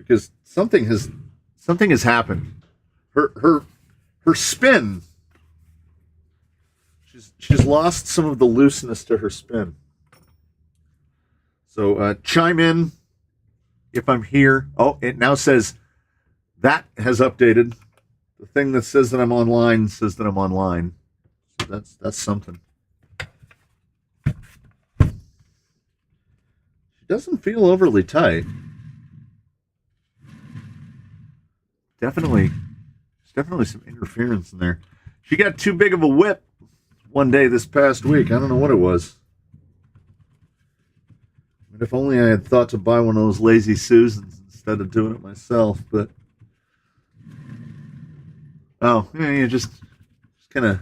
because something has happened. Her spin. She's lost some of the looseness to her spin. So chime in if I'm here. Oh, it now says that has updated. The thing that says that I'm online says that I'm online. So that's something. She doesn't feel overly tight. There's definitely some interference in there. She got too big of a whip one day this past week. I don't know what it was. And if only I had thought to buy one of those Lazy Susans instead of doing it myself, but you just kind of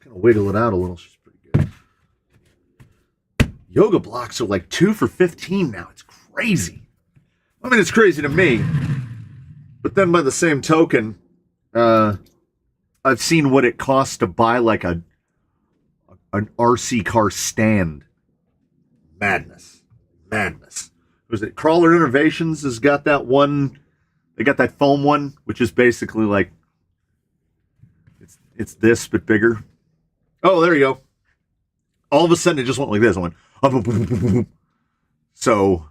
wiggle it out a little. She's pretty good. Yoga blocks are like 2 for $15 now. It's crazy. I mean, it's crazy to me. But then by the same token, I've seen what it costs to buy like an RC car stand. Madness. Was it Crawler Innovations has got that one? They got that foam one, which is basically like it's this but bigger. Oh, there you go. All of a sudden, it just went like this. I went. So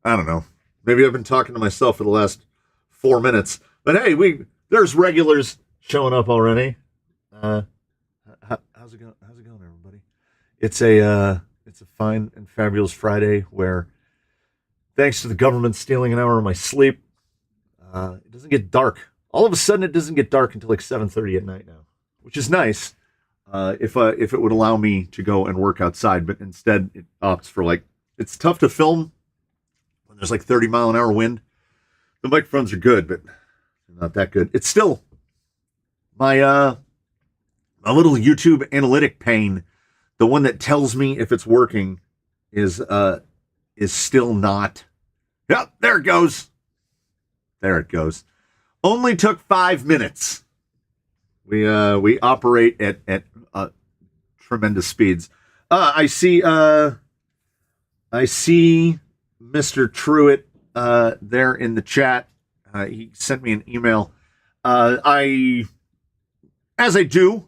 I don't know. Maybe I've been talking to myself for the last 4 minutes. But hey, there's regulars showing up already. How's it going? How's it going, everybody? It's a fine and fabulous Friday where, thanks to the government stealing an hour of my sleep, it doesn't get dark. All of a sudden, it doesn't get dark until like 7:30 at night now, which is nice. If it would allow me to go and work outside, but instead it opts for it's tough to film when there's like 30-mile-an-hour wind. The microphones are good, but not that good. It's still my little YouTube analytic pane. The one that tells me if it's working is still not. Yep, there it goes. There it goes. Only took 5 minutes. We operate at tremendous speeds. I see Mr. Truitt there in the chat. He sent me an email. As I do,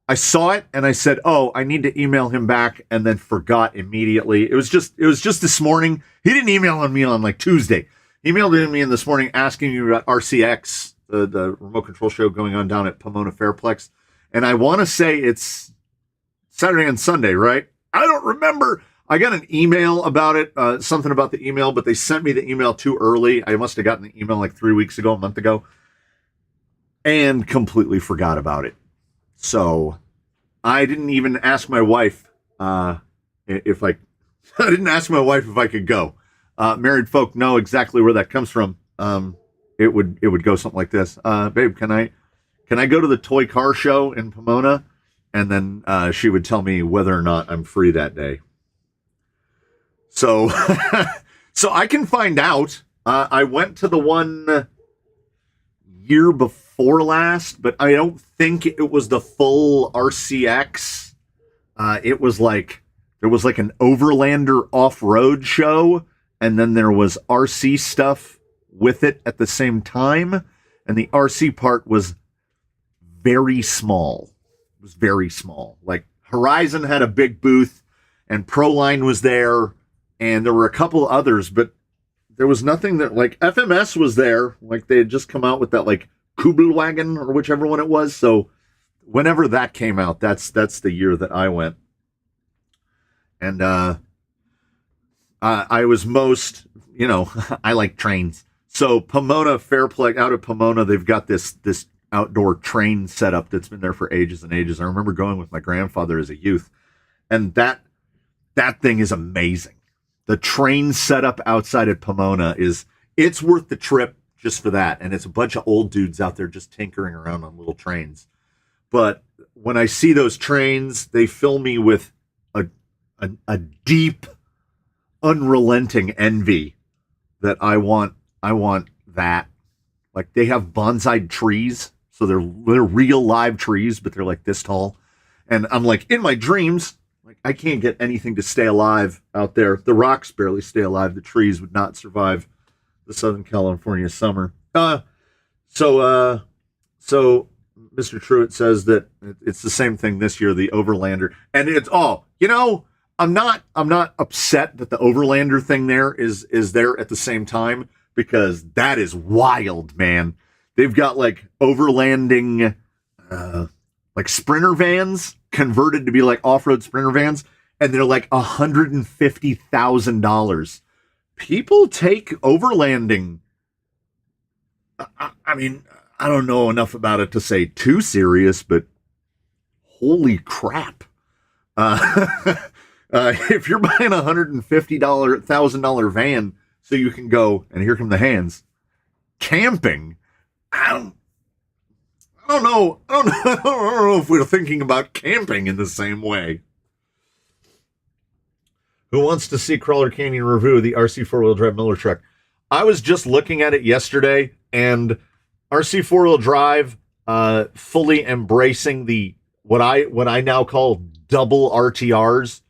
I saw it and I said, "Oh, I need to email him back," and then forgot immediately. It was just this morning. He didn't email me on like Tuesday. He emailed me in this morning asking me about RCX, the remote control show going on down at Pomona Fairplex, and I want to say it's Saturday and Sunday, right? I don't remember. I got an email about it, something about the email, but they sent me the email too early. I must have gotten the email like 3 weeks ago, a month ago, and completely forgot about it. So I didn't even ask my wife if I didn't ask my wife if I could go. Married folk know exactly where that comes from. It would go something like this. Babe, can I go to the toy car show in Pomona? And then she would tell me whether or not I'm free that day. So so I can find out. I went to the one year before last, but I don't think it was the full RCX. It was like, there was like an Overlander off-road show, and then there was RC stuff with it at the same time, and the RC part was very small. It was very small. Like Horizon had a big booth, and Proline was there, and there were a couple others, but there was nothing that, like, FMS was there. Like, they had just come out with that, like, Kubelwagen or whichever one it was. So whenever that came out, that's the year that I went. And I was most, I like trains. So Pomona Fairplex, out of Pomona, they've got this outdoor train setup that's been there for ages and ages. I remember going with my grandfather as a youth, and that thing is amazing. The train setup outside at Pomona it's worth the trip just for that. And it's a bunch of old dudes out there just tinkering around on little trains. But when I see those trains, they fill me with a deep, unrelenting envy that I want that. Like, they have bonsai trees, so they're real live trees, but they're like this tall. And I'm like, in my dreams, like, I can't get anything to stay alive out there. The rocks barely stay alive. The trees would not survive the Southern California summer. So Mr. Truitt says that it's the same thing this year, the Overlander, and it's I'm not upset that the Overlander thing there is there at the same time, because that is wild, man. They've got like overlanding like Sprinter vans converted to be like off-road Sprinter vans, and they're like $150,000. People take overlanding. I mean, I don't know enough about it to say too serious, but holy crap. If you're buying a $150,000 van so you can go, and here come the hands, camping, I don't know if we're thinking about camping in the same way. Who wants to see Crawler Canyon review of the RC four-wheel drive Miller truck? I was just looking at it yesterday, and RC four-wheel drive fully embracing the what I now call double RTRs,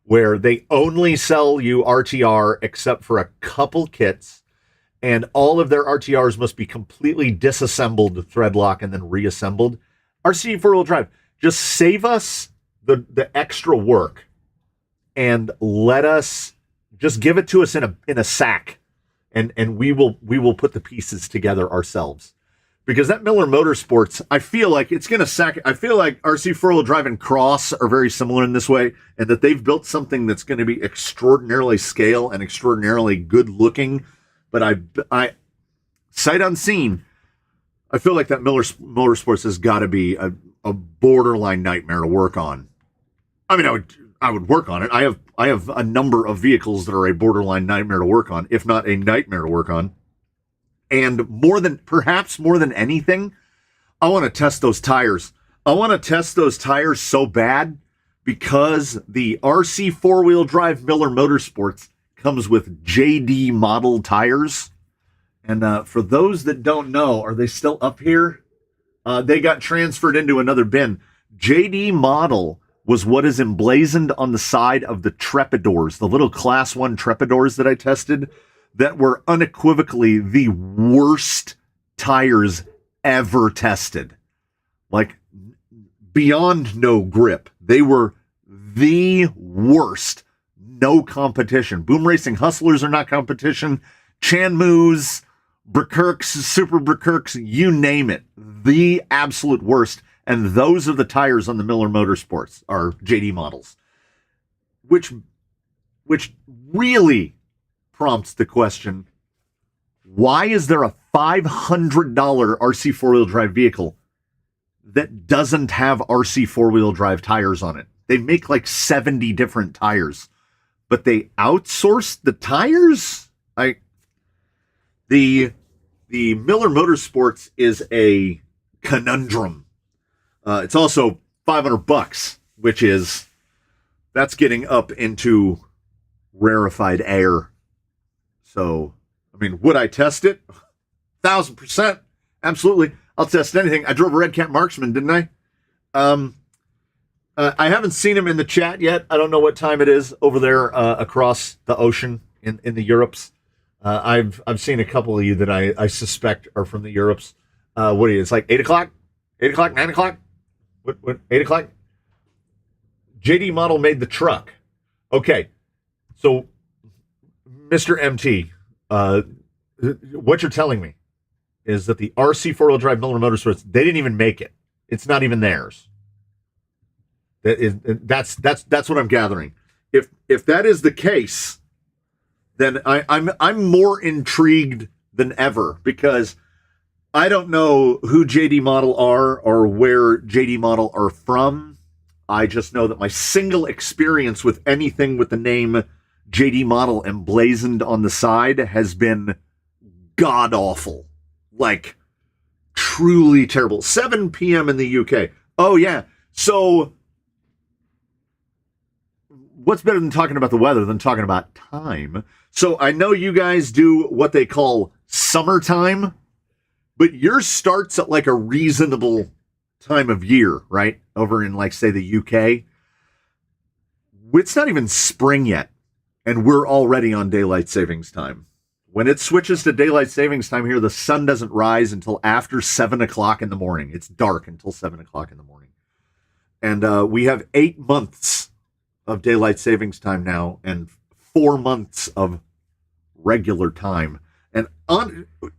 where they only sell you RTR except for a couple kits, and all of their RTRs must be completely disassembled, threadlock, and then reassembled. RC four-wheel drive, just save us the extra work and let us just give it to us in a sack, and we will put the pieces together ourselves. Because that Miller Motorsports, I feel like it's going to sack. I feel like RC four-wheel drive and Cross are very similar in this way, and that they've built something that's going to be extraordinarily scale and extraordinarily good looking. But I sight unseen, I feel like that Miller Motorsports has got to be a borderline nightmare to work on. I mean, I would work on it. I have a number of vehicles that are a borderline nightmare to work on, if not a nightmare to work on. And perhaps more than anything, I want to test those tires. I want to test those tires so bad, because the RC four-wheel drive Miller Motorsports comes with JD model tires. And for those that don't know, are they still up here? They got transferred into another bin. JD model was what is emblazoned on the side of the Trepidors, the little Class 1 Trepidors that I tested, that were unequivocally the worst tires ever tested. Like, beyond no grip. They were the worst. No competition. Boom Racing Hustlers are not competition. Chanmus, Brakirks, Super Brakirks, you name it. The absolute worst. And those are the tires on the Miller Motorsports, are JD models. Which really prompts the question, why is there a $500 RC four-wheel drive vehicle that doesn't have RC four-wheel drive tires on it? They make like 70 different tires, but they outsource the tires? The Miller Motorsports is a conundrum. It's also $500, which that's getting up into rarefied air. So, I mean, would I test it? 1,000%. Absolutely. I'll test anything. I drove a Red Cat Marksman, didn't I? I haven't seen him in the chat yet. I don't know what time it is over there across the ocean in the Europes. I've seen a couple of you that I suspect are from the Europes. What are you? It's like 8 o'clock? 8 o'clock? 9 o'clock? What 8 o'clock? JD model made the truck. Okay. So, Mr. MT, what you're telling me is that the RC four-wheel drive Miller Motorsports, they didn't even make it. It's not even theirs. That's what I'm gathering. If that is the case, then I'm more intrigued than ever, because I don't know who JD Model are or where JD Model are from. I just know that my single experience with anything with the name JD Model emblazoned on the side has been god awful. Like, truly terrible. 7 p.m. in the UK. Oh, yeah. So, what's better than talking about the weather than talking about time? So, I know you guys do what they call summertime, but yours starts at like a reasonable time of year, right? Over in, like, say, the UK. It's not even spring yet, and we're already on daylight savings time. when it switches to daylight savings time here, the sun doesn't rise until after 7 o'clock in the morning. It's dark until 7 o'clock in the morning. And we have 8 months of daylight savings time now and 4 months of regular time. And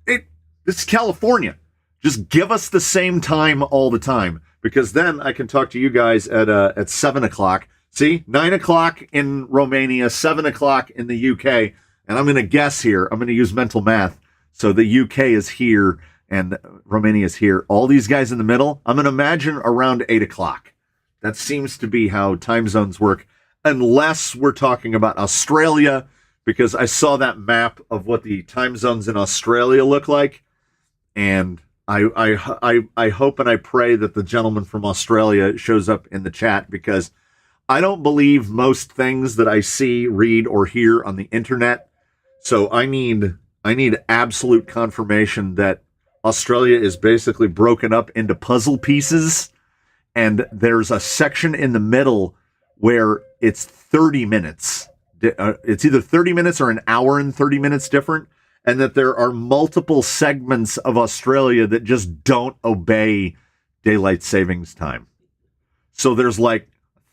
this is California. Just give us the same time all the time, because then I can talk to you guys at 7 o'clock. See, 9 o'clock in Romania, 7 o'clock in the UK. And I'm going to guess here. I'm going to use mental math. So the UK is here and Romania is here. All these guys in the middle, I'm going to imagine around 8 o'clock. That seems to be how time zones work, unless we're talking about Australia, because I saw that map of what the time zones in Australia look like. And I hope and I pray that the gentleman from Australia shows up in the chat, because I don't believe most things that I see, read, or hear on the internet. So I need absolute confirmation that Australia is basically broken up into puzzle pieces, and there's a section in the middle where it's 30 minutes. It's either 30 minutes or an hour and 30 minutes different, and that there are multiple segments of Australia that just don't obey daylight savings time. So there's like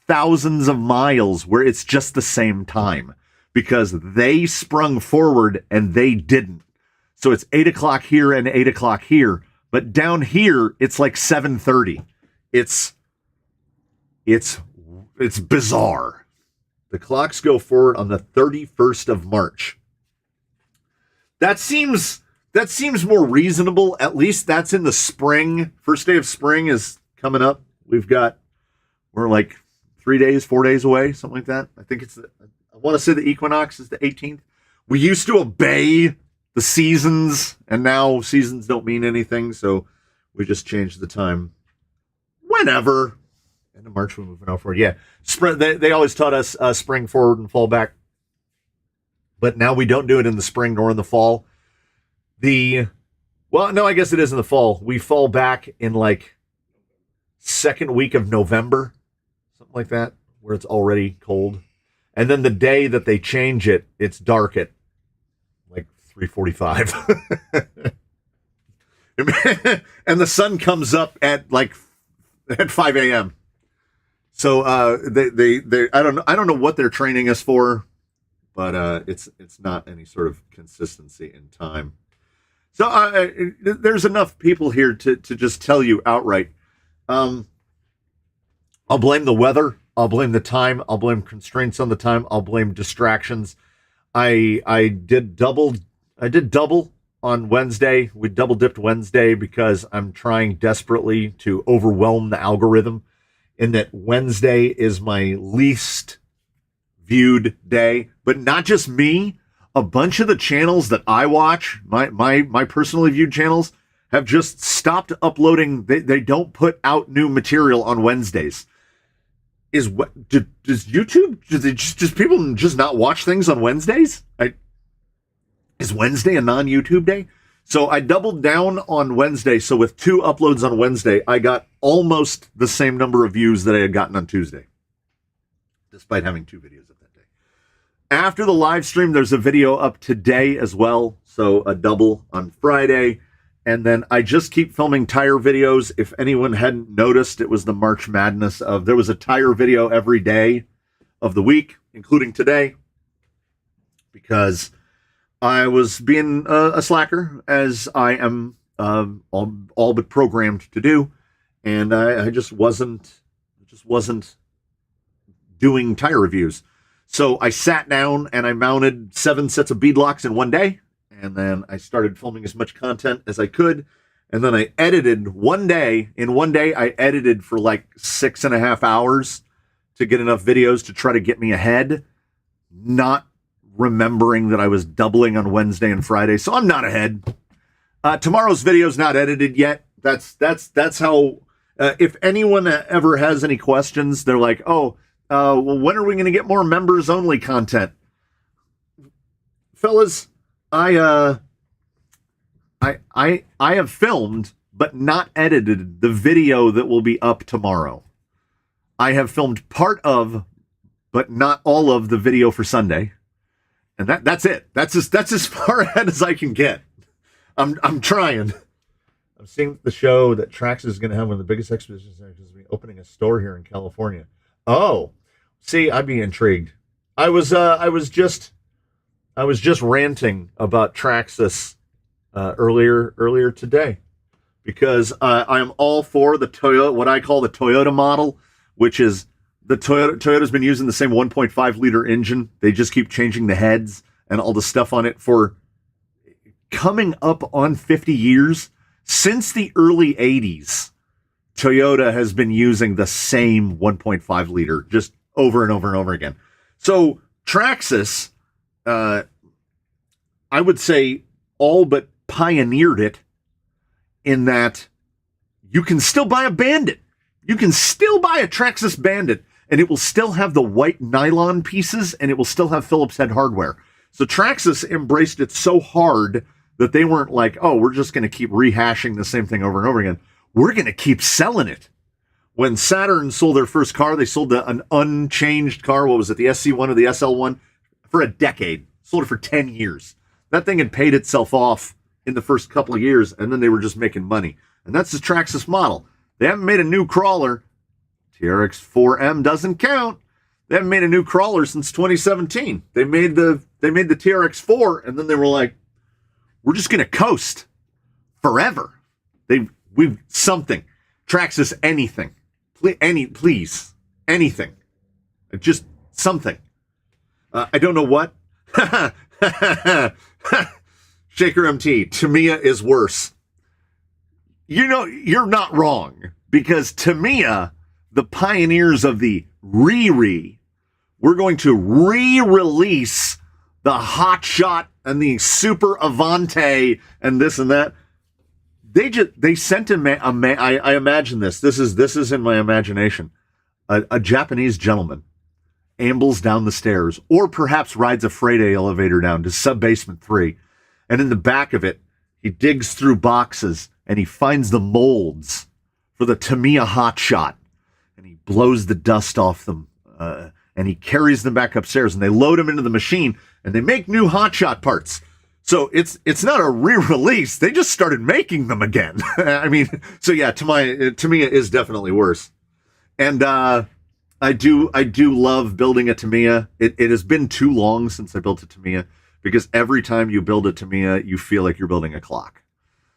thousands of miles where it's just the same time, because they sprung forward and they didn't. So it's 8 o'clock here and 8 o'clock here, but down here it's like 7:30. It's bizarre. The clocks go forward on the 31st of March. That seems more reasonable. At least that's in the spring. First day of spring is coming up. We're like 3 days, 4 days away, something like that. I think I want to say the equinox is the 18th. We used to obey the seasons, and now seasons don't mean anything, so we just changed the time. Whenever. End of March, we're moving out forward. Yeah, spring. They always taught us spring forward and fall back. But now we don't do it in the spring nor in the fall. I guess it is in the fall. We fall back in like second week of November, something like that, where it's already cold. And then the day that they change it, it's dark at like 3:45. And the sun comes up at 5 a.m. So I don't know what they're training us for, but it's not any sort of consistency in time. So there's enough people here to just tell you outright. I'll blame the weather. I'll blame the time. I'll blame constraints on the time. I'll blame distractions. I did double on Wednesday. We double dipped Wednesday because I'm trying desperately to overwhelm the algorithm, in that Wednesday is my least viewed day. But not just me. A bunch of the channels that I watch, my personally viewed channels, have just stopped uploading. They don't put out new material on Wednesdays. Does YouTube, does people just not watch things on Wednesdays? Is Wednesday a non-YouTube day? So I doubled down on Wednesday. So with 2 uploads on Wednesday, I got almost the same number of views that I had gotten on Tuesday, despite having 2 videos of that day. After the live stream, there's a video up today as well. So a double on Friday. And then I just keep filming tire videos. If anyone hadn't noticed, it was the March Madness there was a tire video every day of the week, including today, because I was being a slacker, as I am all but programmed to do. And I just wasn't doing tire reviews. So I sat down and I mounted 7 sets of beadlocks in one day. And then I started filming as much content as I could. And then I edited one day. In one day, I edited for like 6.5 hours to get enough videos to try to get me ahead, not remembering that I was doubling on Wednesday and Friday. So I'm not ahead. Tomorrow's video is not edited yet. That's how, if anyone ever has any questions, they're like, well, when are we going to get more members only content? Fellas, I have filmed but not edited the video that will be up tomorrow. I have filmed part of, but not all of, the video for Sunday. And that's it. That's as far ahead as I can get. I'm trying. I'm seeing the show that Traxxas is going to have one of the biggest expositions there because we're opening a store here in California. Oh, see, I'd be intrigued. I was just ranting about Traxxas earlier today because I am all for the Toyota, what I call the Toyota model, which is the Toyota's been using the same 1.5 liter engine. They just keep changing the heads and all the stuff on it for coming up on 50 years. Since the early 80s, Toyota has been using the same 1.5 liter just over and over and over again. So Traxxas, I would say, all but pioneered it in that you can still buy a Bandit. You can still buy a Traxxas Bandit, and it will still have the white nylon pieces, and it will still have Phillips head hardware. So Traxxas embraced it so hard that they weren't like, oh, we're just going to keep rehashing the same thing over and over again. We're going to keep selling it. When Saturn sold their first car, they sold an unchanged car. What was it, the SC1 or the SL1? For a decade. Sold it for 10 years. That thing had paid itself off in the first couple of years, and then they were just making money. And that's the Traxxas model. They haven't made a new crawler. TRX-4M doesn't count. They haven't made a new crawler since 2017. They made the TRX-4, and then they were like, we're just going to coast forever. We've something. Traxxas, anything. Please. Anything. Just something. I don't know what. Shaker MT, Tamiya is worse. You know, you're not wrong, because Tamiya, the pioneers of the we're going to re-release the Hot Shot and the Super Avante and this and that. They sent I imagine this is in my imagination. A Japanese gentleman ambles down the stairs, or perhaps rides a freight elevator down to sub-basement 3, and in the back of it, he digs through boxes and he finds the molds for the Tamiya Hot Shot, and he blows the dust off them, and he carries them back upstairs, and they load them into the machine, and they make new Hot Shot parts. So it's not a re-release. They just started making them again. I mean, so yeah, Tamiya is definitely worse. And I do love building a Tamiya. It has been too long since I built a Tamiya, because every time you build a Tamiya, you feel like you're building a clock.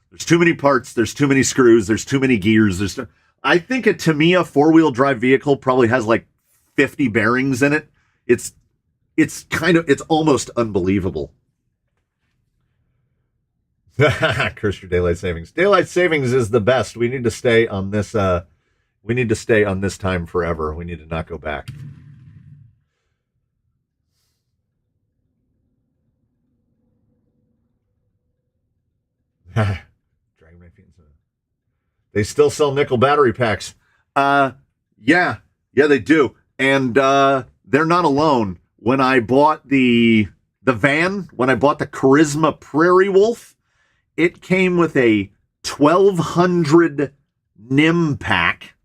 There's too many parts. There's too many screws. There's too many gears. I think a Tamiya 4-wheel drive vehicle probably has like 50 bearings in it. It's almost unbelievable. Curse your daylight savings. Daylight savings is the best. We need to stay on this. We need to stay on this time forever. We need to not go back. Dragon my feet. They still sell nickel battery packs. Yeah, they do. And they're not alone. When I bought the van, when I bought the Charisma Prairie Wolf, it came with a 1200 NIM pack,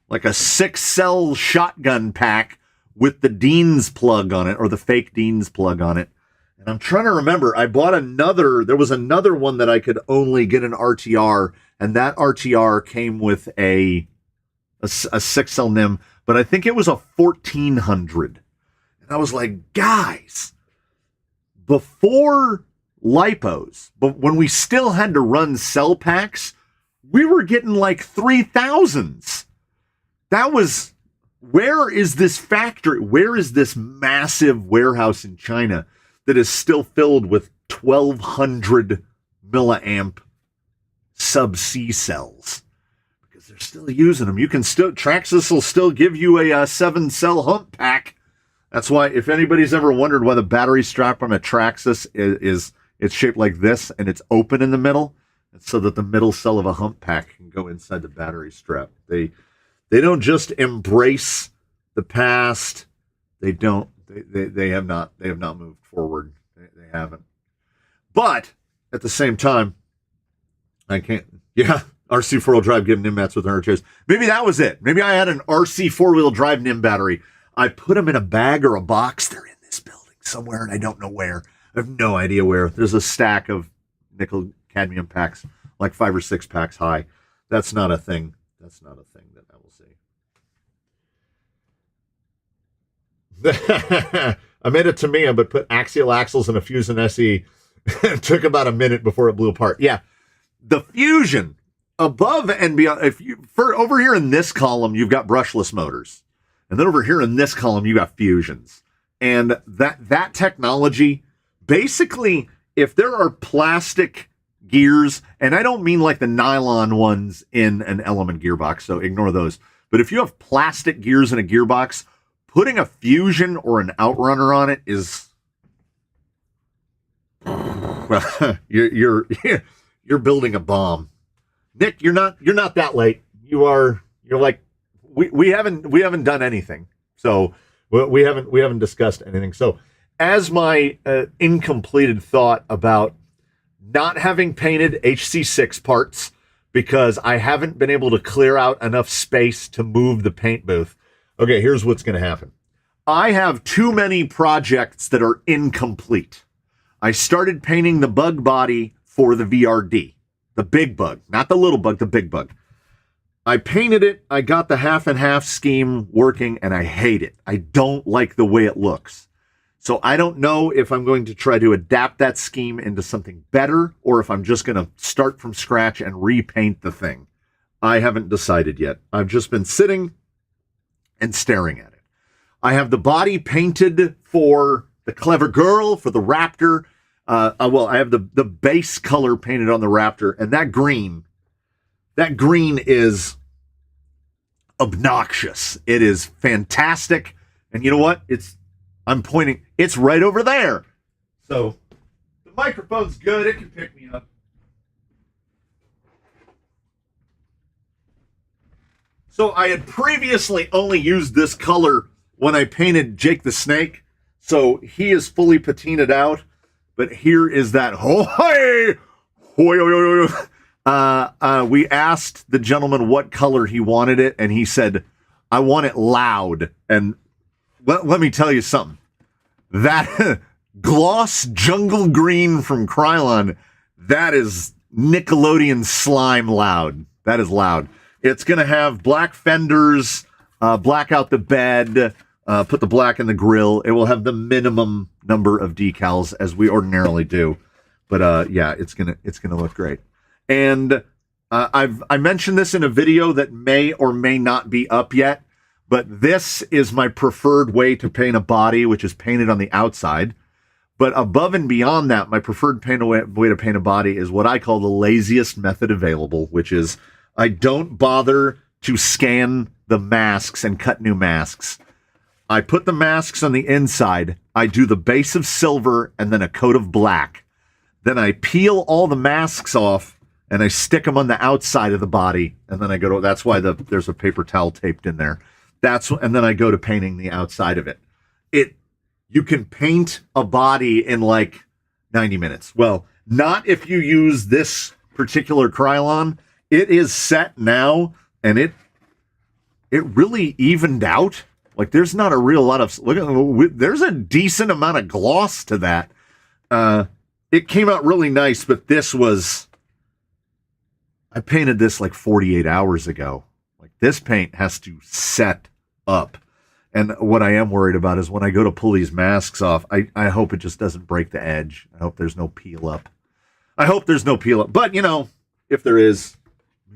like a 6-cell shotgun pack with the Dean's plug on it, or the fake Dean's plug on it. And I'm trying to remember, there was another one that I could only get an RTR, and that RTR came with a 6-cell NIM, but I think it was a 1400. And I was like, guys, before lipos, but when we still had to run cell packs, we were getting like 3000s. That was, where is this factory? Where is this massive warehouse in China that is still filled with 1200 milliamp sub-C cells? Because they're still using them. Traxxas will still give you a 7-cell hump pack. That's why, if anybody's ever wondered why the battery strap on a Traxxas is it's shaped like this and it's open in the middle, it's so that the middle cell of a hump pack can go inside the battery strap. They don't just embrace the past. They have not moved forward. They haven't. But at the same time, I can't. Yeah, RC 4-wheel drive giving NIM mats with RTOs. Maybe that was it. Maybe I had an RC 4-wheel drive NIM battery. I put them in a bag or a box. They're in this building somewhere and I don't know where. I have no idea where. There's a stack of nickel cadmium packs, like 5 or 6 packs high. That's not a thing. That's not a thing that I will see. I made a Tamiya, but put axial axles in a Fusion SE. It took about a minute before it blew apart. Yeah, the Fusion above and beyond. Over here in this column, you've got brushless motors, and then over here in this column, you got Fusions, and that technology. Basically, if there are plastic gears, and I don't mean like the nylon ones in an Element gearbox, so ignore those. But if you have plastic gears in a gearbox, putting a Fusion or an Outrunner on it is, well, you're building a bomb. Nick, you're not that late. You're like we haven't done anything. So we haven't discussed anything. So as my incompleted thought about not having painted HC6 parts because I haven't been able to clear out enough space to move the paint booth. Okay, here's what's going to happen. I have too many projects that are incomplete. I started painting the bug body for the VRD, the big bug, not the little bug, the big bug. I painted it. I got the half and half scheme working and I hate it. I don't like the way it looks. So I don't know if I'm going to try to adapt that scheme into something better or if I'm just going to start from scratch and repaint the thing. I haven't decided yet. I've just been sitting and staring at it. I have the body painted for the Clever Girl, for the Raptor. I have the base color painted on the Raptor, and that green is obnoxious. It is fantastic. And you know what? I'm pointing, it's right over there. So the microphone's good. It can pick me up. So I had previously only used this color when I painted Jake the Snake. So he is fully patinaed out. But here is that. We asked the gentleman what color he wanted it, and he said, I want it loud. And let me tell you something. That gloss jungle green from Krylon, that is Nickelodeon slime loud. That is loud. It's going to have black fenders, black out the bed, put the black in the grill. It will have the minimum number of decals as we ordinarily do. But yeah, it's gonna look great. And I mentioned this in a video that may or may not be up yet, but this is my preferred way to paint a body, which is painted on the outside. But above and beyond that, my preferred way to paint a body is what I call the laziest method available, which is I don't bother to scan the masks and cut new masks. I put the masks on the inside. I do the base of silver and then a coat of black. Then I peel all the masks off and I stick them on the outside of the body. And then I go to, that's why there's a paper towel taped in there. And then I go to painting the outside of it. You can paint a body in like 90 minutes. Well, not if you use this particular Krylon. It is set now and it really evened out. Like there's not a real lot of, there's a decent amount of gloss to that. It came out really nice, but I painted this like 48 hours ago. Like this paint has to set up. And what I am worried about is when I go to pull these masks off, I hope it just doesn't break the edge. I hope there's no peel up. But if there is,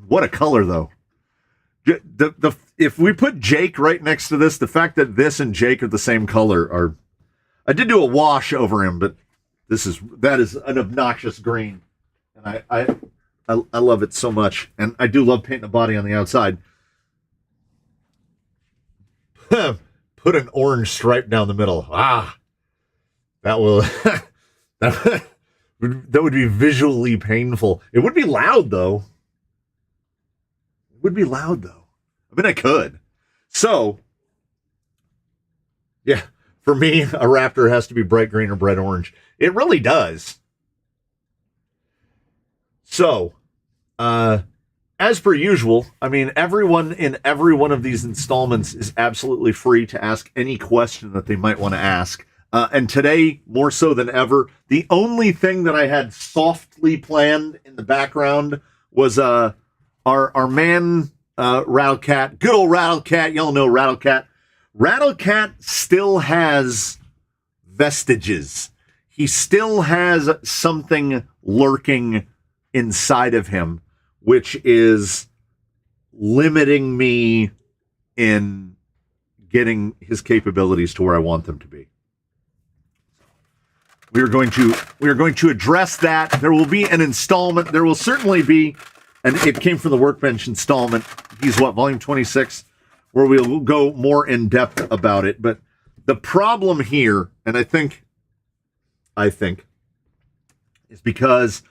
what a color though. If we put Jake right next to this, the fact that this and Jake are the same color I did do a wash over him, but that is an obnoxious green. And I love it so much. And I do love painting a body on the outside. Put an orange stripe down the middle. That will that would be visually painful. It would be loud though. I mean, I could. So, yeah, for me, a Raptor has to be bright green or bright orange. It really does. So, as per usual, I mean, everyone in every one of these installments is absolutely free to ask any question that they might want to ask. And today, more so than ever, the only thing that I had softly planned in the background was our man Rattlecat, good old Rattlecat. Y'all know Rattlecat. Rattlecat still has vestiges. He still has something lurking inside of him, which is limiting me in getting his capabilities to where I want them to be. We are going to address that. There will be an installment. There will certainly be, and it came from the Workbench installment. He's volume 26, where we'll go more in depth about it. But the problem here, and I think, is because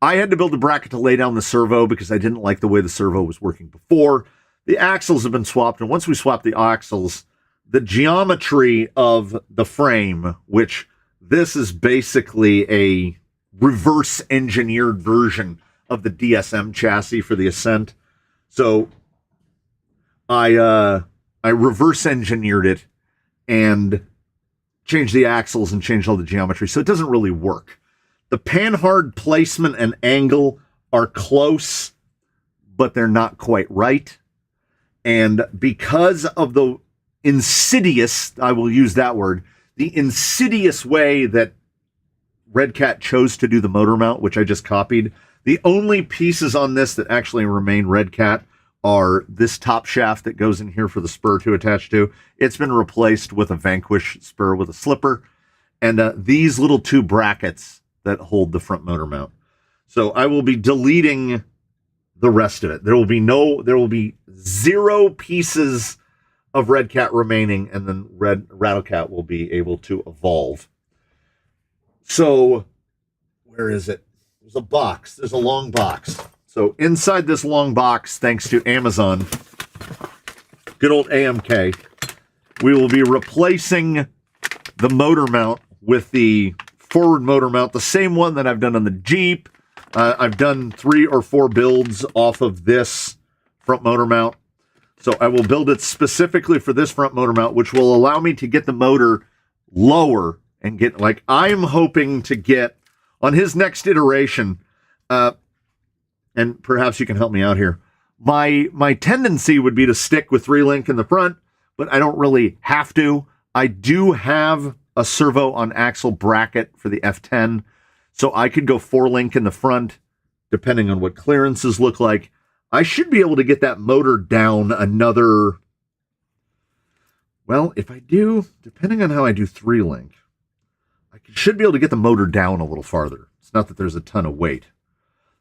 I had to build a bracket to lay down the servo because I didn't like the way the servo was working before. The axles have been swapped, and once we swap the axles, the geometry of the frame, which this is basically a reverse engineered version of the DSM chassis for the Ascent. So I reverse engineered it and changed the axles and changed all the geometry. So it doesn't really work. The panhard placement and angle are close, but they're not quite right. And because of the insidious, I will use that word, the insidious way that Red Cat chose to do the motor mount, which I just copied, the only pieces on this that actually remain Red Cat are this top shaft that goes in here for the spur to attach to. It's been replaced with a Vanquish spur with a slipper, and these little two brackets that hold the front motor mount. So I will be deleting the rest of it. There will be 0 pieces of Red Cat remaining, and then Rattlecat will be able to evolve. So where is it? There's a box. There's a long box. So inside this long box, thanks to Amazon, good old AMK, we will be replacing the motor mount with the forward motor mount, the same one that I've done on the Jeep. I've done 3 or 4 builds off of this front motor mount. So I will build it specifically for this front motor mount, which will allow me to get the motor lower and get, like, I'm hoping to get on his next iteration, and perhaps you can help me out here. My tendency would be to stick with 3-link in the front, but I don't really have to. I do have a servo on axle bracket for the F10, so I could go 4-link in the front, depending on what clearances look like. I should be able to get that motor down another, well, if I do, depending on how I do 3-link, I should be able to get the motor down a little farther. It's not that there's a ton of weight,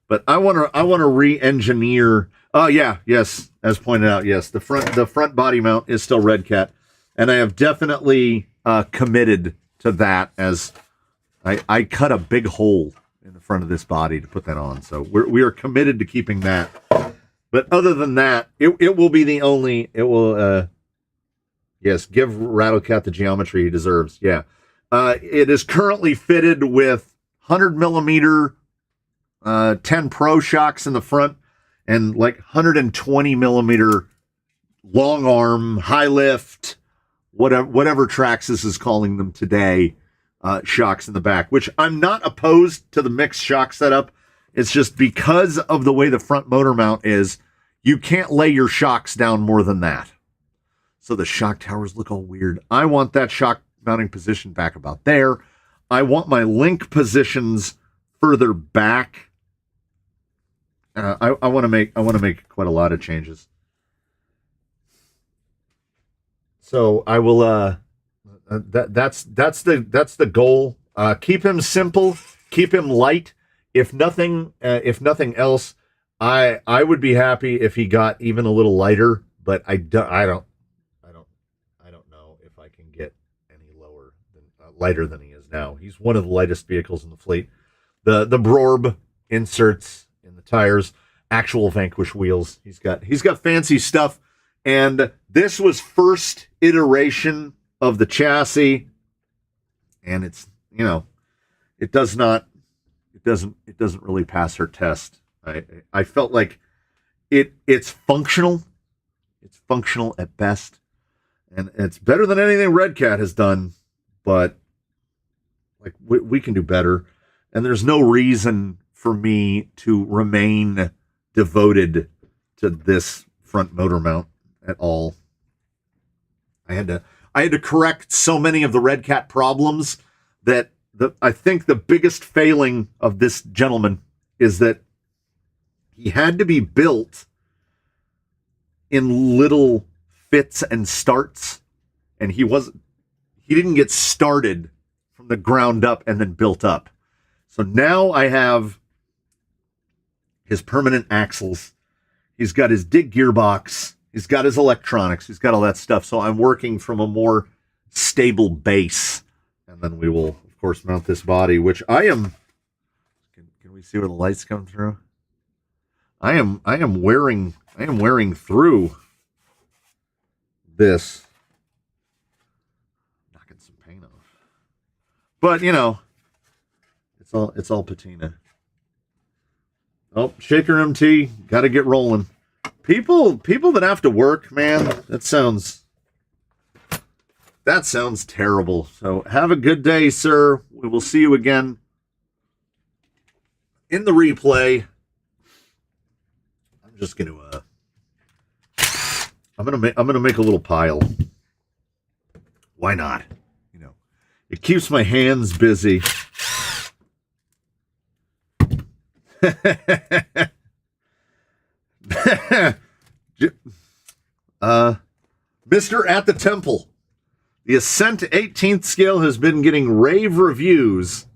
but I want to re-engineer. Oh yeah, yes, as pointed out, yes, the front body mount is still Red Cat, and I have definitely committed to that, as I cut a big hole in the front of this body to put that on. So we are committed to keeping that. But other than that, it will be the only, it will, yes, give Rattlecat the geometry he deserves. Yeah. It is currently fitted with 100 millimeter 10 Pro shocks in the front and like 120 millimeter long arm, high lift, whatever Traxxas is calling them today, shocks in the back, which I'm not opposed to the mixed shock setup. It's just because of the way the front motor mount is, you can't lay your shocks down more than that. So the shock towers look all weird. I want that shock mounting position back about there. I want my link positions further back. I want to make quite a lot of changes. So I will. That's the goal. Keep him simple. Keep him light. If nothing else, I would be happy if he got even a little lighter. But I don't know if I can get any lower than lighter than he is now. He's one of the lightest vehicles in the fleet. The Brorb inserts in the tires, actual Vanquish wheels. He's got fancy stuff. And this was first iteration of the chassis, and it's, it doesn't really pass her test. I felt like it's functional. It's functional at best, and it's better than anything Red Cat has done, but Like we can do better. And there's no reason for me to remain devoted to this front motor mount at all. I had to correct so many of the Red Cat problems that I think the biggest failing of this gentleman is that he had to be built in little fits and starts, and he didn't get started from the ground up and then built up. So now I have his permanent axles. He's got his dig gearbox. He's got his electronics. He's got all that stuff. So I'm working from a more stable base. And then we will, of course, mount this body, which I am. Can we see where the lights come through? I am wearing through this. Knocking some paint off. But, you know, it's all patina. Oh, Shaker MT, got to get rolling. People that have to work, man, that sounds terrible. So have a good day, sir. We will see you again in the replay. I'm just gonna I'm gonna make a little pile. Why not? You know, it keeps my hands busy. Mr. At the Temple. The Ascent 18th scale has been getting rave reviews. ...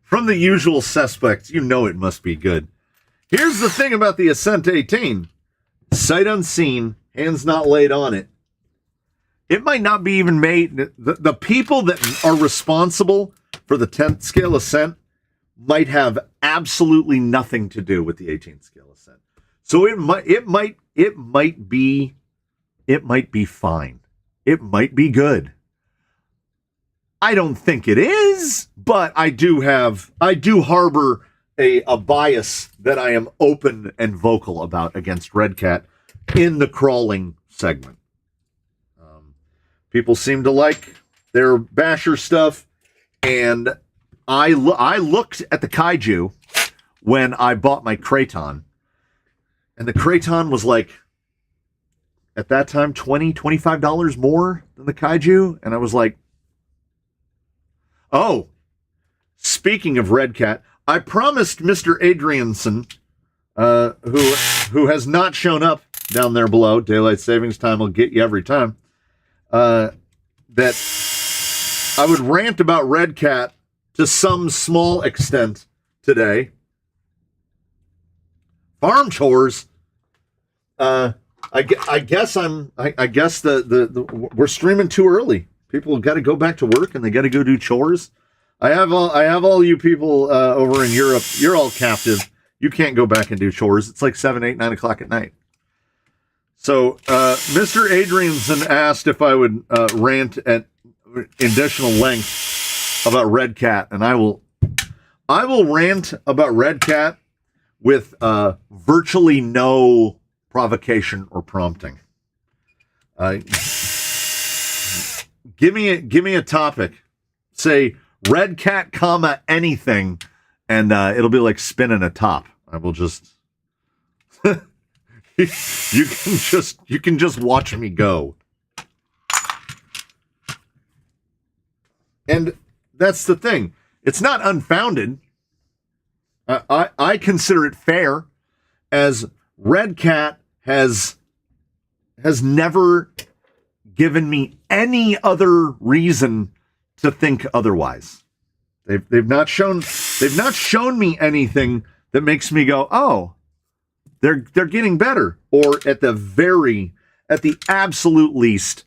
From the usual suspects, you know it must be good. Here's the thing about the Ascent 18. Sight unseen, hands not laid on it. It might not be even made. The people that are responsible for the 10th scale Ascent might have absolutely nothing to do with the 18th scale Ascent. So it might be fine. It might be good. I don't think it is, but I do harbor a bias that I am open and vocal about against Red Cat in the crawling segment. People seem to like their basher stuff, and I looked at the Kaiju when I bought my Kraton, and the Kraton was like, at that time, $25 more than the Kaiju, and I was like, oh, speaking of Red Cat, I promised Mr. Adrianson, who has not shown up down there below, daylight savings time will get you every time, that I would rant about Red Cat to some small extent today. Farm chores. I guess we're streaming too early. People have got to go back to work and they got to go do chores. I have all you people over in Europe. You're all captive. You can't go back and do chores. It's like 7, 8, 9 o'clock at night. So Mr. Adrianson asked if I would rant at additional length about Red Cat, and I will rant about Red Cat with virtually no provocation or prompting. Give me a topic. Say Red Cat, comma anything, and it'll be like spinning a top. I will just you can just watch me go. And that's the thing. It's not unfounded. I consider it fair, as Red Cat has never given me any other reason to think otherwise. They've not shown me anything that makes me go, oh, they're getting better, or at the absolute least,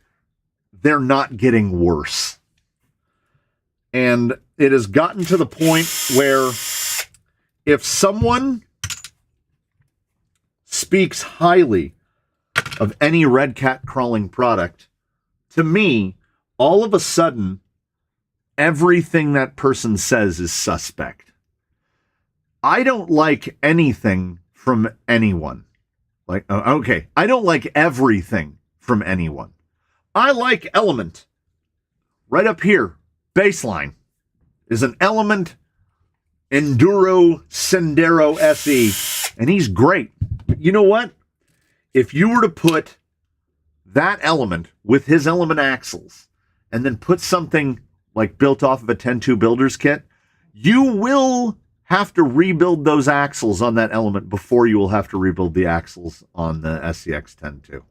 they're not getting worse. And it has gotten to the point where if someone speaks highly of any Red Cat crawling product, to me, all of a sudden, everything that person says is suspect. I don't like anything from anyone. I don't like everything from anyone. I like Element. Right up here. baseline is an Element Enduro Sendero SE, and he's great. You know what? If you were to put that Element with his Element axles and then put something like built off of a 10.2 builder's kit, you will have to rebuild those axles on that Element before you will have to rebuild the axles on the SCX 10.2.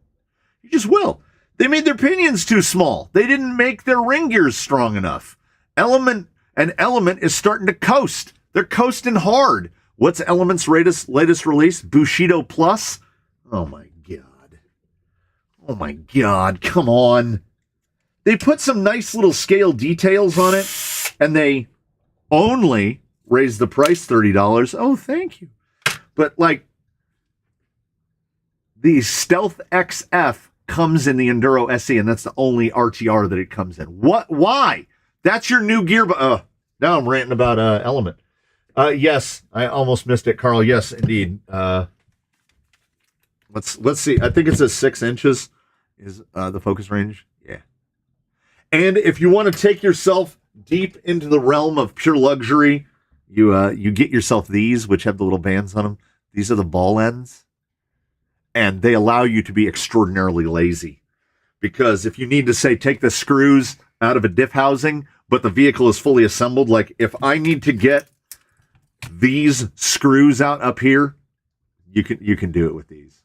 You just will. They made their pinions too small. They didn't make their ring gears strong enough. Element is starting to coast. They're coasting hard. What's Element's latest release? Bushido Plus? Oh my God. Oh my God. Come on. They put some nice little scale details on it, and they only raised the price $30. Oh, thank you. But like, the Stealth XF comes in the Enduro SE, and that's the only RTR that it comes in. What? Why? That's your new gear. Now I'm ranting about Element. Yes, I almost missed it, Carl. Yes, indeed. Let's see. I think it says 6 inches is the focus range. Yeah. And if you want to take yourself deep into the realm of pure luxury, you get yourself these, which have the little bands on them. These are the ball ends, and they allow you to be extraordinarily lazy. Because if you need to, say, take the screws out of a diff housing, but the vehicle is fully assembled, like if I need to get these screws out up here, you can do it with these.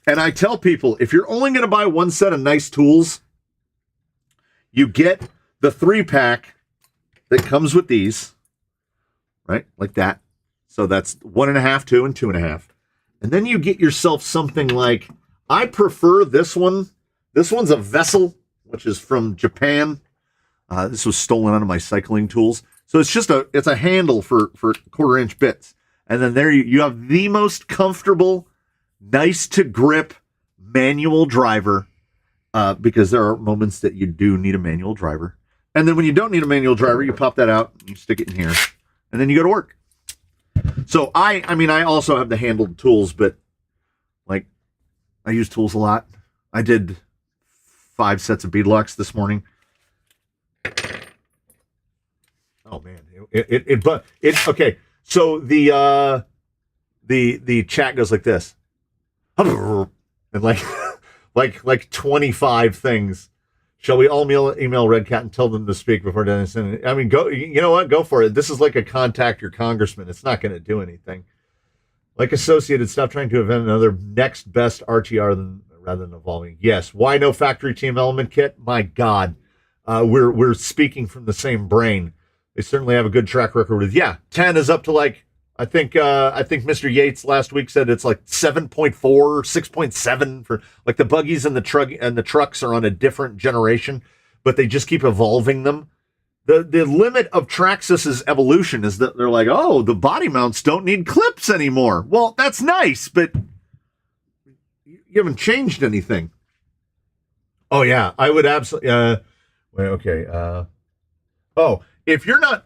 And I tell people, if you're only going to buy one set of nice tools, you get the 3-pack that comes with these, right? Like that. So that's 1.5, 2, and 2.5. And then you get yourself something like, I prefer this one. This one's a Vessel, which is from Japan. This was stolen out of my cycling tools. So it's just it's a handle for 1/4-inch bits. And then there you have the most comfortable, nice to grip manual driver, because there are moments that you do need a manual driver. And then when you don't need a manual driver, you pop that out, you stick it in here, and then you go to work. So I mean, I also have the handled tools, but like, I use tools a lot. I did 5 sets of beadlocks this morning. Oh man, okay. So the chat goes like this, and like 25 things. Shall we all email Red Cat and tell them to speak before Dennis? I mean, go. You know what? Go for it. This is like a contact your congressman. It's not going to do anything. Like Associated, stop trying to invent another next best RTR rather than evolving. Yes. Why no factory team Element kit? My God, we're speaking from the same brain. They certainly have a good track record with. Yeah, 10 is up to like, I think Mr. Yates last week said it's like 7.4 or 6.7 for like the buggies and the trucks are on a different generation, but they just keep evolving them. The limit of Traxxas's evolution is that they're like, oh, the body mounts don't need clips anymore. Well, that's nice, but you haven't changed anything. Oh yeah, I would absolutely. Wait, okay. If you're not.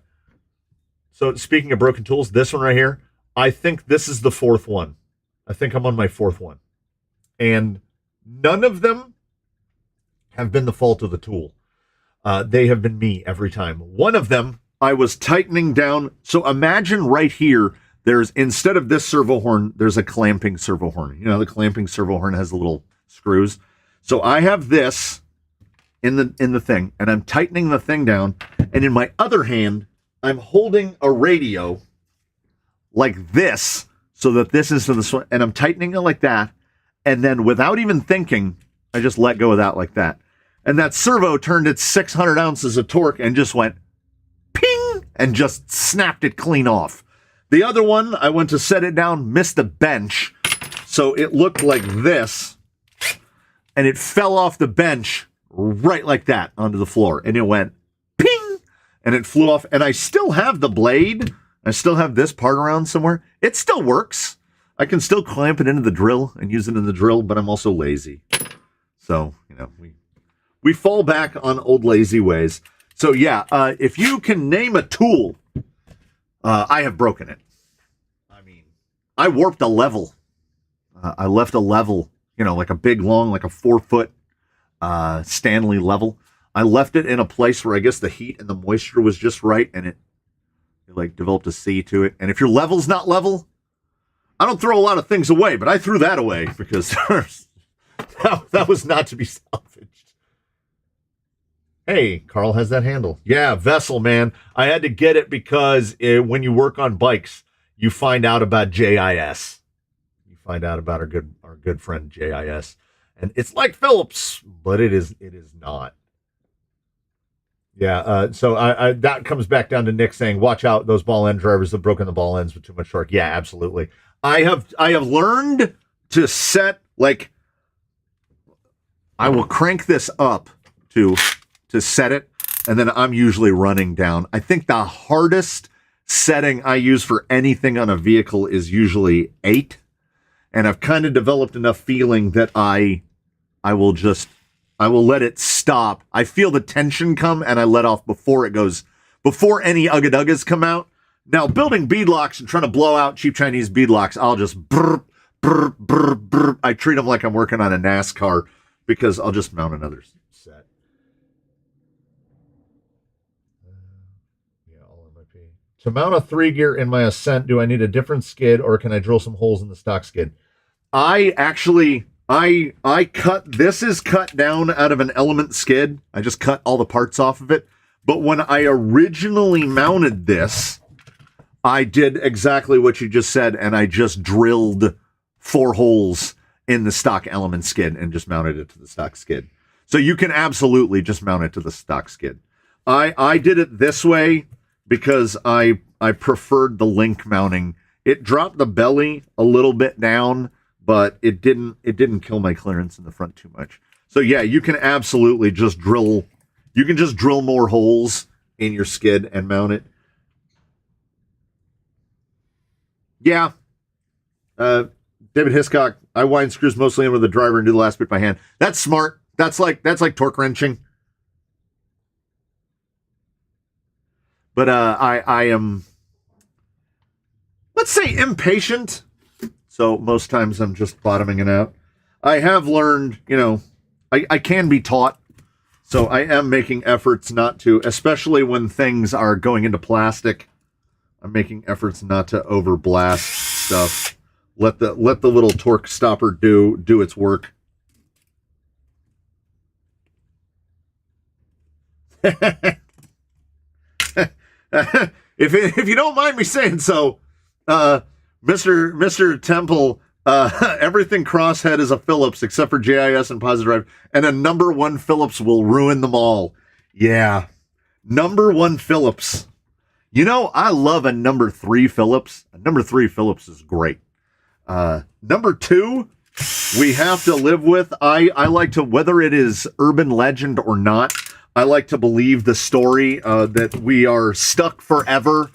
So speaking of broken tools, this one right here, I think this is the 4th one. I think I'm on my 4th one. And none of them have been the fault of the tool. They have been me every time. One of them, I was tightening down. So imagine right here, there's, instead of this servo horn, there's a clamping servo horn. You know, the clamping servo horn has the little screws. So I have this in the thing, and I'm tightening the thing down. And in my other hand, I'm holding a radio like this, so that this is to the, and I'm tightening it like that. And then without even thinking, I just let go of that like that. And that servo turned its 600 ounces of torque and just went ping and just snapped it clean off. The other one, I went to set it down, missed the bench. So it looked like this, and it fell off the bench right like that onto the floor. And it went ping, and it flew off. And I still have the blade. I still have this part around somewhere. It still works. I can still clamp it into the drill and use it in the drill, but I'm also lazy. So, you know, we fall back on old lazy ways. So yeah, if you can name a tool, I have broken it. I mean, I warped a level. I left a level, you know, like a big, long, like a 4-foot Stanley level. I left it in a place where I guess the heat and the moisture was just right, and it like developed a C to it. And if your level's not level, I don't throw a lot of things away, but I threw that away because that was not to be salvaged. Hey, Carl has that handle. Yeah, Vessel, man. I had to get it because when you work on bikes, you find out about JIS. You find out about our good friend JIS. And it's like Phillips, but it is not. Yeah, so I that comes back down to Nick saying, watch out, those ball end drivers have broken the ball ends with too much torque. Yeah, absolutely. I have learned to set, like, I will crank this up to set it, and then I'm usually running down. I think the hardest setting I use for anything on a vehicle is usually 8, and I've kind of developed enough feeling that I will let it stop. I feel the tension come, and I let off before any ugga-duggas come out. Now, building beadlocks and trying to blow out cheap Chinese beadlocks, I'll just burp, burp, burp, burp. I treat them like I'm working on a NASCAR because I'll just mount another set. Yeah, all MIP. To mount a 3-gear in my Ascent, do I need a different skid, or can I drill some holes in the stock skid? I cut, this is cut down out of an Element skid. I just cut all the parts off of it. But when I originally mounted this, I did exactly what you just said, and I just drilled 4 holes in the stock Element skid and just mounted it to the stock skid. So you can absolutely just mount it to the stock skid. I did it this way because I preferred the link mounting. It dropped the belly a little bit down, but it didn't kill my clearance in the front too much. So yeah, you can absolutely just drill. You can just drill more holes in your skid and mount it. Yeah. David Hiscock, I wind screws mostly in with the driver and do the last bit by hand. That's smart. That's like torque wrenching. But I am, let's say, impatient. So most times I'm just bottoming it out. I have learned, I can be taught. So I am making efforts not to, especially when things are going into plastic. I'm making efforts not to overblast stuff. Let the little torque stopper do its work. If you don't mind me saying so, Mr. Temple, everything crosshead is a Phillips except for JIS and Positive Drive, and a number 1 Phillips will ruin them all. Yeah, number 1 Phillips. I love a number 3 Phillips. A number 3 Phillips is great. Number 2, we have to live with. I like to, whether it is urban legend or not, I like to believe the story that we are stuck forever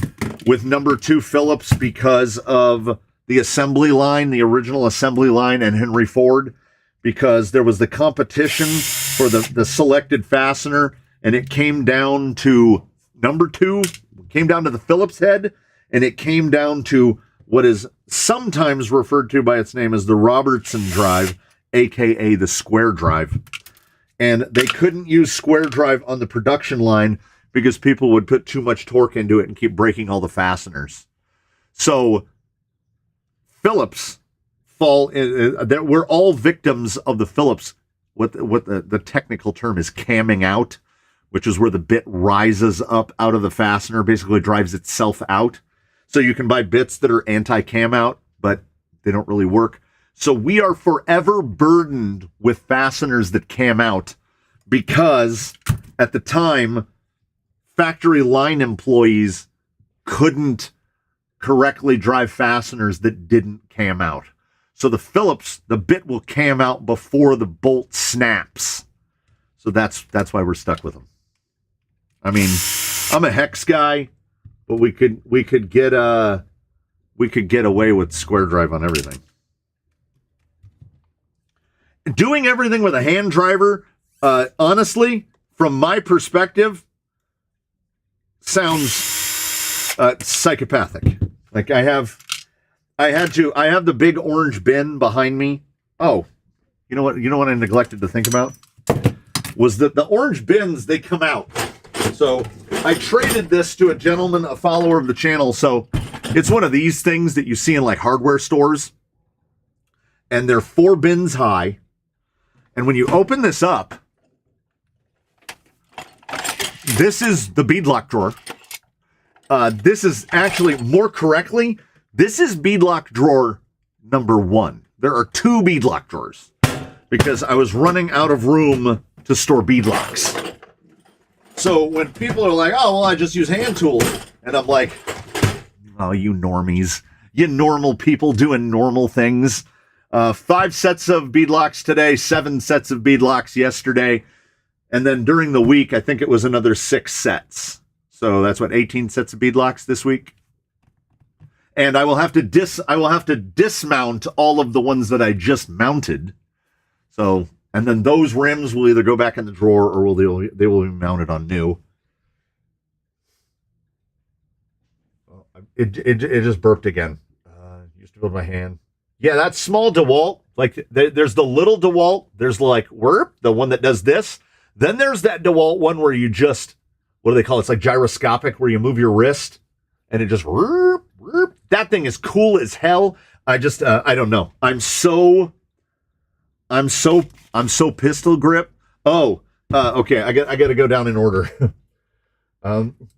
with number 2 Phillips because of the assembly line, the original assembly line, and Henry Ford, because there was the competition for the selected fastener, and it came down to number 2, came down to the Phillips head, and it came down to what is sometimes referred to by its name as the Robertson drive, aka the square drive. And they couldn't use square drive on the production line because people would put too much torque into it and keep breaking all the fasteners. So Phillips we're all victims of the Phillips. What the technical term is camming out, which is where the bit rises up out of the fastener, basically drives itself out. So you can buy bits that are anti-cam out, but they don't really work. So we are forever burdened with fasteners that cam out because at the time, factory line employees couldn't correctly drive fasteners that didn't cam out. So the Phillips, the bit will cam out before the bolt snaps. So that's why we're stuck with them. I mean, I'm a hex guy, but we could get away with square drive on everything. Doing everything with a hand driver, honestly, from my perspective, sounds psychopathic. Like I have the big orange bin behind me. Oh, you know what I neglected to think about? was that the orange bins, they come out. So I traded this to a gentleman, a follower of the channel. So it's one of these things that you see in like hardware stores. And they're 4 bins high. And when you open this up, this is the beadlock drawer. This is actually, more correctly, this is beadlock drawer number 1. There are 2 beadlock drawers because I was running out of room to store beadlocks. So when people are like, oh, well, I just use hand tools. And I'm like, oh, you normies. You normal people doing normal things. 5 sets of beadlocks today, 7 sets of beadlocks yesterday. And then during the week, I think it was another 6 sets. So that's what, 18 sets of beadlocks this week. And I will have to dismount all of the ones that I just mounted. So, and then those rims will either go back in the drawer or they will be mounted on new. It just burped again. Used to build my hand. Yeah, that small DeWalt, like there's the little DeWalt, there's like the one that does this. Then there's that DeWalt one where you just, what do they call it? It's like gyroscopic, where you move your wrist and it just, that thing is cool as hell. I don't know. I'm so pistol grip. Oh, okay. I got to go down in order.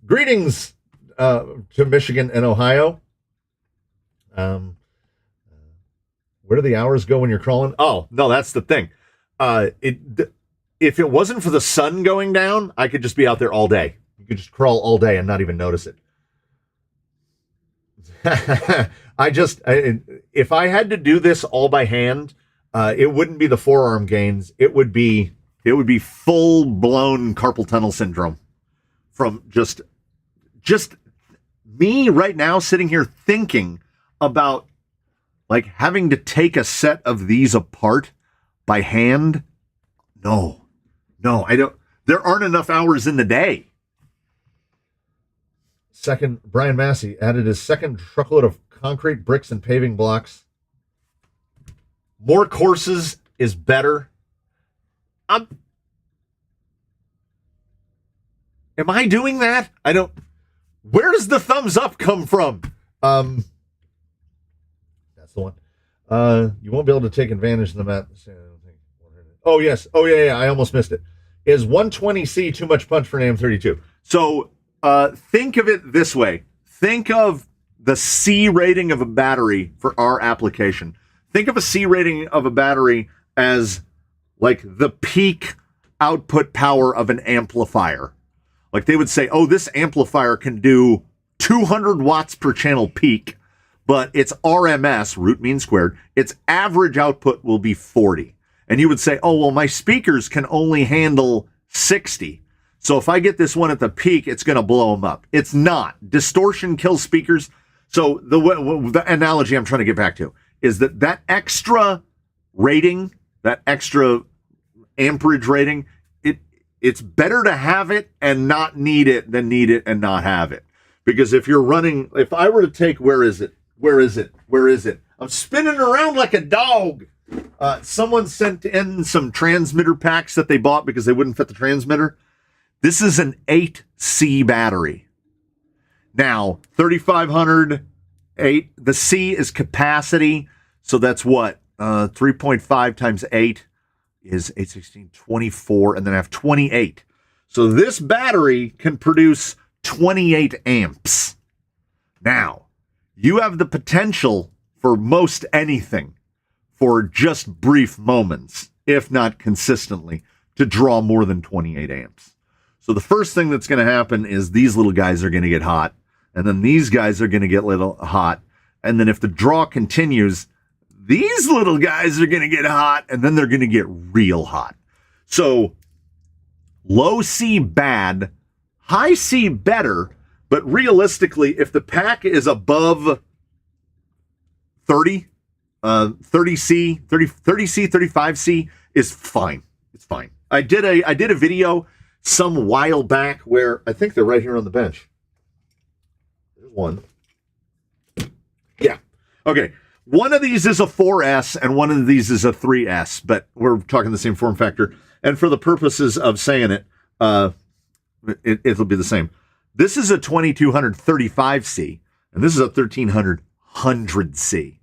Greetings to Michigan and Ohio. Where do the hours go when you're crawling? Oh, no, that's the thing. If it wasn't for the sun going down, I could just be out there all day. You could just crawl all day and not even notice it. If I had to do this all by hand, it wouldn't be the forearm gains. It would be full blown carpal tunnel syndrome from just me right now sitting here thinking about like having to take a set of these apart by hand. No, I don't. There aren't enough hours in the day. Brian Massey added his second truckload of concrete, bricks, and paving blocks. More courses is better. Am I doing that? I don't. Where does the thumbs up come from? That's the one. You won't be able to take advantage of the map. Oh, yes. Oh, yeah. I almost missed it. Is 120C too much punch for an AM32? So think of it this way. Think of the C rating of a battery for our application. Think of a C rating of a battery as like the peak output power of an amplifier. Like they would say, oh, this amplifier can do 200 watts per channel peak, but its RMS, root mean squared, its average output will be 40. And you would say, oh, well, my speakers can only handle 60. So if I get this one at the peak, it's going to blow them up. It's not. Distortion kills speakers. So the analogy I'm trying to get back to is that extra rating, that extra amperage rating, it's better to have it and not need it than need it and not have it. Because if you're running, if I were to take, where is it? I'm spinning around like a dog. Someone sent in some transmitter packs that they bought because they wouldn't fit the transmitter. This is an 8C battery. Now, 3500, 8, the C is capacity. So that's what? 3.5 times 8 is 8, 16, 24, and then I have 28. So this battery can produce 28 amps. Now, you have the potential for most anything for just brief moments, if not consistently, to draw more than 28 amps. So the first thing that's going to happen is these little guys are going to get hot, and then these guys are going to get little hot, and then if the draw continues, these little guys are going to get hot, and then they're going to get real hot. So low C bad, high C better, but realistically, if the pack is above 30, 30C, 30C, 35C is fine. It's fine. I did a video some while back where I think they're right here on the bench. There's one. Yeah. Okay. One of these is a 4S and one of these is a 3S, but we're talking the same form factor. And for the purposes of saying it, it'll be the same. This is a 2235C, and this is a 1300C.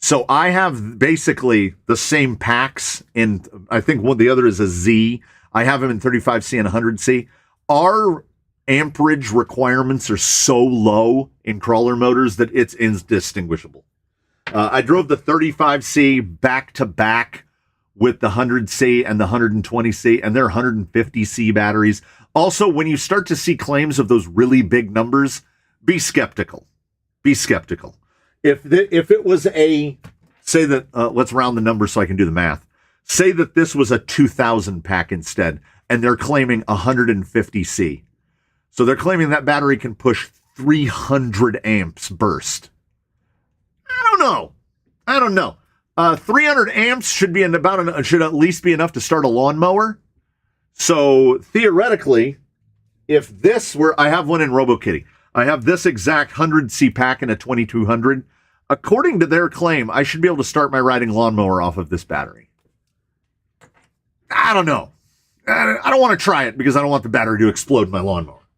So I have basically the same packs in, I think one the other is a Z. I have them in 35C and 100C. Our amperage requirements are so low in crawler motors that it's indistinguishable. I drove the 35C back to back with the 100C and the 120C, and they're 150C batteries. Also, when you start to see claims of those really big numbers, be skeptical. Be skeptical. If it was a, say that, let's round the numbers so I can do the math. Say that this was a 2000 pack instead, and they're claiming 150C. So they're claiming that battery can push 300 amps burst. I don't know. 300 amps should be should at least be enough to start a lawnmower. So theoretically, if this were, I have one in RoboKitty. I have this exact 100C pack in a 2200. According to their claim, I should be able to start my riding lawnmower off of this battery. I don't know. I don't want to try it because I don't want the battery to explode in my lawnmower.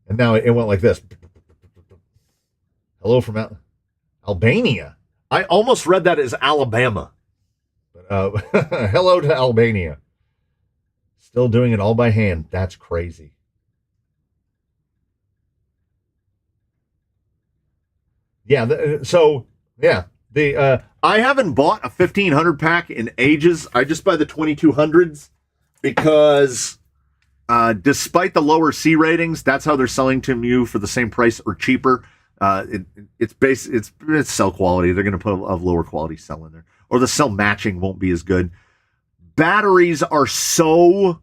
And now it went like this. Hello from Albania. I almost read that as Alabama. But, hello to Albania. Still doing it all by hand. That's crazy. Yeah. I haven't bought a 1500 pack in ages. I just buy the 2200s because despite the lower C ratings, that's how they're selling to you for the same price or cheaper. It's cell quality. They're going to put a lower quality cell in there, or the cell matching won't be as good. Batteries are so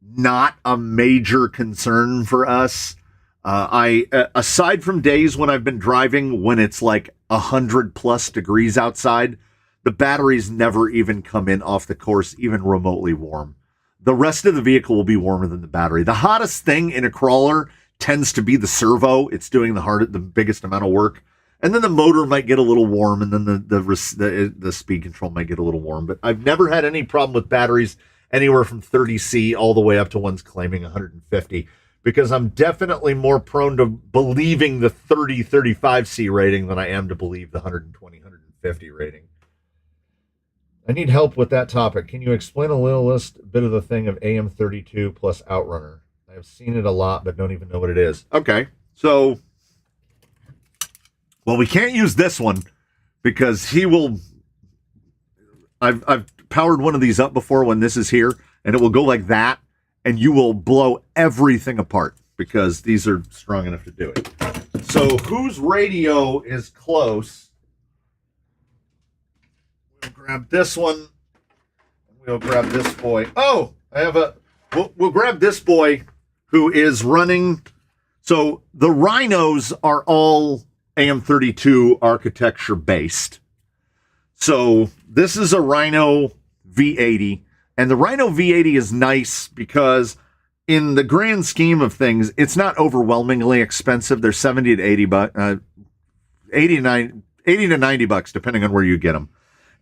not a major concern for us. Aside from days when I've been driving when it's like 100+ degrees outside, the batteries never even come in off the course, even remotely warm. The rest of the vehicle will be warmer than the battery. The hottest thing in a crawler tends to be the servo. It's doing the biggest amount of work. And then the motor might get a little warm, and then the speed control might get a little warm. But I've never had any problem with batteries anywhere from 30C all the way up to ones claiming 150, because I'm definitely more prone to believing the 35C rating than I am to believe the 120, 150 rating. I need help with that topic. Can you explain a little bit of the thing of AM32 plus Outrunner? I have seen it a lot, but don't even know what it is. Okay, so... Well, we can't use this one because he will... I've powered one of these up before when this is here, and it will go like that, and you will blow everything apart because these are strong enough to do it. So whose radio is close? We'll grab this one. We'll grab this boy. Oh, I have a... We'll grab this boy who is running... So the Rhinos are all AM32 architecture based. So this is a Rhino V80, and the Rhino V80 is nice because in the grand scheme of things, it's not overwhelmingly expensive. They're 70 to 80 bucks, 80 to 90 bucks, depending on where you get them.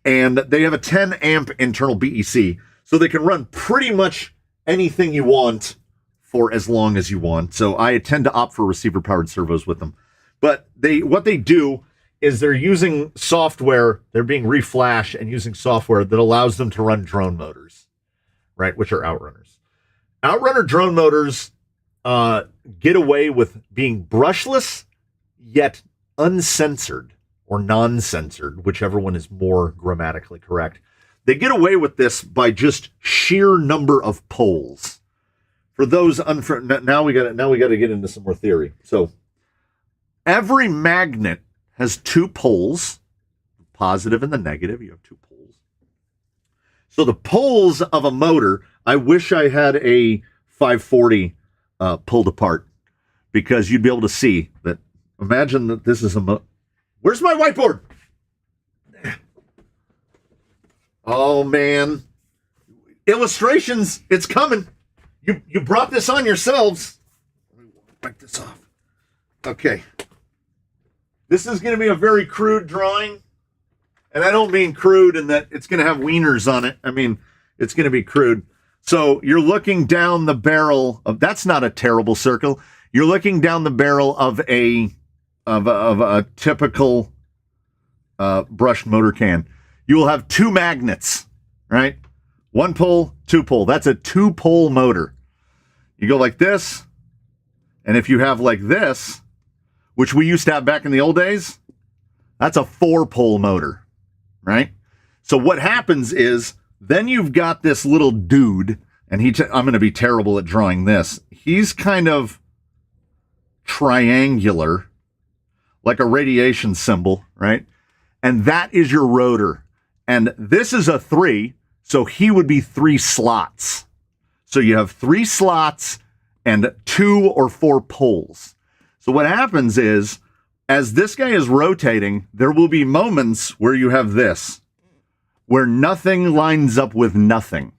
And they have a 10 amp internal BEC, so they can run pretty much anything you want for as long as you want. So I tend to opt for receiver powered servos with them. But what they do is they're using software, they're being reflash and using software that allows them to run drone motors, right, which are Outrunners. Outrunner drone motors get away with being brushless, yet uncensored or non-censored, whichever one is more grammatically correct. They get away with this by just sheer number of poles. For those now we got to get into some more theory. So every magnet has two poles, positive and the negative. You have two poles. So the poles of a motor, I wish I had a 540 pulled apart, because you'd be able to see that. Imagine that this is a where's my whiteboard? Oh man. Illustrations, it's coming. You brought this on yourselves. Let me wipe this off. Okay. This is going to be a very crude drawing. And I don't mean crude in that it's going to have wieners on it. I mean, It's going to be crude. So you're looking down the barrel of, that's not a terrible circle. You're looking down the barrel of a typical brushed motor can. You will have two magnets, right? One pole, two pole. That's a two-pole motor. You go like this, and if you have like this, which we used to have back in the old days, that's a four-pole motor, right? So what happens is, then you've got this little dude, and I'm going to be terrible at drawing this. He's kind of triangular, like a radiation symbol, right? And that is your rotor. And this is a 3, so he would be 3 slots. So you have 3 slots and 2 or 4 poles. So what happens is, as this guy is rotating, there will be moments where you have this, where nothing lines up with nothing.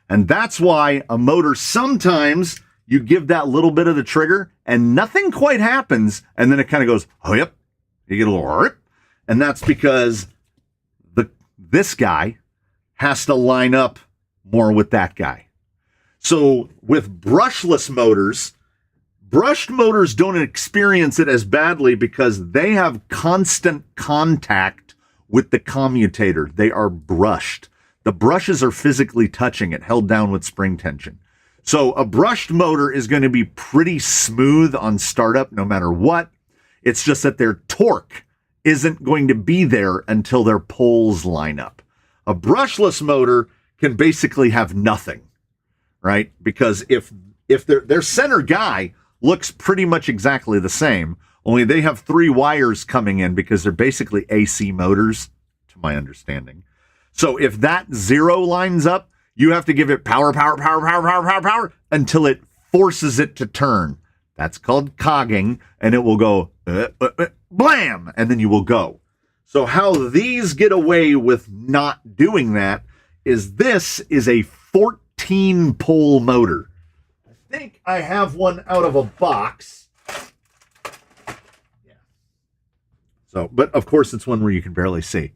And that's why a motor, sometimes you give that little bit of the trigger and nothing quite happens, and then it kind of goes, oh, yep, you get a little rip. And that's because this guy has to line up more with that guy. So with brushless motors, brushed motors don't experience it as badly because they have constant contact with the commutator. They are brushed. The brushes are physically touching it, held down with spring tension. So a brushed motor is going to be pretty smooth on startup no matter what. It's just that their torque isn't going to be there until their poles line up. A brushless motor can basically have nothing, right? Because if their center guy looks pretty much exactly the same, only they have 3 wires coming in because they're basically AC motors, to my understanding. So if that 0 lines up, you have to give it power until it forces it to turn. That's called cogging, and it will go blam, and then you will go. So how these get away with not doing that is this is a 14-pole motor. I think I have one out of a box. Yeah. So, but of course it's one where you can barely see.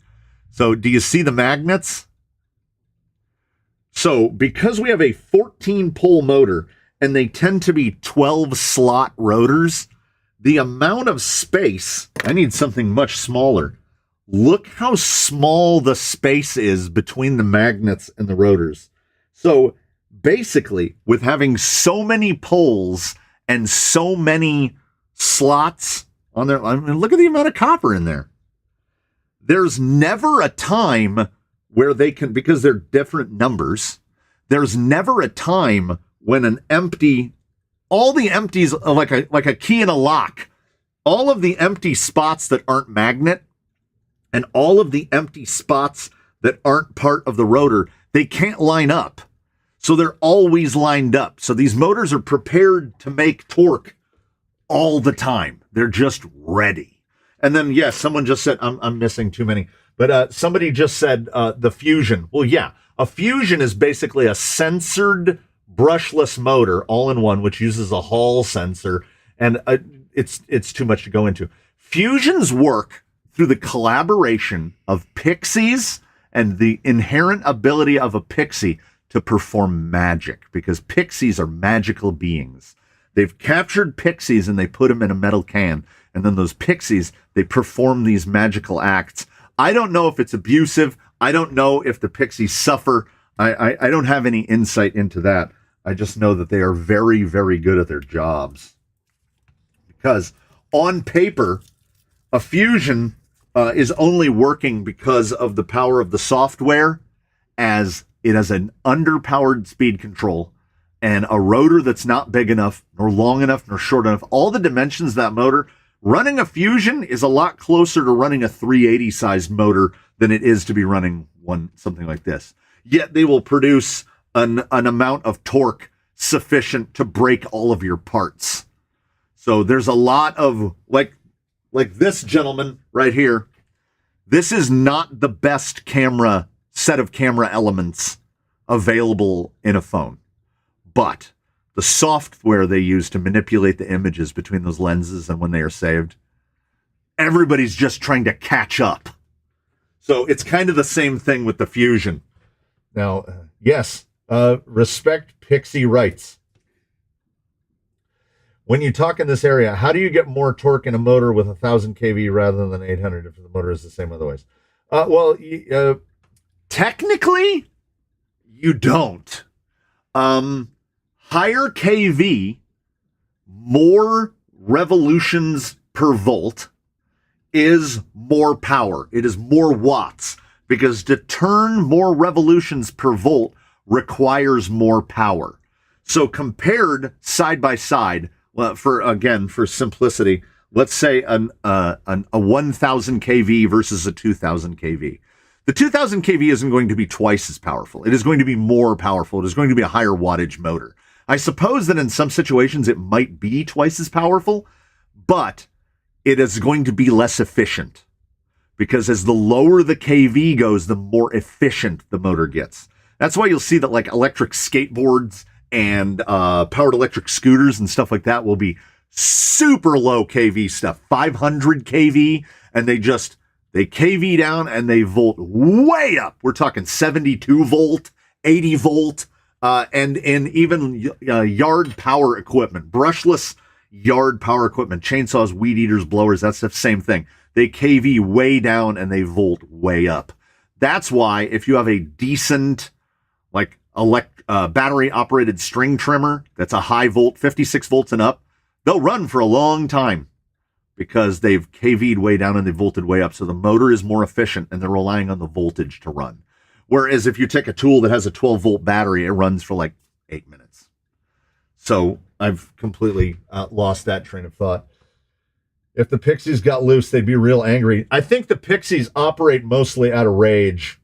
So do you see the magnets? So because we have a 14-pole motor and they tend to be 12-slot rotors, the amount of space, I need something much smaller. Look how small the space is between the magnets and the rotors. So basically, with having so many poles and so many slots on there, I mean, look at the amount of copper in there. There's never a time where they can, because they're different numbers, there's never a time when an empty, all the empties, like a key in a lock, all of the empty spots that aren't magnet and all of the empty spots that aren't part of the rotor, they can't line up. So they're always lined up. So these motors are prepared to make torque all the time. They're just ready. And then, yes, someone just said, I'm missing too many, but somebody just said the Fusion. Well, yeah, a Fusion is basically a sensored brushless motor all in one, which uses a Hall sensor. And it's too much to go into. Fusions work through the collaboration of pixies and the inherent ability of a pixie to perform magic, because pixies are magical beings. They've captured pixies and they put them in a metal can. And then those pixies, they perform these magical acts. I don't know if it's abusive. I don't know if the pixies suffer. I don't have any insight into that. I just know that they are very, very good at their jobs. Because on paper, a Fusion is only working because of the power of the software, as it has an underpowered speed control and a rotor that's not big enough, nor long enough, nor short enough. All the dimensions of that motor, running a Fusion is a lot closer to running a 380 sized motor than it is to be running something like this. Yet they will produce an amount of torque sufficient to break all of your parts. So there's a lot of, like this gentleman right here. This is not the best set of camera elements available in a phone. But the software they use to manipulate the images between those lenses and when they are saved, everybody's just trying to catch up. So it's kind of the same thing with the Fusion. Now, Yes. Respect Pixie rights. When you talk in this area, how do you get more torque in a motor with 1,000 kV rather than 800 if the motor is the same otherwise? Technically, you don't. Higher kV, more revolutions per volt is more power. It is more watts, because to turn more revolutions per volt requires more power. So compared side by side, well, for simplicity, let's say a 1,000 kV versus a 2,000 kV. The 2,000 kV isn't going to be twice as powerful. It is going to be more powerful. It is going to be a higher wattage motor. I suppose that in some situations it might be twice as powerful, but it is going to be less efficient, because as the lower the kV goes, the more efficient the motor gets. That's why you'll see that like electric skateboards and powered electric scooters and stuff like that will be super low kV stuff, 500 kV, and they kV down and they volt way up. We're talking 72 volt, 80 volt, and even yard power equipment, brushless yard power equipment, chainsaws, weed eaters, blowers, that stuff, same thing. They kV way down and they volt way up. That's why if you have a decent like battery operated string trimmer that's a high volt, 56 volts and up, they'll run for a long time because they've kV'd way down and they volted way up. So the motor is more efficient and they're relying on the voltage to run. Whereas if you take a tool that has a 12 volt battery, it runs for like 8 minutes. So I've completely lost that train of thought. If the Pixies got loose, they'd be real angry. I think the Pixies operate mostly out of rage.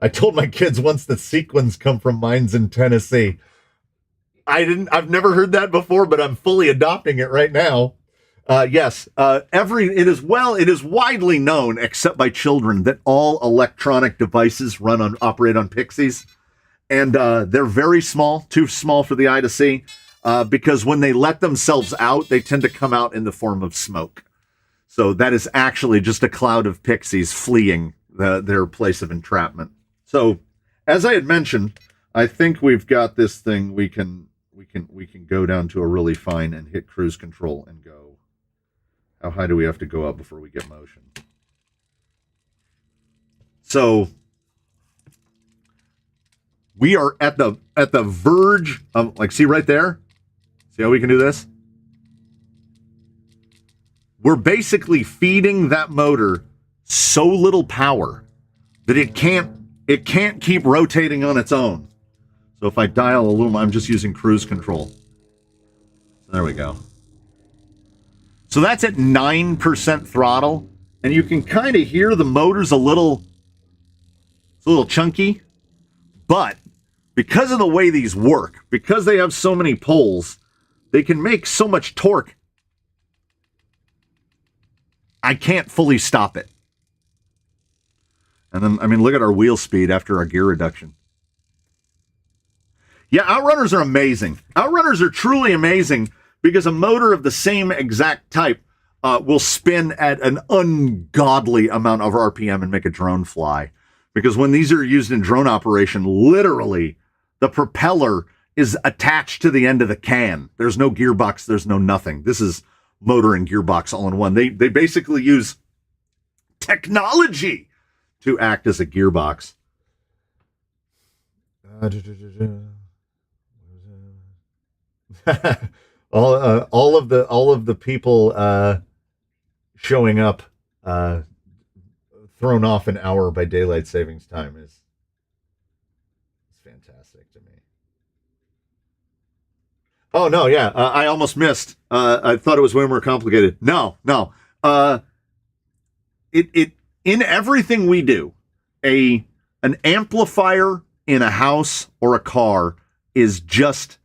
I told my kids once that sequins come from mines in Tennessee. I've never heard that before, but I'm fully adopting it right now. Yes, it is widely known, except by children, that all electronic devices operate on Pixies. And they're very small, too small for the eye to see, because when they let themselves out, they tend to come out in the form of smoke. So that is actually just a cloud of Pixies fleeing their place of entrapment. So, as I had mentioned, I think we've got this thing. We can go down to a really fine and hit cruise control and go. How high do we have to go up before we get motion? So we are at the verge of, like, see right there? See how we can do this? We're basically feeding that motor so little power that it can't keep rotating on its own. So if I dial a little, I'm just using cruise control. There we go. So that's at 9% throttle, and you can kind of hear the motor's it's a little chunky, but because of the way these work, because they have so many poles, they can make so much torque, I can't fully stop it. And then, I mean, look at our wheel speed after our gear reduction. Yeah, Outrunners are amazing. Outrunners are truly amazing because a motor of the same exact type will spin at an ungodly amount of RPM and make a drone fly. Because when these are used in drone operation, literally, the propeller is attached to the end of the can. There's no gearbox. There's no nothing. This is motor and gearbox all in one. They basically use technology to act as a gearbox. All of the people showing up thrown off an hour by daylight savings time is fantastic to me. Oh no, yeah, I almost missed. I thought it was way more complicated. No. It in everything we do, an amplifier in a house or a car is just,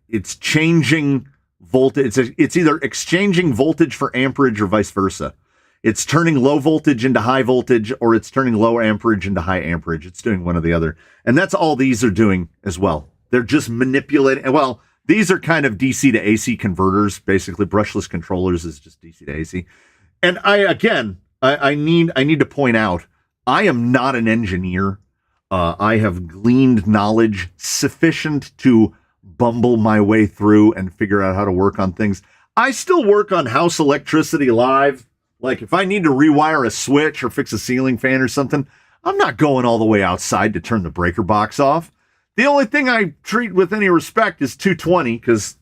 it's changing voltage. It's either exchanging voltage for amperage or vice versa. It's turning low voltage into high voltage, or it's turning low amperage into high amperage. It's doing one or the other. And that's all these are doing as well. They're just manipulating. Well, these are kind of DC to AC converters. Basically, brushless controllers is just DC to AC. And I need to point out, I am not an engineer. I have gleaned knowledge sufficient to bumble my way through and figure out how to work on things. I still work on house electricity live. Like if I need to rewire a switch or fix a ceiling fan or something, I'm not going all the way outside to turn the breaker box off. The only thing I treat with any respect is 220 because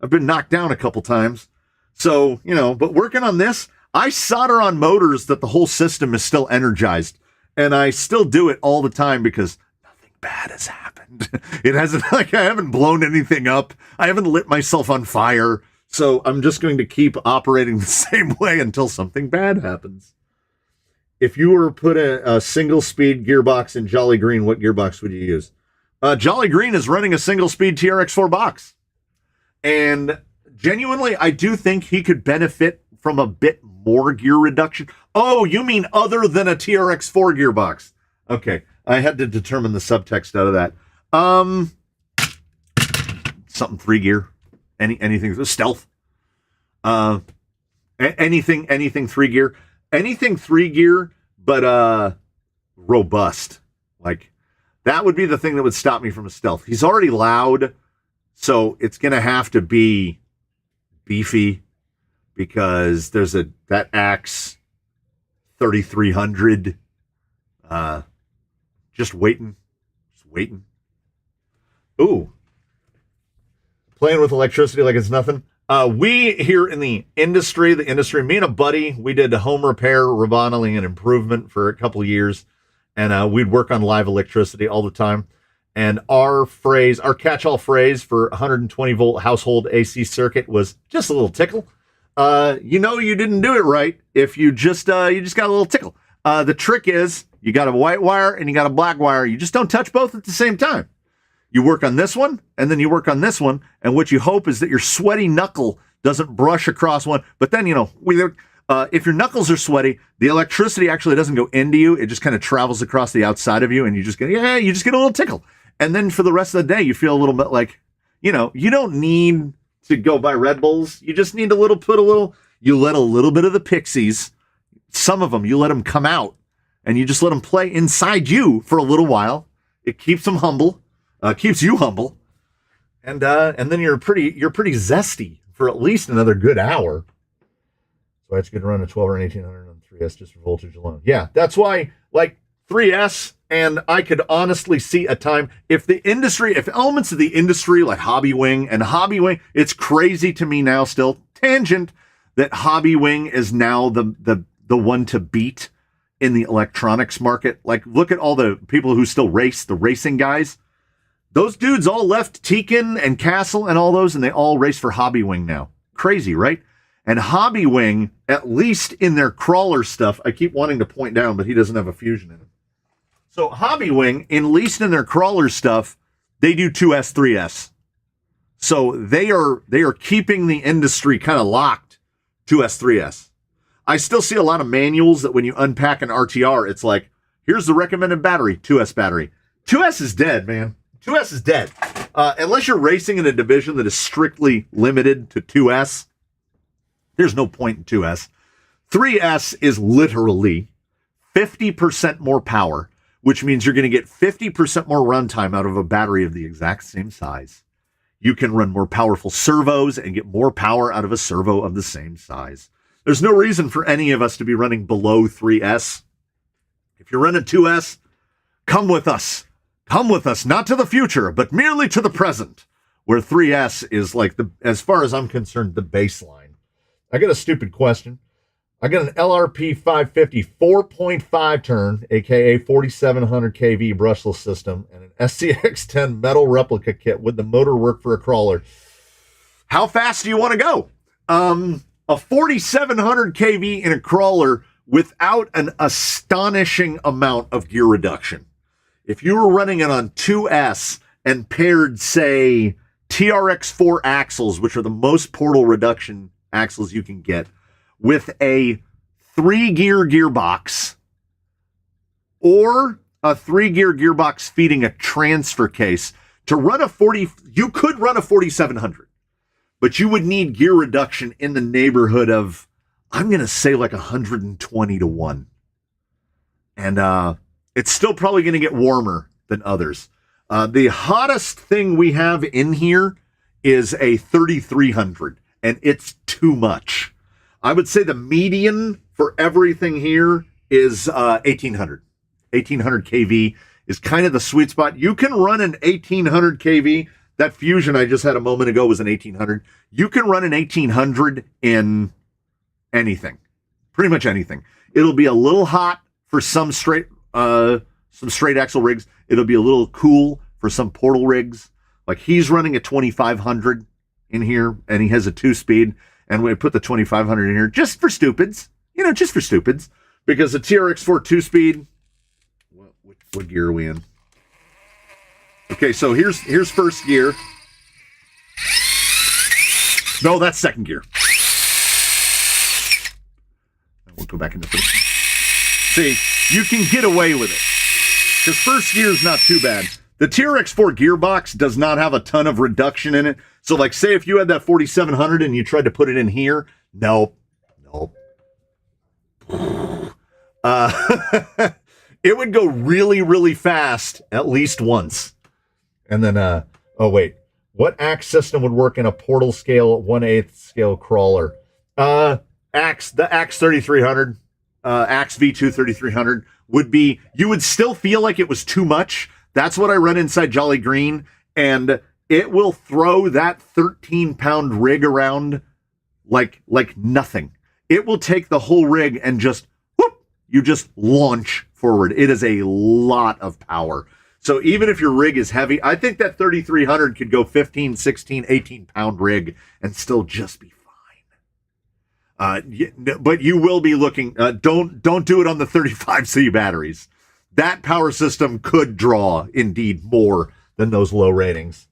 I've been knocked down a couple times. So, but working on this, I solder on motors that the whole system is still energized. And I still do it all the time because nothing bad has happened. It hasn't, I haven't blown anything up. I haven't lit myself on fire. So I'm just going to keep operating the same way until something bad happens. If you were to put a single speed gearbox in Jolly Green, what gearbox would you use? Jolly Green is running a single speed TRX4 box. And genuinely, I do think he could benefit from a bit more gear reduction. Oh, you mean other than a TRX4 gearbox? Okay, I had to determine the subtext out of that. Something 3 gear, anything stealth. Anything 3 gear, anything 3 gear, but robust. Like that would be the thing that would stop me from a stealth. He's already loud, so it's gonna have to be beefy. Because there's that Axe 3300 just waiting. Ooh. Playing with electricity like it's nothing. We here in the industry, me and a buddy, we did home repair, remodeling, and improvement for a couple of years. And we'd work on live electricity all the time. And our catch-all phrase for 120 volt household AC circuit was just a little tickle. You didn't do it right if you just got a little tickle. The trick is you got a white wire and you got a black wire. You just don't touch both at the same time. You work on this one and then you work on this one. And what you hope is that your sweaty knuckle doesn't brush across one. But then, if your knuckles are sweaty, the electricity actually doesn't go into you. It just kind of travels across the outside of you and you just get a little tickle. And then for the rest of the day, you feel a little bit like, you don't need to go buy Red Bulls. You just need you let a little bit of the pixies, some of them, you let them come out and you just let them play inside you for a little while. It keeps them humble, keeps you humble. And then you're pretty zesty for at least another good hour. So it's good to run a 12 or an 1800 on 3S just for voltage alone. Yeah, that's why 3S, and I could honestly see a time if elements of the industry like Hobbywing, it's crazy to me now still, tangent, that Hobbywing is now the one to beat in the electronics market. Like, look at all the people who still race, the racing guys. Those dudes all left Tekin and Castle and all those, and they all race for Hobbywing now. Crazy, right? And Hobbywing, at least in their crawler stuff, I keep wanting to point down, but he doesn't have a fusion in it. So Hobbywing, at least in their crawler stuff, they do 2S, 3S. So they are keeping the industry kind of locked 2S, 3S. I still see a lot of manuals that when you unpack an RTR, it's like, here's the recommended battery, 2S battery. 2S is dead, man. 2S is dead. Unless you're racing in a division that is strictly limited to 2S, there's no point in 2S. 3S is literally 50% more power, which means you're going to get 50% more runtime out of a battery of the exact same size. You can run more powerful servos and get more power out of a servo of the same size. There's no reason for any of us to be running below 3S. If you're running 2S, come with us. Come with us, not to the future, but merely to the present, where 3S is like, as far as I'm concerned, the baseline. I got a stupid question. I got an LRP 550 4.5 turn, aka 4700 kV brushless system, and an SCX10 metal replica kit. Would the motor work for a crawler? How fast do you want to go? A 4700 kV in a crawler without an astonishing amount of gear reduction. If you were running it on 2S and paired, say, TRX4 axles, which are the most portal reduction axles you can get, with a 3-gear gearbox or a 3-gear gearbox feeding a transfer case to run you could run a 4700, but you would need gear reduction in the neighborhood of, I'm going to say like 120 to 1. And It's still probably going to get warmer than others. The hottest thing we have in here is a 3300, and it's too much. I would say the median for everything here is 1800. 1800 kV is kind of the sweet spot. You can run an 1800 kV. That Fusion I just had a moment ago was an 1800. You can run an 1800 in anything, pretty much anything. It'll be a little hot for some straight axle rigs. It'll be a little cool for some portal rigs. Like he's running a 2500 in here, and he has a 2-speed, and we put the 2500 in here just for stupids, just for stupids, because the TRX4 2-speed. What gear are we in? Okay, so here's first gear. No, that's second gear. We'll go back into first. See, you can get away with it because first gear is not too bad. The TRX4 gearbox does not have a ton of reduction in it. So, like, say if you had that 4700 and you tried to put it in here, nope. It would go really, really fast at least once. And then, oh wait, what axe system would work in a portal scale 1/8 scale crawler? The Axe 3300, Axe V2 3300 would be, you would still feel like it was too much. That's what I run inside Jolly Green, and it will throw that 13-pound rig around like nothing. It will take the whole rig and just, whoop, you just launch forward. It is a lot of power. So even if your rig is heavy, I think that 3300 could go 15, 16, 18-pound rig and still just be fine. But you will be looking, don't do it on the 35C batteries. That power system could draw, indeed, more than those low ratings.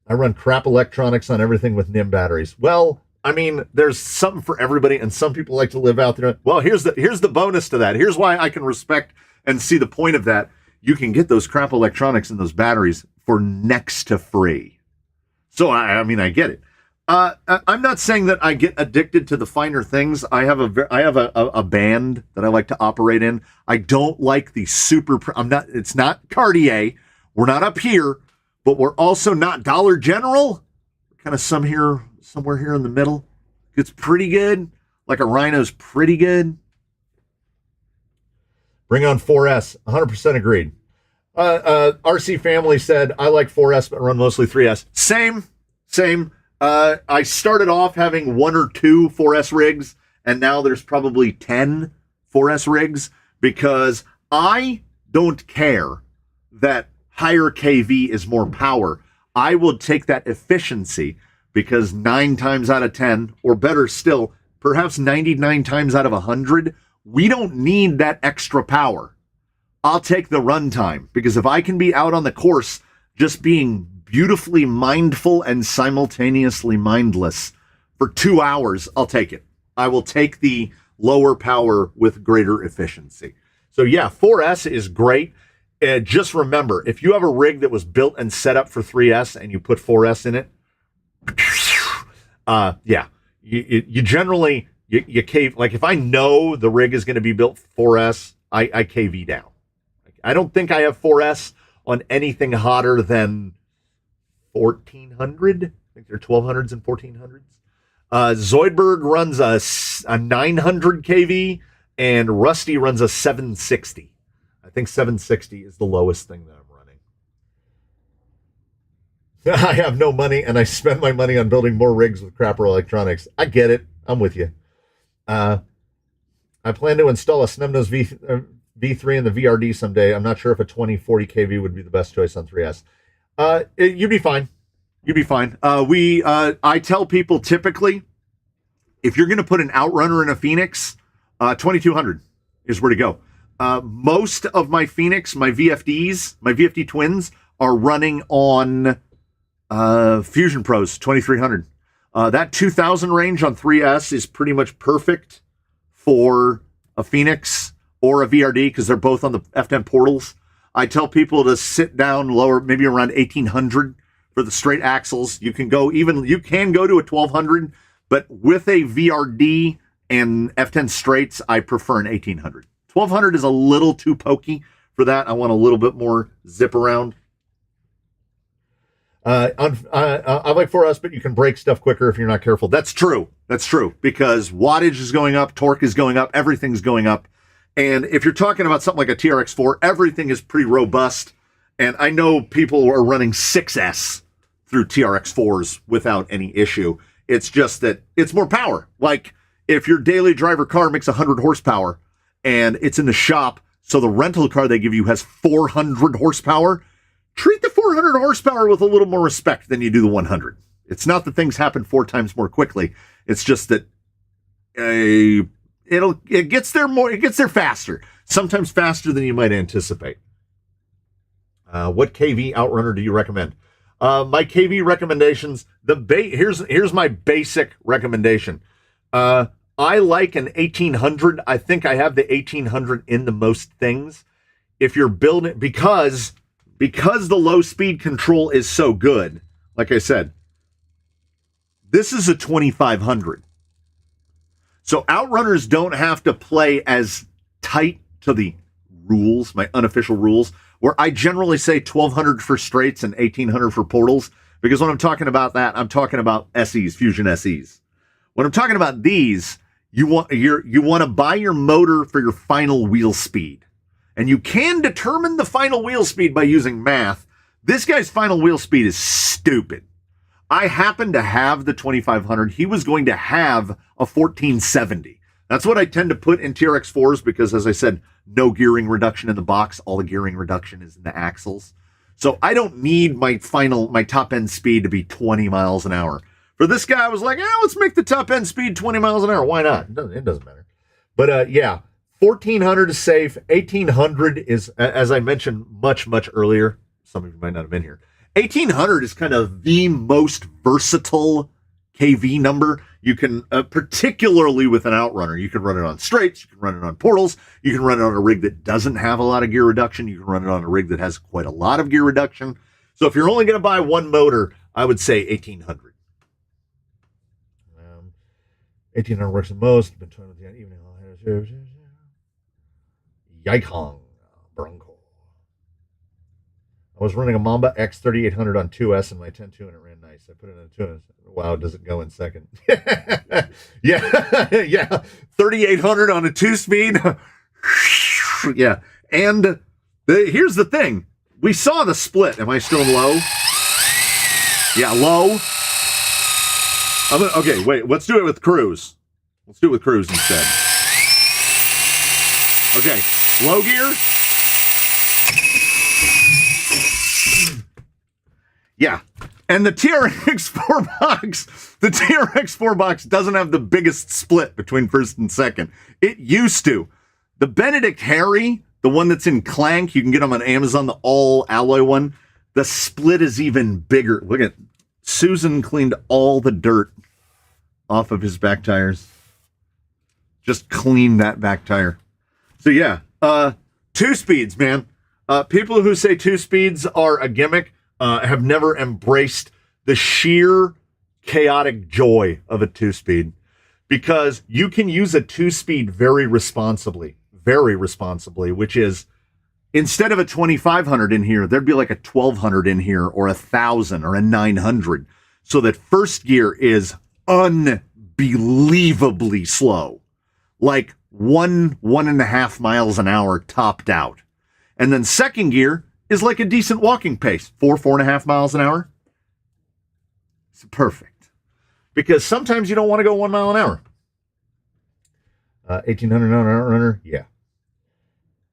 I run crap electronics on everything with NIM batteries. Well, I mean, there's something for everybody, and some people like to live out there. Well, here's the bonus to that. Here's why I can respect and see the point of that. You can get those crap electronics and those batteries for next to free. So, I mean, I get it. I'm not saying that I get addicted to the finer things. I have a band that I like to operate in. I don't like the super. It's not Cartier. We're not up here, but we're also not Dollar General. Kind of somewhere here in the middle. It's pretty good. Like a Rhino's pretty good. Bring on 4S. 100% agreed. RC Family said, I like 4S, but run mostly 3S. Same. I started off having 1 or 2 4S rigs, and now there's probably 10 4S rigs because I don't care that higher KV is more power. I will take that efficiency because 9 times out of 10, or better still, perhaps 99 times out of 100, we don't need that extra power. I'll take the runtime because if I can be out on the course just being beautifully mindful and simultaneously mindless for 2 hours, I'll take it. I will take the lower power with greater efficiency. So yeah, 4S is great. Just remember, if you have a rig that was built and set up for 3S and you put 4S in it, you generally, you cave. Like if I know the rig is going to be built 4S, I KV down. I don't think I have 4S on anything hotter than 1400. I think they're 1200s and 1400s. Zoidberg runs a 900 kV and Rusty runs a 760. I think 760 is the lowest thing that I'm running. I have no money and I spend my money on building more rigs with crapper electronics. I get it. I'm with you. I plan to install a Snubnose V3 in the VRD someday. I'm not sure if a 2040 kV would be the best choice on 3S. You'd be fine. You'd be fine. I tell people typically, if you're going to put an Outrunner in a Phoenix, 2200 is where to go. Most of my Phoenix, my VFD twins are running on Fusion Pros 2300. That 2000 range on 3S is pretty much perfect for a Phoenix or a VRD because they're both on the F10 portals. I tell people to sit down lower, maybe around 1800 for the straight axles. You can go to a 1200, but with a VRD and F10 straights, I prefer an 1800. 1200 is a little too pokey for that. I want a little bit more zip around. I like 4S, but you can break stuff quicker if you're not careful. That's true. That's true, because wattage is going up, torque is going up, everything's going up. And if you're talking about something like a TRX4, everything is pretty robust. And I know people are running 6S through TRX4s without any issue. It's just that it's more power. Like if your daily driver car makes 100 horsepower and it's in the shop, so the rental car they give you has 400 horsepower, treat the 400 horsepower with a little more respect than you do the 100. It's not that things happen 4 times more quickly. It's just that it gets there faster. Sometimes faster than you might anticipate. What KV outrunner do you recommend? My KV recommendations, here's my basic recommendation. I like an 1800. I think I have the 1800 in the most things. If you're building, because the low speed control is so good, like I said, this is a 2500. So outrunners don't have to play as tight to the rules, my unofficial rules, where I generally say 1200 for straights and 1800 for portals, because when I'm talking about that, I'm talking about SEs, Fusion SEs. When I'm talking about these, you want to buy your motor for your final wheel speed. And you can determine the final wheel speed by using math. This guy's final wheel speed is stupid. I happen to have the 2500. He was going to have a 1470. That's what I tend to put in TRX4s because, as I said, no gearing reduction in the box. All the gearing reduction is in the axles. So I don't need my top end speed to be 20 miles an hour. For this guy, I was like, let's make the top end speed 20 miles an hour. Why not? It doesn't matter. But yeah, 1400 is safe. 1800 is, as I mentioned much, much earlier. Some of you might not have been here. 1800 is kind of the most versatile KV number. You can, particularly with an outrunner, you can run it on straights, you can run it on portals, you can run it on a rig that doesn't have a lot of gear reduction, you can run it on a rig that has quite a lot of gear reduction. So if you're only going to buy one motor, I would say 1800. 1800 works the most. Been toying with the evening. Yikong Bronco. I was running a Mamba X3800 on 2S in my 10.2 and it ran nice. I put it in a 2 and wow, does it go in second? yeah. 3800 on a 2-speed. Yeah. And here's the thing. We saw the split. Am I still low? Yeah, low. Okay, wait. Let's do it with cruise. Let's do it with cruise instead. Okay, low gear. Yeah, and the TRX4 box doesn't have the biggest split between first and second. It used to. The Benedict Harry, the one that's in Clank, you can get them on Amazon, the all alloy one. The split is even bigger. Look at Susan cleaned all the dirt off of his back tires. Just clean that back tire. So yeah, 2 speeds, man. People who say 2 speeds are a gimmick have never embraced the sheer chaotic joy of a 2-speed, because you can use a 2-speed very responsibly, which is, instead of a 2500 in here, there'd be like a 1200 in here, or 1000 or a 900. So that first gear is unbelievably slow, like 1.5 miles an hour topped out. And then second gear is like a decent walking pace, 4.5 miles an hour. It's perfect. Because sometimes you don't want to go 1 mile an hour. 1800 on an outrunner, yeah.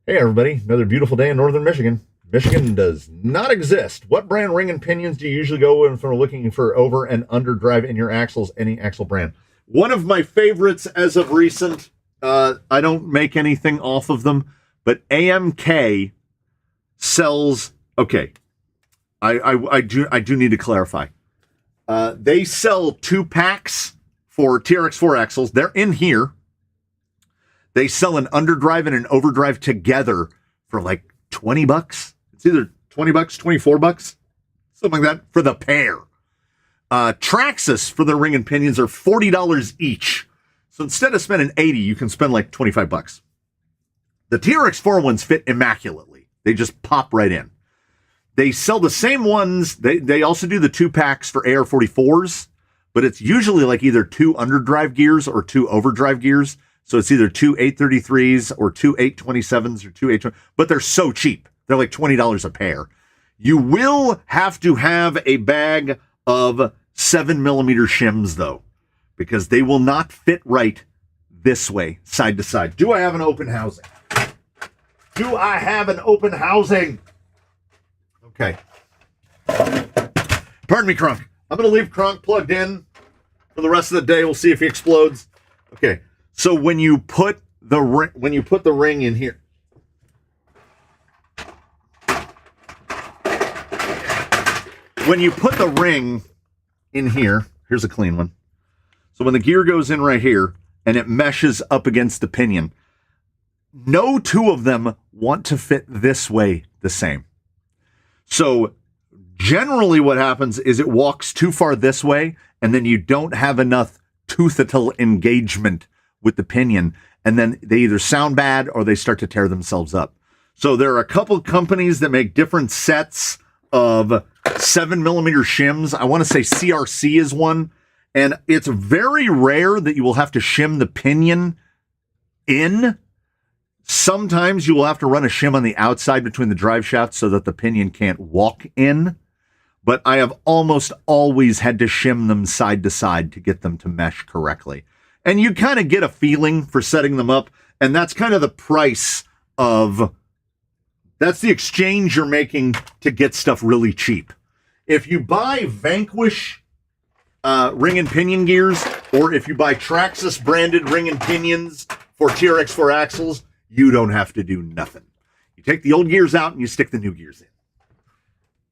Hey everybody, another beautiful day in northern Michigan. Michigan does not exist. What brand ring and pinions do you usually go in for looking for over and under drive in your axles? Any axle brand. One of my favorites as of recent, I don't make anything off of them, but AMK sells, okay, I do need to clarify. They sell 2 packs for TRX4 axles. They're in here. They sell an underdrive and an overdrive together for like $20. It's either $20, $24, something like that for the pair. Traxxas for the ring and pinions are $40 each. So instead of spending $80, you can spend like $25. The TRX4 ones fit immaculately. They just pop right in. They sell the same ones. They also do the 2-packs for AR-44s, but it's usually like either 2 underdrive gears or 2 overdrive gears. So it's either 2 833s or 2 827s or 2 820, but they're so cheap. They're like $20 a pair. You will have to have a bag of 7mm shims though, because they will not fit right this way, side to side. Do I have an open housing? Do I have an open housing? Okay. Pardon me, Kronk. I'm going to leave Kronk plugged in for the rest of the day. We'll see if he explodes. Okay. So when you put the ring in here, when you put the ring in here, here's a clean one. So when the gear goes in right here and it meshes up against the pinion, no two of them want to fit this way the same. So generally what happens is it walks too far this way, and then you don't have enough toothal engagement with the pinion, and then they either sound bad or they start to tear themselves up. So there are a couple companies that make different sets of 7mm shims. I want to say CRC is one, and it's very rare that you will have to shim the pinion in. Sometimes you will have to run a shim on the outside between the drive shafts so that the pinion can't walk in. But I have almost always had to shim them side to side to get them to mesh correctly. And you kind of get a feeling for setting them up. And that's kind of the price of, that's the exchange you're making to get stuff really cheap. If you buy Vanquish ring and pinion gears, or if you buy Traxxas branded ring and pinions for TRX4 axles, you don't have to do nothing. You take the old gears out and you stick the new gears in.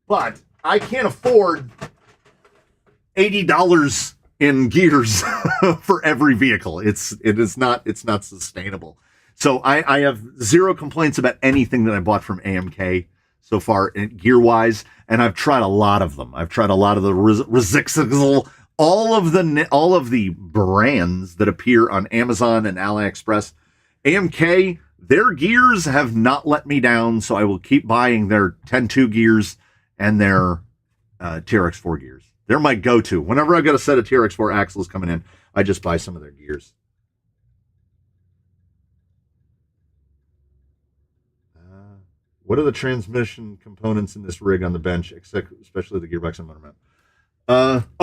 But I can't afford $80 in gears for every vehicle. It's not sustainable. So I have zero complaints about anything that I bought from AMK so far gear wise, and I've tried a lot of them. I've tried a lot of the Rizixel, all of the brands that appear on Amazon and AliExpress. AMK, their gears have not let me down, so I will keep buying their 10-2 gears and their TRX4 gears. They're my go-to. Whenever I've got a set of TRX4 axles coming in, I just buy some of their gears. What are the transmission components in this rig on the bench, especially the gearbox and motor mount?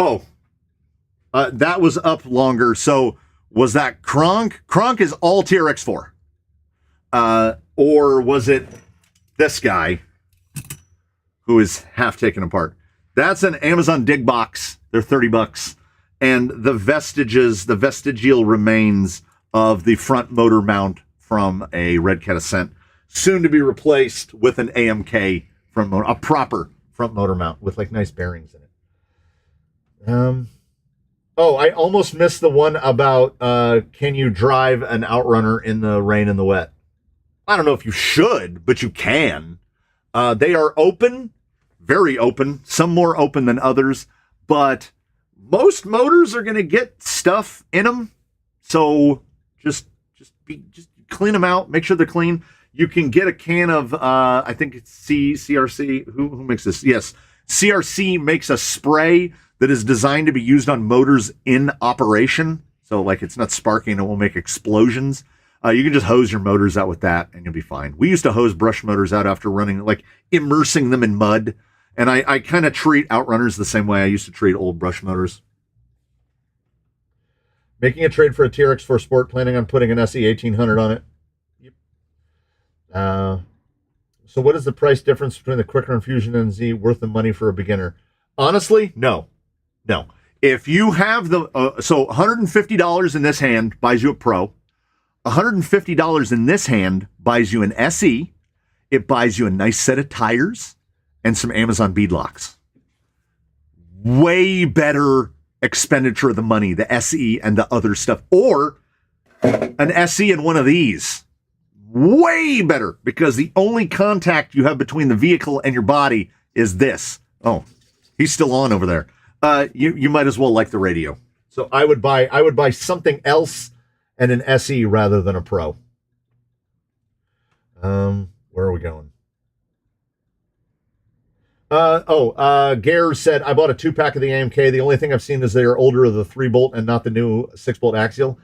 That was up longer. So was that Kronk? Kronk is all TRX4. Or was it this guy who is half taken apart? That's an Amazon dig box. They're $30. And the vestigial remains of the front motor mount from a Red Cat Ascent, soon to be replaced with an AMK front motor, a proper front motor mount with like nice bearings in it. I almost missed the one about can you drive an Outrunner in the rain and the wet? I don't know if you should, but you can. They are open, very open, some more open than others, but most motors are going to get stuff in them. So just clean them out, make sure they're clean. You can get a can of, I think it's CRC. Who makes this? Yes, CRC makes a spray that is designed to be used on motors in operation. So like it's not sparking, it won't make explosions. You can just hose your motors out with that and you'll be fine. We used to hose brush motors out after running, like immersing them in mud. And I kind of treat Outrunners the same way I used to treat old brush motors. Making a trade for a TRX4 Sport, planning on putting an SE 1800 on it. Yep. So what is the price difference between the Quicker Infusion and Z worth the money for a beginner? Honestly, no. If you have the, so $150 in this hand buys you a Pro. $150 in this hand buys you an SE. It buys you a nice set of tires and some Amazon beadlocks. Way better expenditure of the money, the SE and the other stuff. Or an SE and one of these. Way better, because the only contact you have between the vehicle and your body is this. Oh, he's still on over there. You might as well like the radio. So I would buy something else and an SE rather than a Pro. Where are we going? Gare said, I bought a 2-pack of the AMK. The only thing I've seen is they are older of the 3-bolt and not the new 6-bolt axial.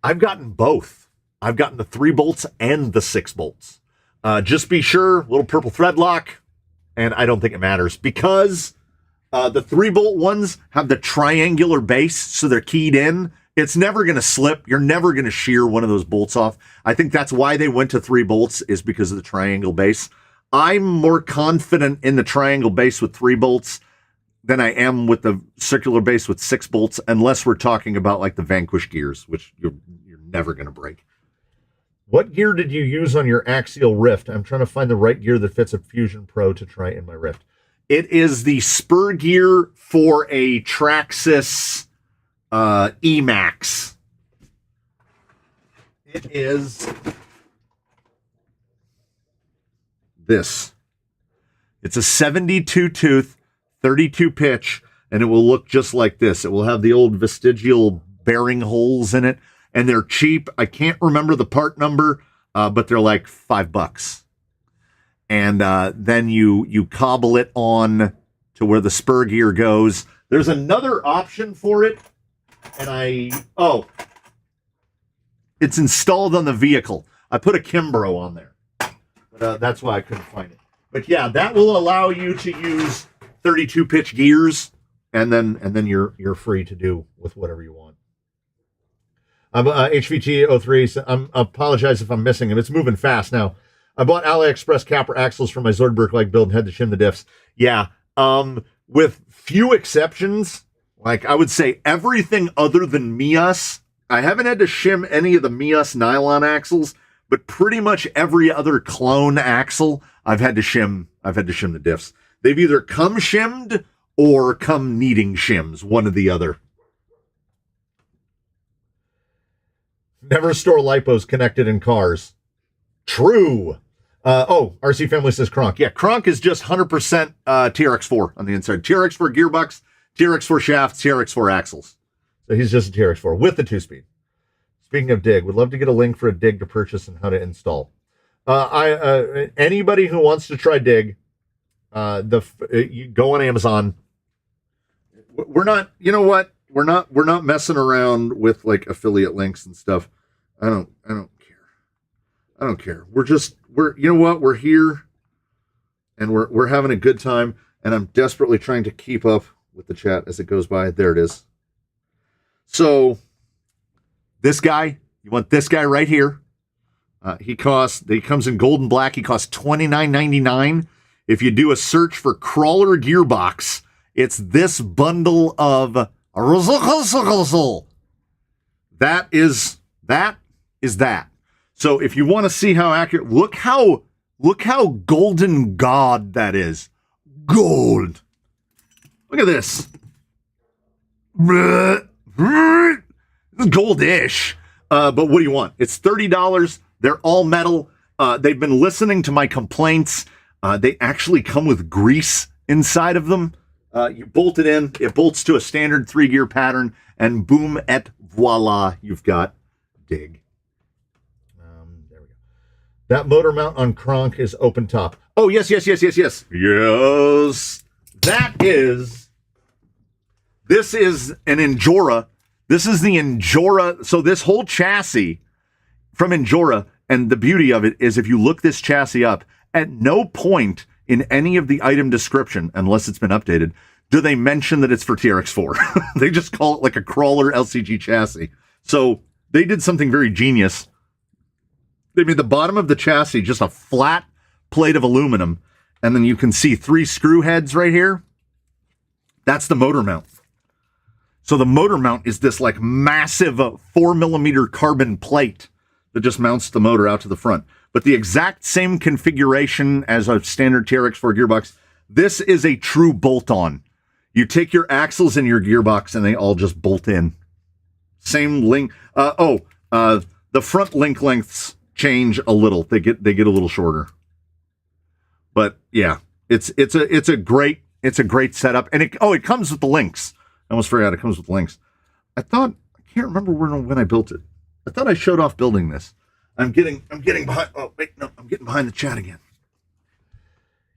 I've gotten both. I've gotten the 3 bolts and the 6 bolts. Just be sure, little purple thread lock, and I don't think it matters because the 3-bolt ones have the triangular base, so they're keyed in. It's never going to slip. You're never going to shear one of those bolts off. I think that's why they went to 3 bolts is because of the triangle base. I'm more confident in the triangle base with 3 bolts than I am with the circular base with 6 bolts, unless we're talking about like the Vanquish gears, which you're never going to break. What gear did you use on your axial Rift? I'm trying to find the right gear that fits a Fusion Pro to try in my Rift. It is the spur gear for a Traxxas Emax. It is this. It's a 72 tooth, 32 pitch, and it will look just like this. It will have the old vestigial bearing holes in it, and they're cheap. I can't remember the part number, but they're like $5. And then you cobble it on to where the spur gear goes. There's another option for it, and it's installed on the vehicle. I put a Kimbrough on there. That's why I couldn't find it. But yeah, that will allow you to use 32 pitch gears, and then you're free to do with whatever you want. HVT03. I apologize if I'm missing him. It's moving fast now. I bought AliExpress capper axles for my Zoidberg leg build and had to shim the diffs. Yeah, with few exceptions, like I would say everything other than Mias. I haven't had to shim any of the Mias nylon axles. But pretty much every other clone axle, I've had to shim the diffs. They've either come shimmed or come needing shims, one or the other. Never store lipos connected in cars. True. RC Family says Kronk. Yeah, Kronk is just 100% TRX4 on the inside. TRX4 gearbox, TRX4 shafts, TRX4 axles. So he's just a TRX4 with the 2-speed. Speaking of dig, would love to get a link for a dig to purchase and how to install. Anybody who wants to try dig, you go on Amazon. We're not, you know what? We're not messing around with like affiliate links and stuff. I don't care. You know what? We're here and we're having a good time, and I'm desperately trying to keep up with the chat as it goes by. There it is. So this guy, you want this guy right here. He comes in gold and black. He costs $29.99. If you do a search for crawler gearbox, it's this bundle of that is that. So if you want to see how accurate, look how golden god that is. Gold. Look at this. It's goldish. But what do you want? It's $30. They're all metal. They've been listening to my complaints. They actually come with grease inside of them. You bolt it in. It bolts to a standard 3-gear pattern. And boom et voila, you've got dig. There we go. That motor mount on Kronk is open top. Oh, yes. Yes. This is an Injora. This is the Injora. So this whole chassis from Injora, and the beauty of it is if you look this chassis up, at no point in any of the item description, unless it's been updated, do they mention that it's for TRX4. They just call it like a crawler LCG chassis. So they did something very genius. They made the bottom of the chassis just a flat plate of aluminum, and then you can see 3 screw heads right here. That's the motor mount. So the motor mount is this like massive 4mm carbon plate that just mounts the motor out to the front. But the exact same configuration as a standard TRX4 gearbox. This is a true bolt-on. You take your axles and your gearbox and they all just bolt in. Same link. The front link lengths change a little. They get a little shorter. But yeah, it's a great setup. And it comes with the links. I almost forgot it comes with links. I can't remember when I built it. I thought I showed off building this. I'm getting behind. Oh wait, no, I'm getting behind the chat again.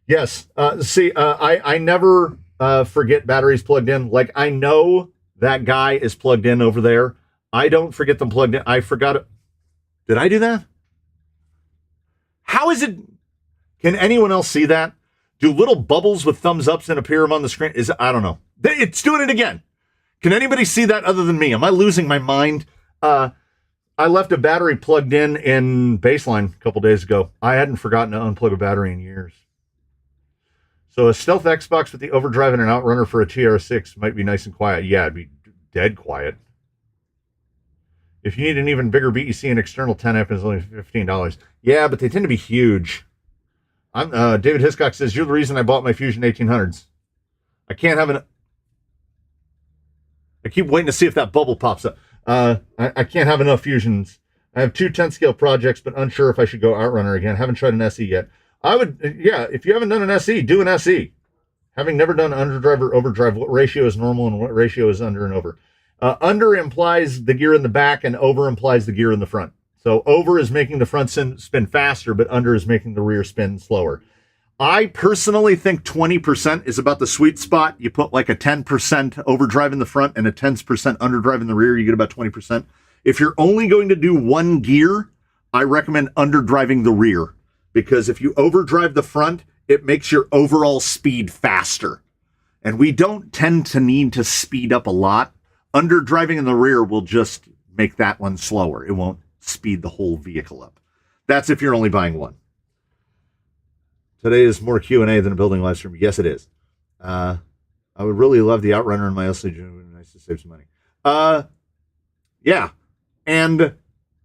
Yes. I never forget batteries plugged in. Like, I know that guy is plugged in over there. I don't forget them plugged in. I forgot it. Did I do that? How is it? Can anyone else see that? Do little bubbles with thumbs ups and appear on the screen? I don't know. It's doing it again. Can anybody see that other than me? Am I losing my mind? I left a battery plugged in Baseline a couple days ago. I hadn't forgotten to unplug a battery in years. So a stealth Xbox with the overdrive and an outrunner for a TR6 might be nice and quiet. Yeah, it'd be dead quiet. If you need an even bigger BEC, an external 10F is only $15. Yeah, but they tend to be huge. David Hiscock says, you're the reason I bought my Fusion 1800s. I can't have I keep waiting to see if that bubble pops up. I can't have enough Fusions. I have 2 10-scale projects, but unsure if I should go Outrunner again. Haven't tried an SE yet. I would, yeah, if you haven't done an SE, do an SE. Having never done underdrive or overdrive, what ratio is normal and what ratio is under and over? Under implies the gear in the back and over implies the gear in the front. So over is making the front spin faster, but under is making the rear spin slower. I personally think 20% is about the sweet spot. You put like a 10% overdrive in the front and a 10% underdrive in the rear, you get about 20%. If you're only going to do one gear, I recommend underdriving the rear, because if you overdrive the front, it makes your overall speed faster. And we don't tend to need to speed up a lot. Underdriving in the rear will just make that one slower. It won't speed the whole vehicle up. That's if you're only buying one. Today is more Q&A than a building live stream. Yes, it is. I would really love the Outrunner in my LCG. It would be nice to save some money. Yeah. And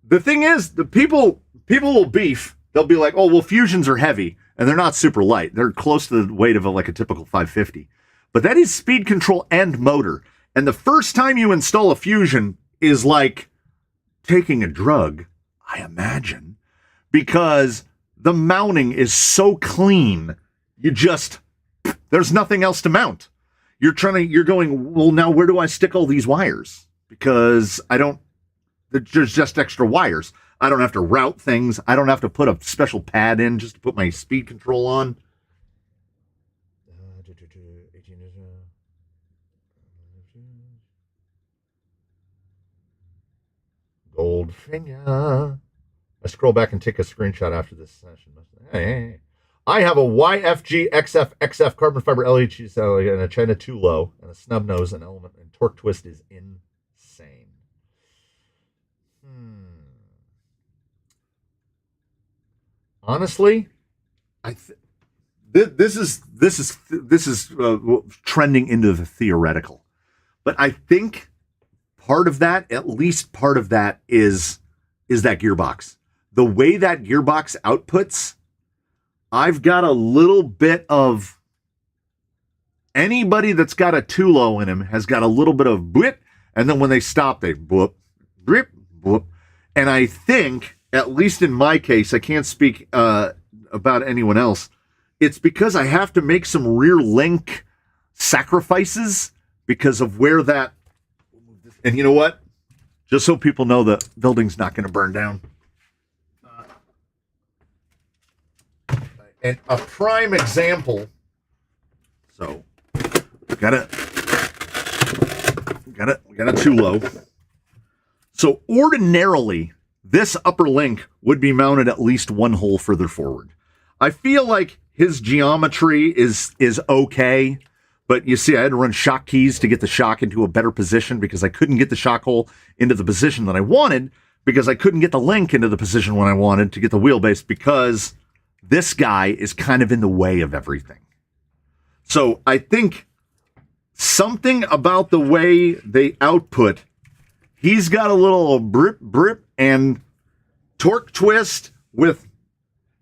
the thing is, the people will beef. They'll be like, oh, well, Fusions are heavy, and they're not super light. They're close to the weight of a typical 550. But that is speed control and motor. And the first time you install a Fusion is like taking a drug, I imagine, because the mounting is so clean. There's nothing else to mount. You're going, well, now where do I stick all these wires? Because there's just extra wires. I don't have to route things. I don't have to put a special pad in just to put my speed control on. Goldfinger. I scroll back and take a screenshot after this session. Hey. I have a YFG XF carbon fiber LED cell and a China 2 low and a snub nose and element, and torque twist is insane. Honestly, this is trending into the theoretical, but I think part of that, at least part of that, is that gearbox. The way that gearbox outputs, I've got a little bit of, anybody that's got a 2 low in him has got a little bit of blip, and then when they stop, they blip, blip, blip. And I think, at least in my case, I can't speak about anyone else, it's because I have to make some rear link sacrifices because of where that, and you know what? Just so people know, the building's not going to burn down. And a prime example. So, we got a 2 low. So ordinarily, this upper link would be mounted at least one hole further forward. I feel like his geometry is okay, but you see, I had to run shock keys to get the shock into a better position because I couldn't get the shock hole into the position that I wanted, because I couldn't get the link into the position when I wanted to get the wheelbase, because this guy is kind of in the way of everything. So I think something about the way they output, he's got a little brip and torque twist with,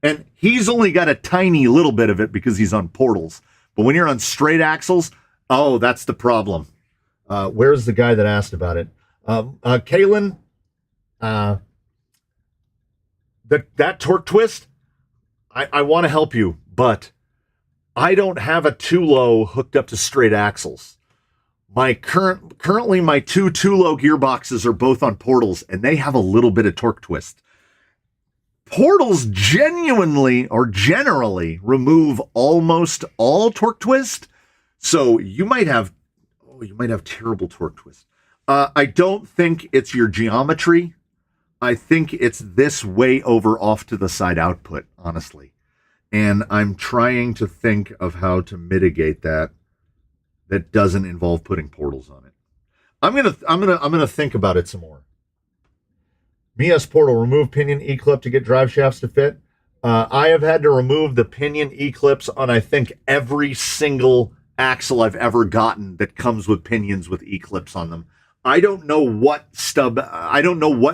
and he's only got a tiny little bit of it because he's on portals. But when you're on straight axles, oh, that's the problem. Where's the guy that asked about it? Kalen, that torque twist, I want to help you, but I don't have a 2 low hooked up to straight axles. Currently my 2 low gearboxes are both on portals, and they have a little bit of torque twist. Portals genuinely or generally remove almost all torque twist. So you might have terrible torque twist. I don't think it's your geometry. I think it's this way over off to the side output, honestly. And I'm trying to think of how to mitigate that doesn't involve putting portals on it. I'm gonna think about it some more. Mias portal, remove pinion E-clip to get drive shafts to fit. I have had to remove the pinion E-clips on, I think, every single axle I've ever gotten that comes with pinions with E-clips on them. I don't know what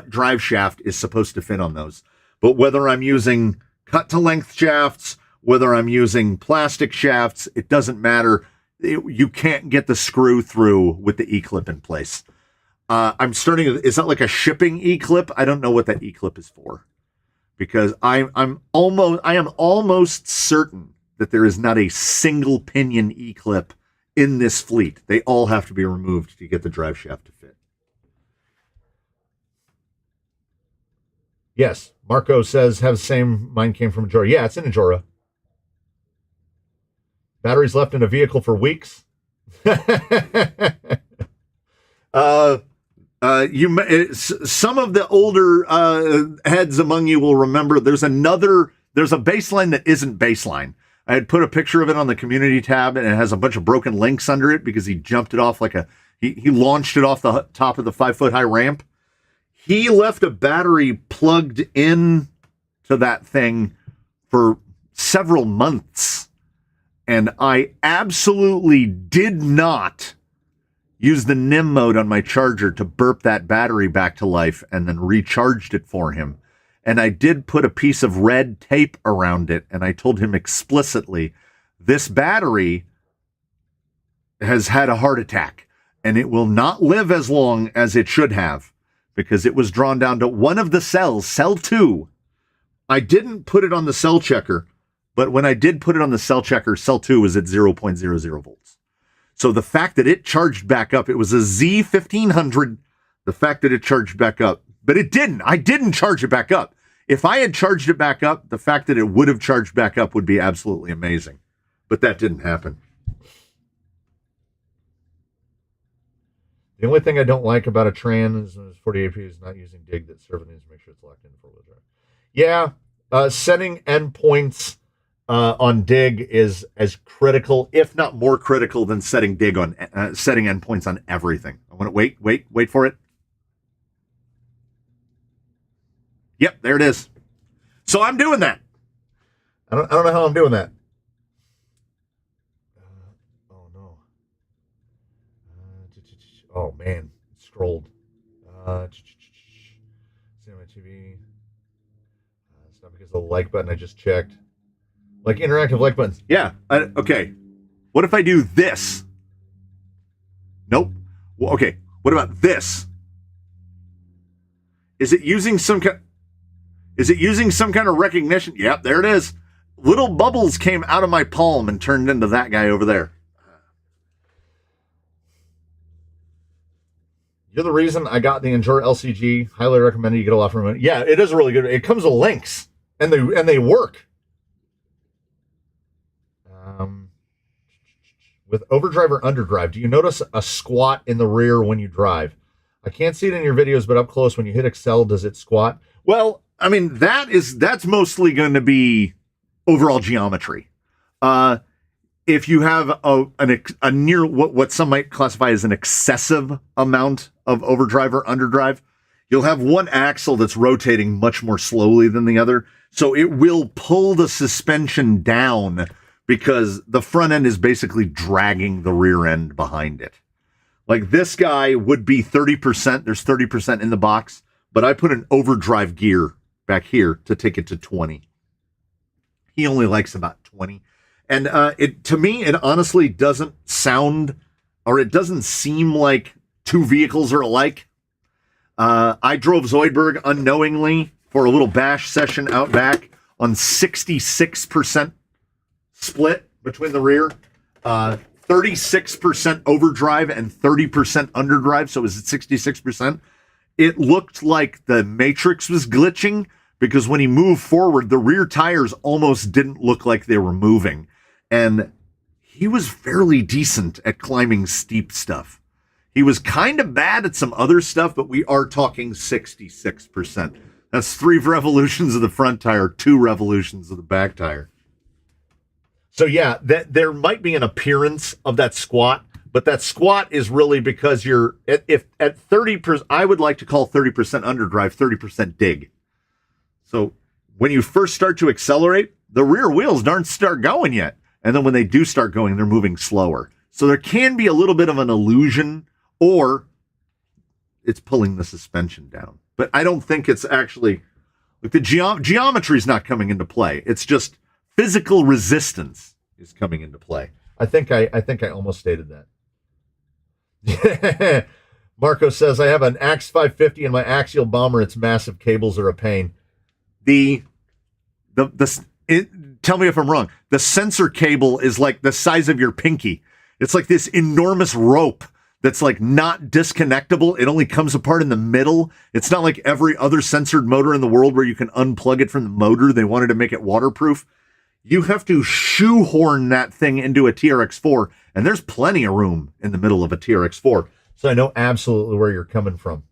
drive shaft is supposed to fit on those, but whether I'm using cut to length shafts, whether I'm using plastic shafts, it doesn't matter. You can't get the screw through with the E-clip in place. Is that like a shipping E-clip? I don't know what that E-clip is for, because I am almost certain that there is not a single pinion E-clip in this fleet. They all have to be removed to get the drive shaft to fit. Yes, Marco says have the same. Mine came from Ajora. Yeah, it's in Ajora. Batteries left in a vehicle for weeks. Some of the older heads among you will remember there's a baseline that isn't baseline. I had put a picture of it on the community tab, and it has a bunch of broken links under it because he jumped it off he launched it off the top of the 5-foot high ramp. He left a battery plugged in to that thing for several months, and I absolutely did not use the NIM mode on my charger to burp that battery back to life and then recharged it for him. And I did put a piece of red tape around it, and I told him explicitly, this battery has had a heart attack, and it will not live as long as it should have, because it was drawn down to one of the cells, cell 2. I didn't put it on the cell checker, but when I did put it on the cell checker, cell 2 was at 0.00 volts. So the fact that it charged back up, it was a Z1500, the fact that it charged back up, but it didn't. I didn't charge it back up. If I had charged it back up, the fact that it would have charged back up would be absolutely amazing. But that didn't happen. The only thing I don't like about a Tran is 48P is not using dig that servo needs to make sure it's locked in for wheel drive. Yeah, setting endpoints on dig is as critical, if not more critical, than setting dig on setting endpoints on everything. I want to wait for it. Yep, there it is. So I'm doing that. I don't know how I'm doing that. Oh no. Oh man, it scrolled. Cinema TV. It's not because of the like button I just checked. Like interactive like buttons. Yeah. Okay. What if I do this? Nope. Well, okay. What about this? Is it using some kind of recognition? Yep, there it is. Little bubbles came out of my palm and turned into that guy over there. You're the reason I got the Endure LCG. Highly recommended. You get a lot from it. Yeah, it is really good. It comes with links, and they work. With overdrive or underdrive, do you notice a squat in the rear when you drive? I can't see it in your videos, but up close, when you hit Excel, does it squat? Well, I mean, that's mostly going to be overall geometry. If you have a near what some might classify as an excessive amount of overdrive or underdrive, you'll have one axle that's rotating much more slowly than the other. So it will pull the suspension down because the front end is basically dragging the rear end behind it. Like this guy would be 30%. There's 30% in the box, but I put an overdrive gear back here to take it to 20. He only likes about 20. And to me, it honestly doesn't sound, or it doesn't seem like two vehicles are alike. I drove Zoidberg unknowingly for a little bash session out back on 66% split between the rear, 36% overdrive and 30% underdrive. So it was at 66%. It looked like the Matrix was glitching because when he moved forward, the rear tires almost didn't look like they were moving. And he was fairly decent at climbing steep stuff. He was kind of bad at some other stuff, but we are talking 66%. That's 3 revolutions of the front tire, 2 revolutions of the back tire. So yeah, there might be an appearance of that squat, but that squat is really because you're at 30%. I would like to call 30% underdrive, 30% dig. So when you first start to accelerate, the rear wheels don't start going yet. And then when they do start going, they're moving slower. So there can be a little bit of an illusion, or it's pulling the suspension down. But I don't think it's actually, like, the geometry is not coming into play. It's just physical resistance is coming into play. I think I almost stated that. Marco says, I have an Axe 550 in my axial bomber. Its massive cables are a pain. Tell me if I'm wrong. The sensor cable is like the size of your pinky. It's like this enormous rope that's like not disconnectable. It only comes apart in the middle. It's not like every other censored motor in the world where you can unplug it from the motor. They wanted to make it waterproof. You have to shoehorn that thing into a TRX4, and there's plenty of room in the middle of a TRX4. So I know absolutely where you're coming from.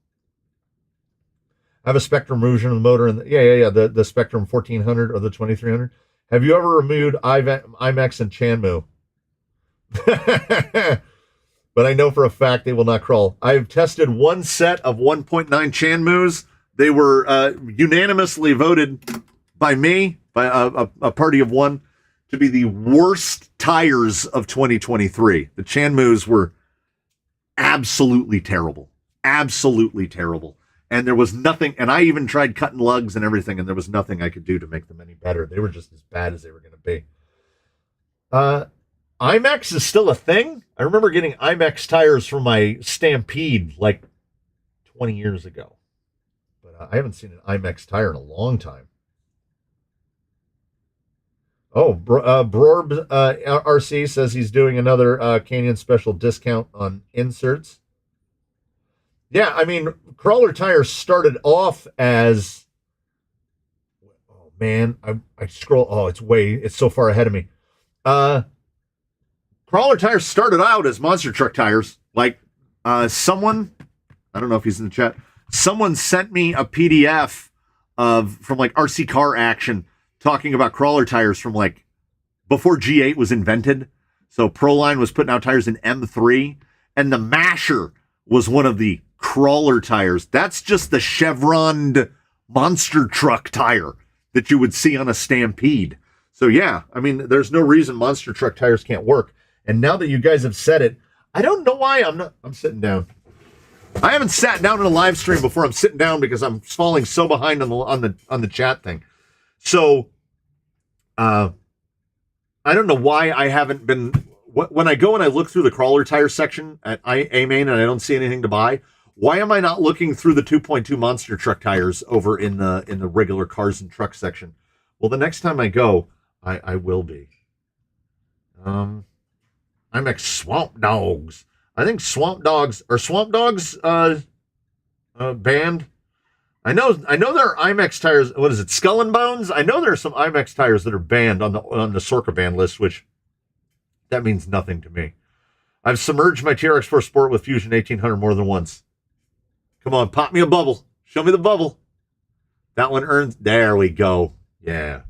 I have a Spectrum version of the motor, and the Spectrum 1400 or the 2300. Have you ever removed IMAX and Chanmu? But I know for a fact they will not crawl. I've tested one set of 1.9 Chanmus. They were unanimously voted by me, by a party of one, to be the worst tires of 2023. The Chanmus were absolutely terrible. Absolutely terrible. And there was nothing, and I even tried cutting lugs and everything, and there was nothing I could do to make them any better. They were just as bad as they were going to be. IMAX is still a thing. I remember getting IMAX tires from my Stampede like 20 years ago. But I haven't seen an IMAX tire in a long time. Oh, Brorb RC says he's doing another Canyon special discount on inserts. Yeah, I mean, crawler tires started off as, oh man, I scroll. Oh, it's so far ahead of me. Crawler tires started out as monster truck tires. Like someone, I don't know if he's in the chat, someone sent me a PDF from like RC Car Action talking about crawler tires from like before G8 was invented. So Proline was putting out tires in M3, and the Masher was one of the crawler tires. That's just the chevroned monster truck tire that you would see on a Stampede. So yeah, I mean, there's no reason monster truck tires can't work. And now that you guys have said it, I don't know why I'm sitting down. I haven't sat down in a live stream before. I'm sitting down because I'm falling so behind on the chat thing. So I don't know why I haven't been, when I go and I look through the crawler tire section at A-Main and I don't see anything to buy, why am I not looking through the 2.2 monster truck tires over in the regular cars and truck section? Well, the next time I go, I will be. IMAX Swamp Dogs. I think Swamp Dogs banned. I know there are IMAX tires. What is it, Skull and Bones? I know there are some IMAX tires that are banned on the Sorka ban list, which that means nothing to me. I've submerged my TRX4 Sport with Fusion 1800 more than once. Come on, pop me a bubble. Show me the bubble. That one earns. There we go. Yeah.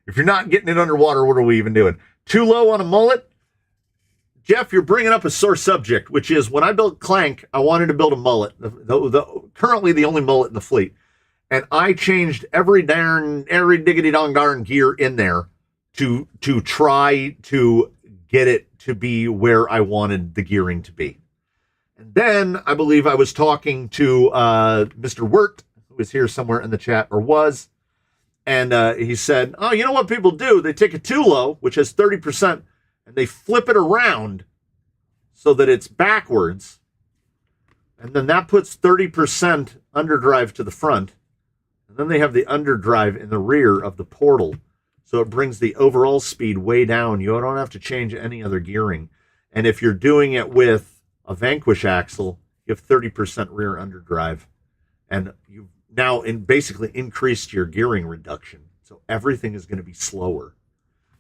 If you're not getting it underwater, what are we even doing? Too low on a mullet? Jeff, you're bringing up a sore subject, which is when I built Clank, I wanted to build a mullet, currently the only mullet in the fleet. And I changed every diggity dong darn gear in there to try to get it to be where I wanted the gearing to be. And then I believe I was talking to Mr. Wirt, who is here somewhere in the chat, or was, and he said, oh, you know what people do? They take a too low, which has 30%, and they flip it around so that it's backwards. And then that puts 30% underdrive to the front. And then they have the underdrive in the rear of the portal. So it brings the overall speed way down. You don't have to change any other gearing. And if you're doing it with a Vanquish axle, you have 30% rear underdrive. And now basically increased your gearing reduction. So everything is going to be slower.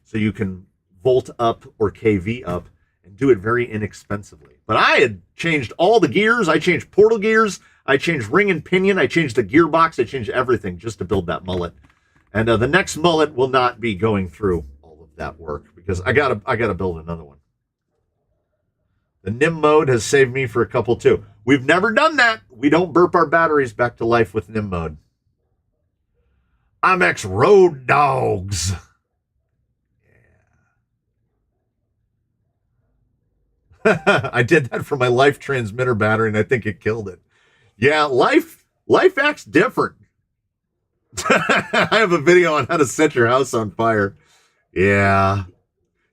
So you can volt up or KV up and do it very inexpensively. But I had changed all the gears. I changed portal gears. I changed ring and pinion. I changed the gearbox. I changed everything just to build that mullet. And the next mullet will not be going through all of that work because I gotta build another one. The NIM mode has saved me for a couple too. We've never done that. We don't burp our batteries back to life with NIM mode. IMEX Road Dogs. Yeah. I did that for my Life transmitter battery, and I think it killed it. Yeah, Life acts different. I have a video on how to set your house on fire. Yeah.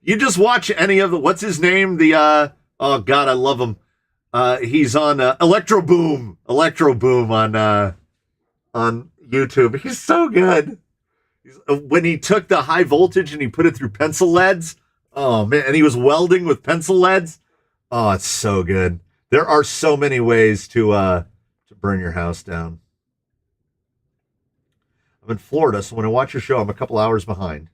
You just watch any of the, what's his name? The, oh God, I love him. He's on Electro Boom on YouTube. He's so good. When he took the high voltage and he put it through pencil leads. Oh man, and he was welding with pencil leads. Oh, it's so good. There are so many ways to burn your house down. I'm in Florida, so when I watch your show, I'm a couple hours behind.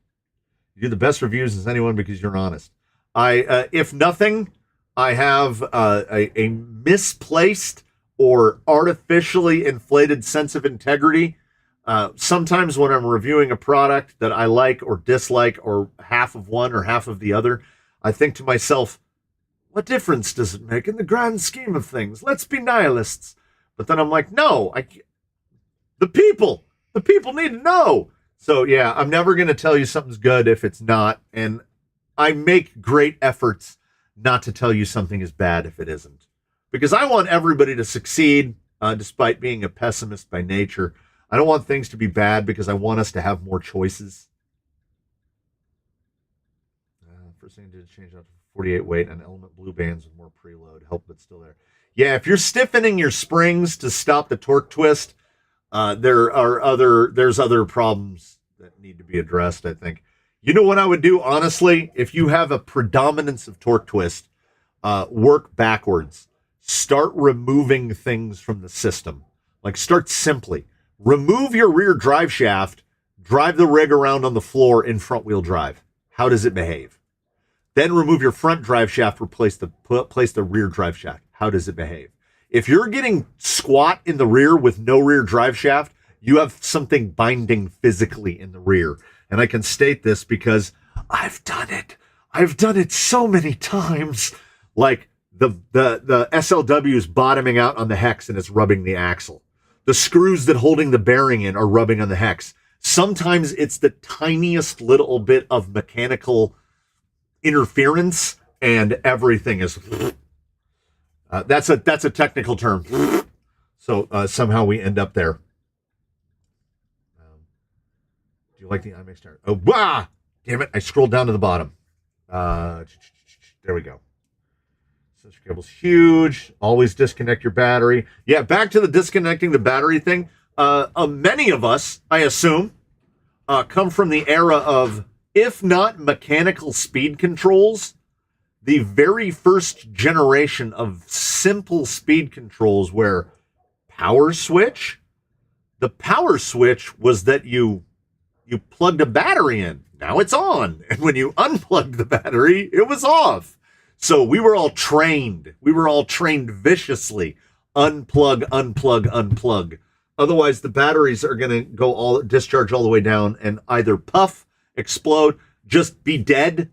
You do the best reviews as anyone because you're honest. If nothing, I have a misplaced or artificially inflated sense of integrity. Sometimes when I'm reviewing a product that I like or dislike or half of one or half of the other, I think to myself, what difference does it make in the grand scheme of things? Let's be nihilists. But then I'm like, no, the people need to know. So yeah, I'm never going to tell you something's good if it's not. And I make great efforts not to tell you something is bad if it isn't. Because I want everybody to succeed, despite being a pessimist by nature. I don't want things to be bad because I want us to have more choices. First thing I did change out to 48 weight and Element Blue bands with more preload. Help, but still there. Yeah, if you're stiffening your springs to stop the torque twist, there's other problems that need to be addressed, I think. You know what I would do, honestly? If you have a predominance of torque twist, work backwards. Start removing things from the system. Like, start simply. Remove your rear drive shaft, drive the rig around on the floor in front wheel drive. How does it behave? Then remove your front drive shaft, place the rear drive shaft. How does it behave? If you're getting squat in the rear with no rear drive shaft, you have something binding physically in the rear. And I can state this because I've done it. I've done it so many times. Like the SLW is bottoming out on the hex and it's rubbing the axle. The screws that holding the bearing in are rubbing on the hex. Sometimes it's the tiniest little bit of mechanical interference and everything is that's a technical term. So somehow we end up there. Do you like the IMEX tire? Oh, bah! Damn it! I scrolled down to the bottom. There we go. Sensor cable's huge. Always disconnect your battery. Yeah, back to the disconnecting the battery thing. Many of us, I assume, come from the era of, if not mechanical speed controls, the very first generation of simple speed controls where the power switch was that you plugged a battery in. Now it's on. And when you unplugged the battery, it was off. So we were all trained. We were all trained viciously. Unplug, unplug, unplug. Otherwise, the batteries are going to discharge all the way down and either puff, explode, just be dead.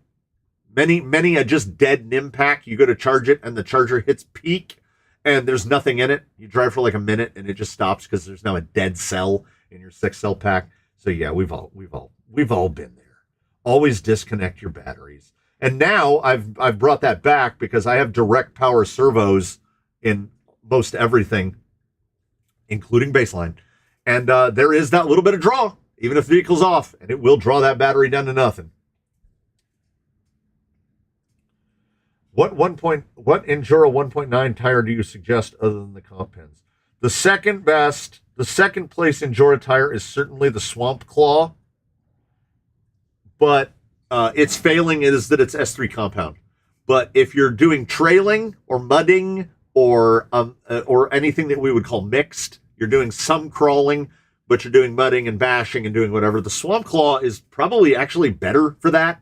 Many a just dead NIM pack. You go to charge it and the charger hits peak and there's nothing in it. You drive for like a minute and it just stops because there's now a dead cell in your 6-cell pack. So yeah, we've all been there. Always disconnect your batteries. And now I've brought that back because I have direct power servos in most everything, including baseline. And there is that little bit of draw, even if the vehicle's off, and it will draw that battery down to nothing. What Enduro 1.9 tire do you suggest other than the comp pins? The second place Enduro tire is certainly the Swamp Claw, but its failing is that it's S3 compound. But if you're doing trailing or mudding or anything that we would call mixed, You're doing some crawling, but you're doing mudding and bashing and doing whatever. The Swamp Claw is probably actually better for that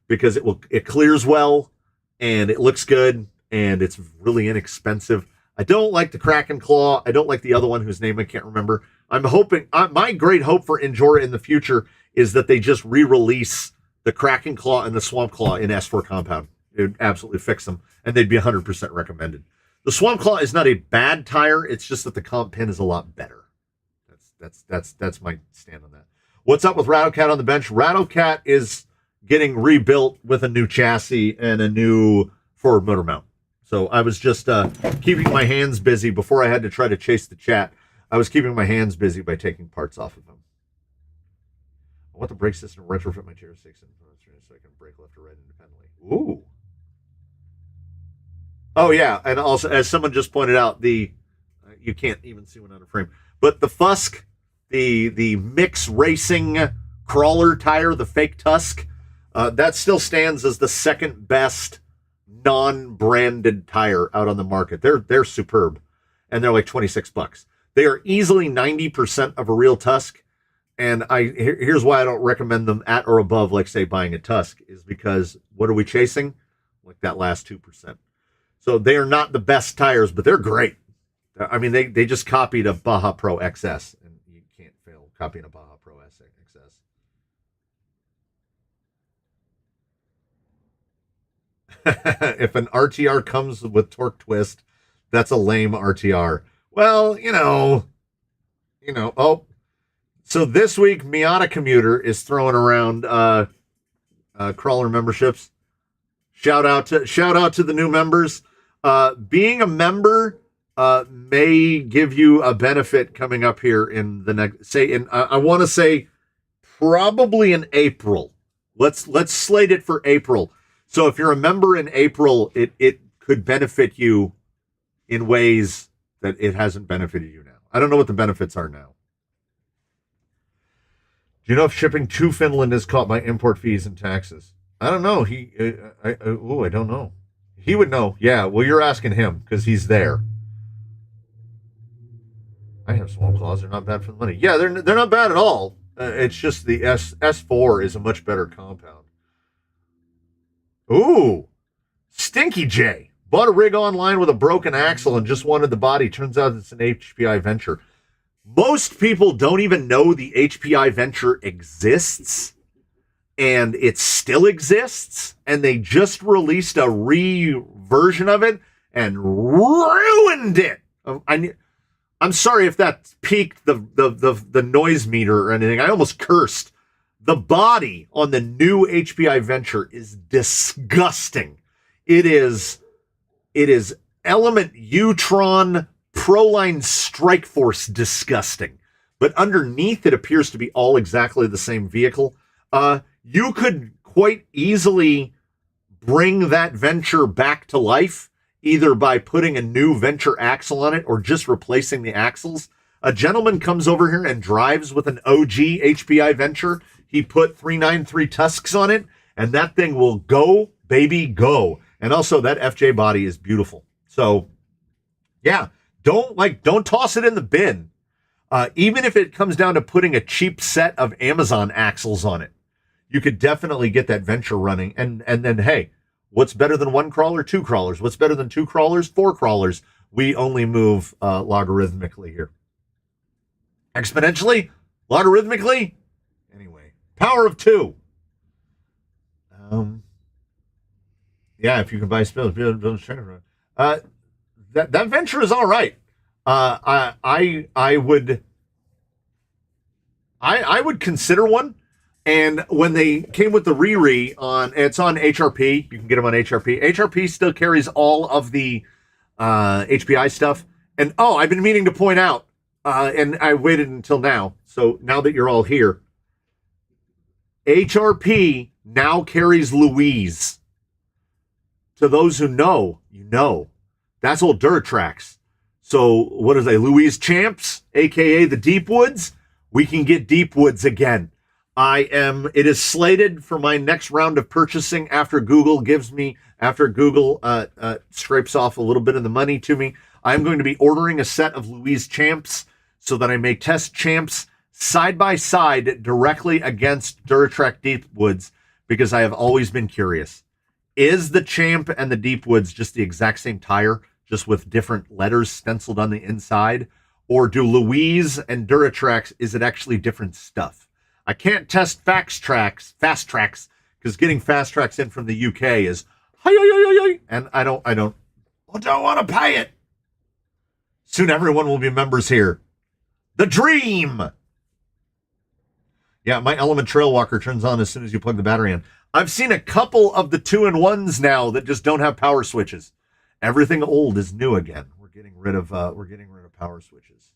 because it clears well and it looks good and it's really inexpensive. I don't like the Kraken Claw. I don't like the other one whose name I can't remember. I'm hoping my great hope for Injora in the future is that they just re-release the Kraken Claw and the Swamp Claw in S4 Compound. It would absolutely fix them, and they'd be 100% recommended. The Swamp Claw is not a bad tire. It's just that the comp pin is a lot better. That's my stand on that. What's up with Rattlecat on the bench? Rattlecat is getting rebuilt with a new chassis and a new forward motor mount. So I was just keeping my hands busy before I had to try to chase the chat. I was keeping my hands busy by taking parts off of them. I want the brake system to retrofit my Tier 6 so I can brake left or right independently. Ooh. Oh, yeah. And also, as someone just pointed out, you can't even see one on a frame. But the Fusk, the Mix Racing crawler tire, the fake Tusk, that still stands as the second best non-branded tire out on the market. They're superb, and they're like $26. They are easily 90% of a real Tusk, and here's why I don't recommend them at or above, like say buying a Tusk, is because what are we chasing? Like that last 2%. So they are not the best tires, but they're great. I mean, they just copied a Baja Pro XS, and you can't fail copying a Baja Pro XS. If an RTR comes with torque twist, that's a lame RTR. Well, oh. So this week, Miata Commuter is throwing around crawler memberships. Shout out to the new members. Being a member may give you a benefit coming up here in the next, I want to say probably in April. Let's slate it for April. So if you're a member in April, it could benefit you in ways that it hasn't benefited you now. I don't know what the benefits are now. Do you know if shipping to Finland is caught by import fees and taxes? I don't know. I don't know. He would know. Yeah, well, you're asking him because he's there. I have Swamp Claws. They're not bad for the money. Yeah, they're not bad at all. It's just the S4 is a much better compound. Ooh, Stinky J. Bought a rig online with a broken axle and just wanted the body. Turns out it's an HPI Venture. Most people don't even know the HPI Venture exists, and it still exists, and they just released a re-version of it and ruined it. I'm sorry if that peaked the noise meter or anything. I almost cursed. The body on the new HPI Venture is disgusting. It is Element Utron Proline Strike Force disgusting. But underneath it appears to be all exactly the same vehicle. You could quite easily bring that Venture back to life, either by putting a new Venture axle on it or just replacing the axles. A gentleman comes over here and drives with an OG HPI Venture. He put 393 Tusks on it, and that thing will go, baby, go. And also, that FJ body is beautiful. So, yeah, don't toss it in the bin. Even if it comes down to putting a cheap set of Amazon axles on it, you could definitely get that Venture running. And then, hey, what's better than one crawler? Two crawlers. What's better than two crawlers? Four crawlers. We only move logarithmically here. Exponentially? Logarithmically? Anyway, power of two. Yeah, if you can buy spills, that Venture is all right. I would consider one. And when they came with the it's on HRP. You can get them on HRP. HRP still carries all of the HPI stuff. And I've been meaning to point out, and I waited until now. So now that you're all here, HRP now carries Louise. To those who know, you know. That's old Duratrax. So what is they? Louise Champs, aka the Deepwoods. We can get Deepwoods again. It is slated for my next round of purchasing after Google scrapes off a little bit of the money to me. I'm going to be ordering a set of Louise Champs so that I may test champs side by side directly against Duratrack Deepwoods because I have always been curious. Is the Champ and the Deepwoods just the exact same tire, just with different letters stenciled on the inside? Or do Louise and Duratracks, is it actually different stuff? I can't test fast tracks, because getting fast tracks in from the UK is, and I don't want to pay it. Soon everyone will be members here. The dream. Yeah, my Element Trail Walker turns on as soon as you plug the battery in. I've seen a couple of the 2-in-1s now that just don't have power switches. Everything old is new again. We're getting rid of power switches.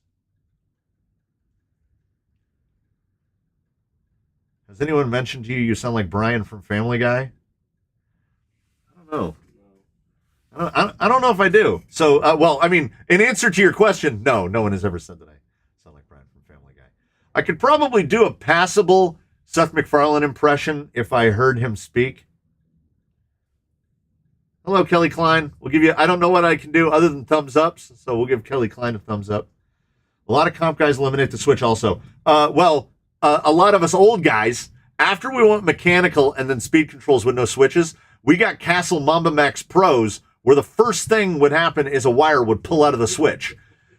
Has anyone mentioned to you you sound like Brian from Family Guy? I don't know. I don't know if I do. So, well, I mean, in answer to your question, no one has ever said that I sound like Brian from Family Guy. I could probably do a passable Seth MacFarlane impression if I heard him speak. Hello, Kelly Klein. We'll give you, I don't know what I can do other than thumbs ups, so we'll give Kelly Klein a thumbs up. A lot of comp guys eliminate the switch also. A lot of us old guys, after we went mechanical and then speed controls with no switches, we got Castle Mamba Max Pros, where the first thing would happen is a wire would pull out of the switch.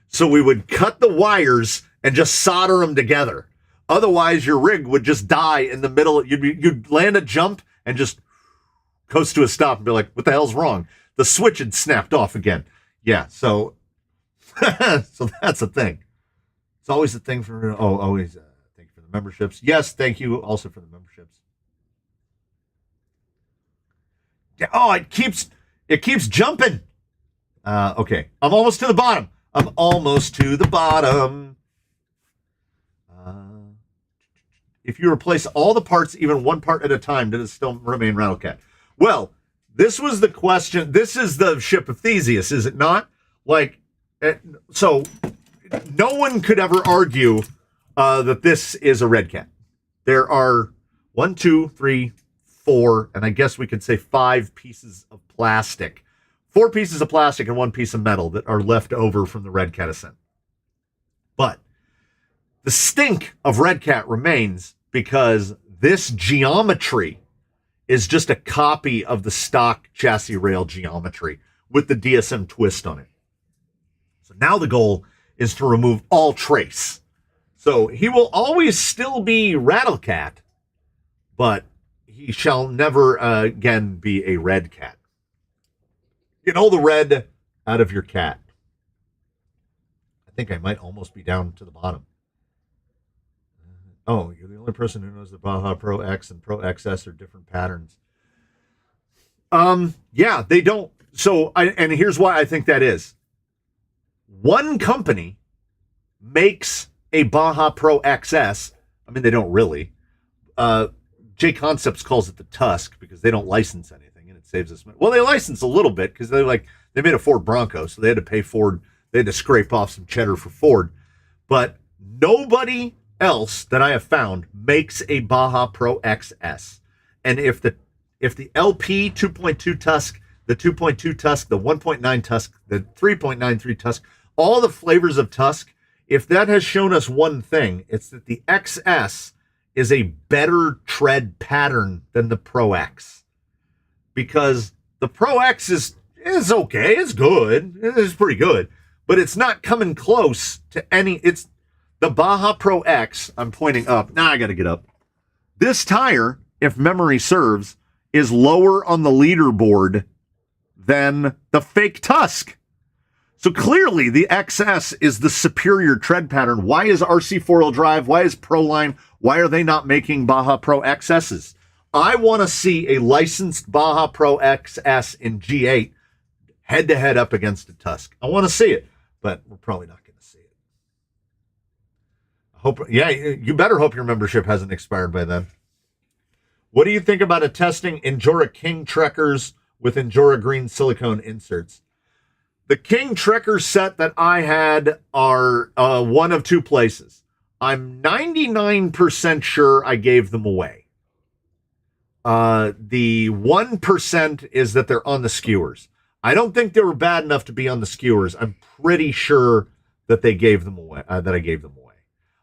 So we would cut the wires and just solder them together. Otherwise, your rig would just die in the middle. You'd land a jump and just coast to a stop and be like, what the hell's wrong? The switch had snapped off again. Yeah, so so that's a thing. It's always a thing for, always thank you for the memberships. Yes, thank you also for the memberships. Yeah, it keeps jumping. Okay, I'm almost to the bottom. If you replace all the parts, even one part at a time, does it still remain Rattlecat? Well, this was the question. This is the ship of Theseus, is it not? So no one could ever argue that this is a Red Cat. There are 1, 2, 3, 4, and I guess we could say 5 pieces of plastic. 4 pieces of plastic and 1 piece of metal that are left over from the Red Cat ascent. But the stink of Red Cat remains because this geometry is just a copy of the stock chassis rail geometry with the DSM twist on it. So now the goal is to remove all trace. So he will always still be Rattlecat, but he shall never again be a Red Cat. Get all the red out of your cat. I think I might almost be down to the bottom. Oh, you're the only person who knows the Baja Pro X and Pro XS are different patterns. Yeah, they don't. So, and here's why I think that is. One company makes a Baja Pro XS. I mean, they don't really. J Concepts calls it the Tusk because they don't license anything and it saves us money. Well, they license a little bit because they made a Ford Bronco, so they had to pay Ford. They had to scrape off some cheddar for Ford. But nobody else that I have found makes a Baja Pro XS. And if the LP 2.2 Tusk, the 2.2 Tusk, the 1.9 Tusk, the 3.93 Tusk, all the flavors of Tusk, if that has shown us one thing, it's that the XS is a better tread pattern than the Pro X. Because the Pro X is okay, it's good, it's pretty good, but it's not coming close to any, it's the Baja Pro X, I'm pointing up. Now I got to get up. This tire, if memory serves, is lower on the leaderboard than the fake Tusk. So clearly the XS is the superior tread pattern. Why is RC 4-wheel drive? Why is Proline? Why are they not making Baja Pro XSs? I want to see a licensed Baja Pro XS in G8 head-to-head up against a Tusk. I want to see it, but we're probably not going to see it. You better hope your membership hasn't expired by then. What do you think about testing Endura King Trekkers with Endura Green silicone inserts? The King Trekker set that I had are one of 2 places. I'm 99% sure I gave them away. The 1% is that they're on the skewers. I don't think they were bad enough to be on the skewers. I'm pretty sure that they gave them away. That I gave them away.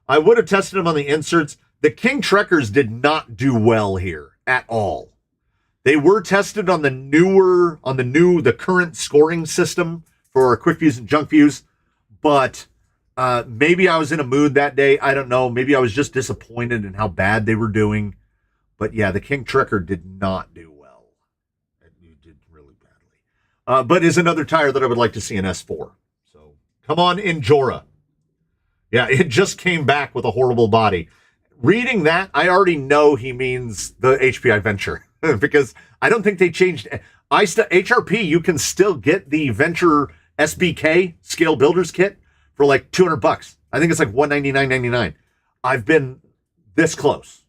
I would have tested them on the inserts. The King Trekkers did not do well here at all. They were tested on the current scoring system for quick views and junk views, but maybe I was in a mood that day. I don't know. Maybe I was just disappointed in how bad they were doing. But yeah, the King Trekker did not do well. It did really badly. But is another tire that I would like to see in S4. So come on, Injora. Yeah, it just came back with a horrible body. Reading that, I already know he means the HPI Venture because I don't think they changed. HRP, you can still get the Venture SBK Scale Builders Kit for like $200. I think it's like $199.99. I've been this close.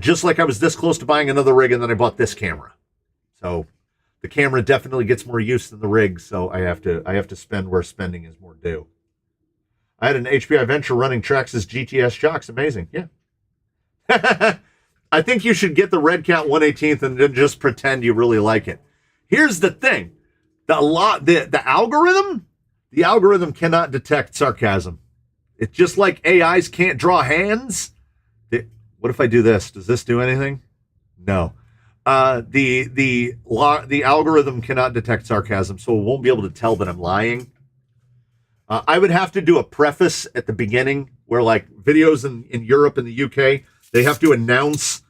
Just like I was this close to buying another rig, and then I bought this camera. So the camera definitely gets more use than the rig, so I have to spend where spending is more due. I had an HPI Venture running Traxxas GTS shocks. Amazing. Yeah. I think you should get the Red Cat 1/18th and then just pretend you really like it. Here's the thing. The algorithm cannot detect sarcasm. It's just like AIs can't draw hands. What if I do this? Does this do anything? No. The algorithm cannot detect sarcasm, so it won't be able to tell that I'm lying. I would have to do a preface at the beginning where, like, videos in Europe and the UK, they have to announce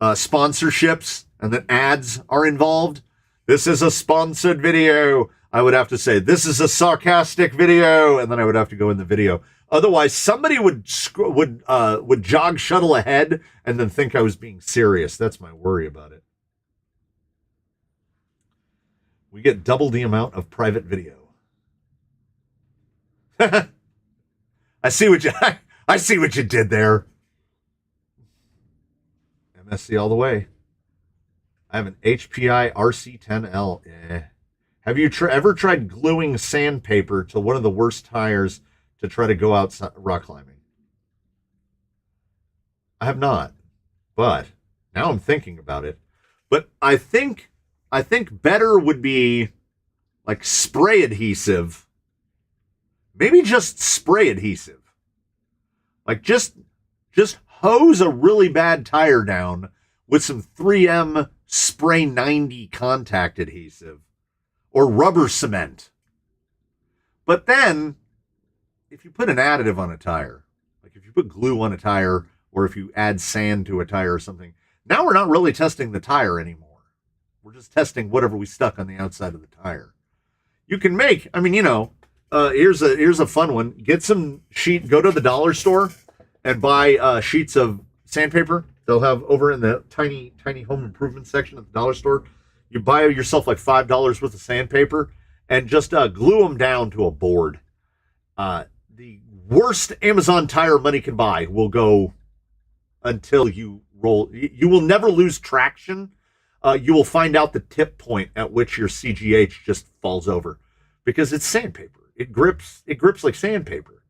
sponsorships and that ads are involved. This is a sponsored video. I would have to say, this is a sarcastic video, and then I would have to go in the video. Otherwise, somebody would jog shuttle ahead and then think I was being serious. That's my worry about it. We get double the amount of private video. I see what you did there. MSC all the way. I have an HPI RC10L. Have you ever tried gluing sandpaper to one of the worst tires to try to go out rock climbing? I have not, but now I'm thinking about it. But I think better would be like spray adhesive. Maybe just spray adhesive. Like just hose a really bad tire down with some 3M Spray 90 contact adhesive or rubber cement. But then if you put an additive on a tire, like if you put glue on a tire or if you add sand to a tire or something, now we're not really testing the tire anymore. We're just testing whatever we stuck on the outside of the tire. You can make, here's a fun one. Get some go to the dollar store and buy sheets of sandpaper. They'll have over in the tiny home improvement section at the dollar store. You buy yourself like $5 worth of sandpaper and just glue them down to a board. The worst Amazon tire money can buy will go until you roll. You will never lose traction. You will find out the tip point at which your CGH just falls over because it's sandpaper. It grips like sandpaper.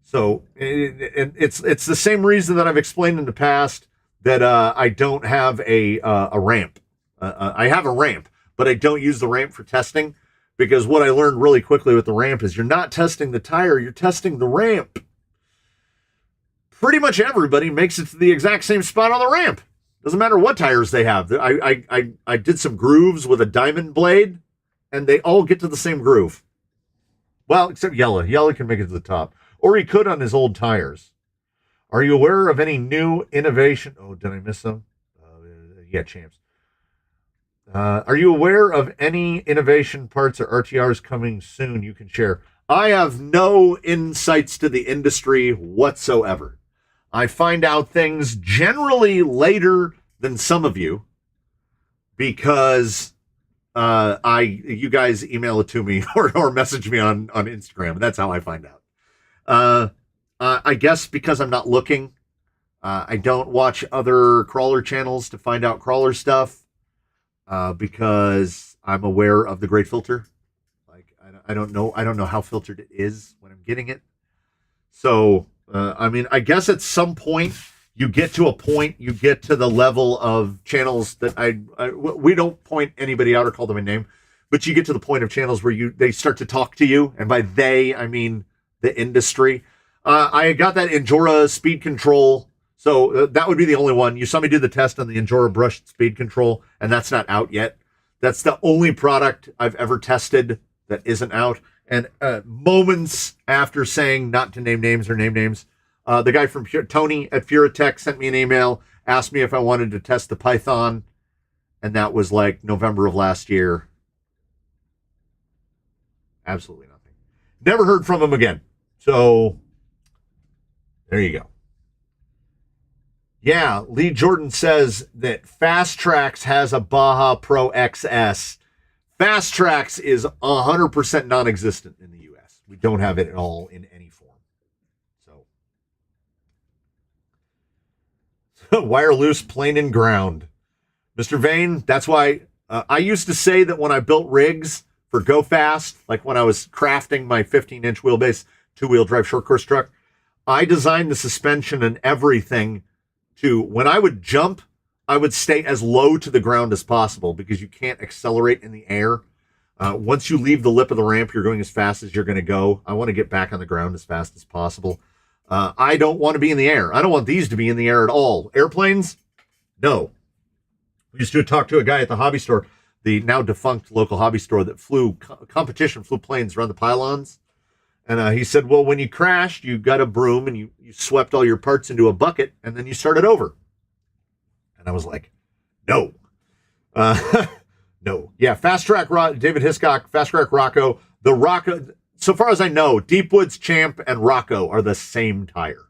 So it's the same reason that I've explained in the past that I don't have a ramp. I have a ramp, but I don't use the ramp for testing because what I learned really quickly with the ramp is you're not testing the tire, you're testing the ramp. Pretty much everybody makes it to the exact same spot on the ramp. Doesn't matter what tires they have. I did some grooves with a diamond blade, and they all get to the same groove. Well, except Yella. Yella can make it to the top. Or he could on his old tires. Are you aware of any new innovation? Oh, did I miss some? Yeah, champs. Are you aware of any innovation parts or RTRs coming soon you can share? I have no insights to the industry whatsoever. I find out things generally later than some of you because you guys email it to me or message me on Instagram. That's how I find out. I guess because I'm not looking. I don't watch other crawler channels to find out crawler stuff because I'm aware of the Great Filter. Like I don't know how filtered it is when I'm getting it. So I guess at some point you get to the level of channels that we don't point anybody out or call them a name, but you get to the point of channels where they start to talk to you, and by they I mean the industry. I got that Injora speed control, so that would be the only one. You saw me do the test on the Injora brushed speed control, and that's not out yet. That's the only product I've ever tested that isn't out. And moments after saying not to name names or name names, the guy from Tony at Furatech sent me an email, asked me if I wanted to test the Python, and that was like November of last year. Absolutely nothing. Never heard from him again. So there you go. Yeah, Lee Jordan says that Fast Tracks has a Baja Pro XS. Fast Tracks is 100% non-existent in the U.S. We don't have it at all in any form. So, wire loose, plain and ground. Mr. Vane, that's why I used to say that when I built rigs for Go Fast, like when I was crafting my 15-inch wheelbase two-wheel drive short course truck, I designed the suspension and everything to, when I would jump, I would stay as low to the ground as possible because you can't accelerate in the air. Once you leave the lip of the ramp, you're going as fast as you're going to go. I want to get back on the ground as fast as possible. I don't want to be in the air. I don't want these to be in the air at all. Airplanes? No. We used to talk to a guy at the hobby store, the now defunct local hobby store that flew planes around the pylons. And he said, well, when you crashed, you got a broom and you swept all your parts into a bucket and then you started over. And I was like, no. No. Yeah, Fast Track, David Hiscock, Fast Track Rocco. The Rocco, so far as I know, Deepwoods, Champ, and Rocco are the same tire.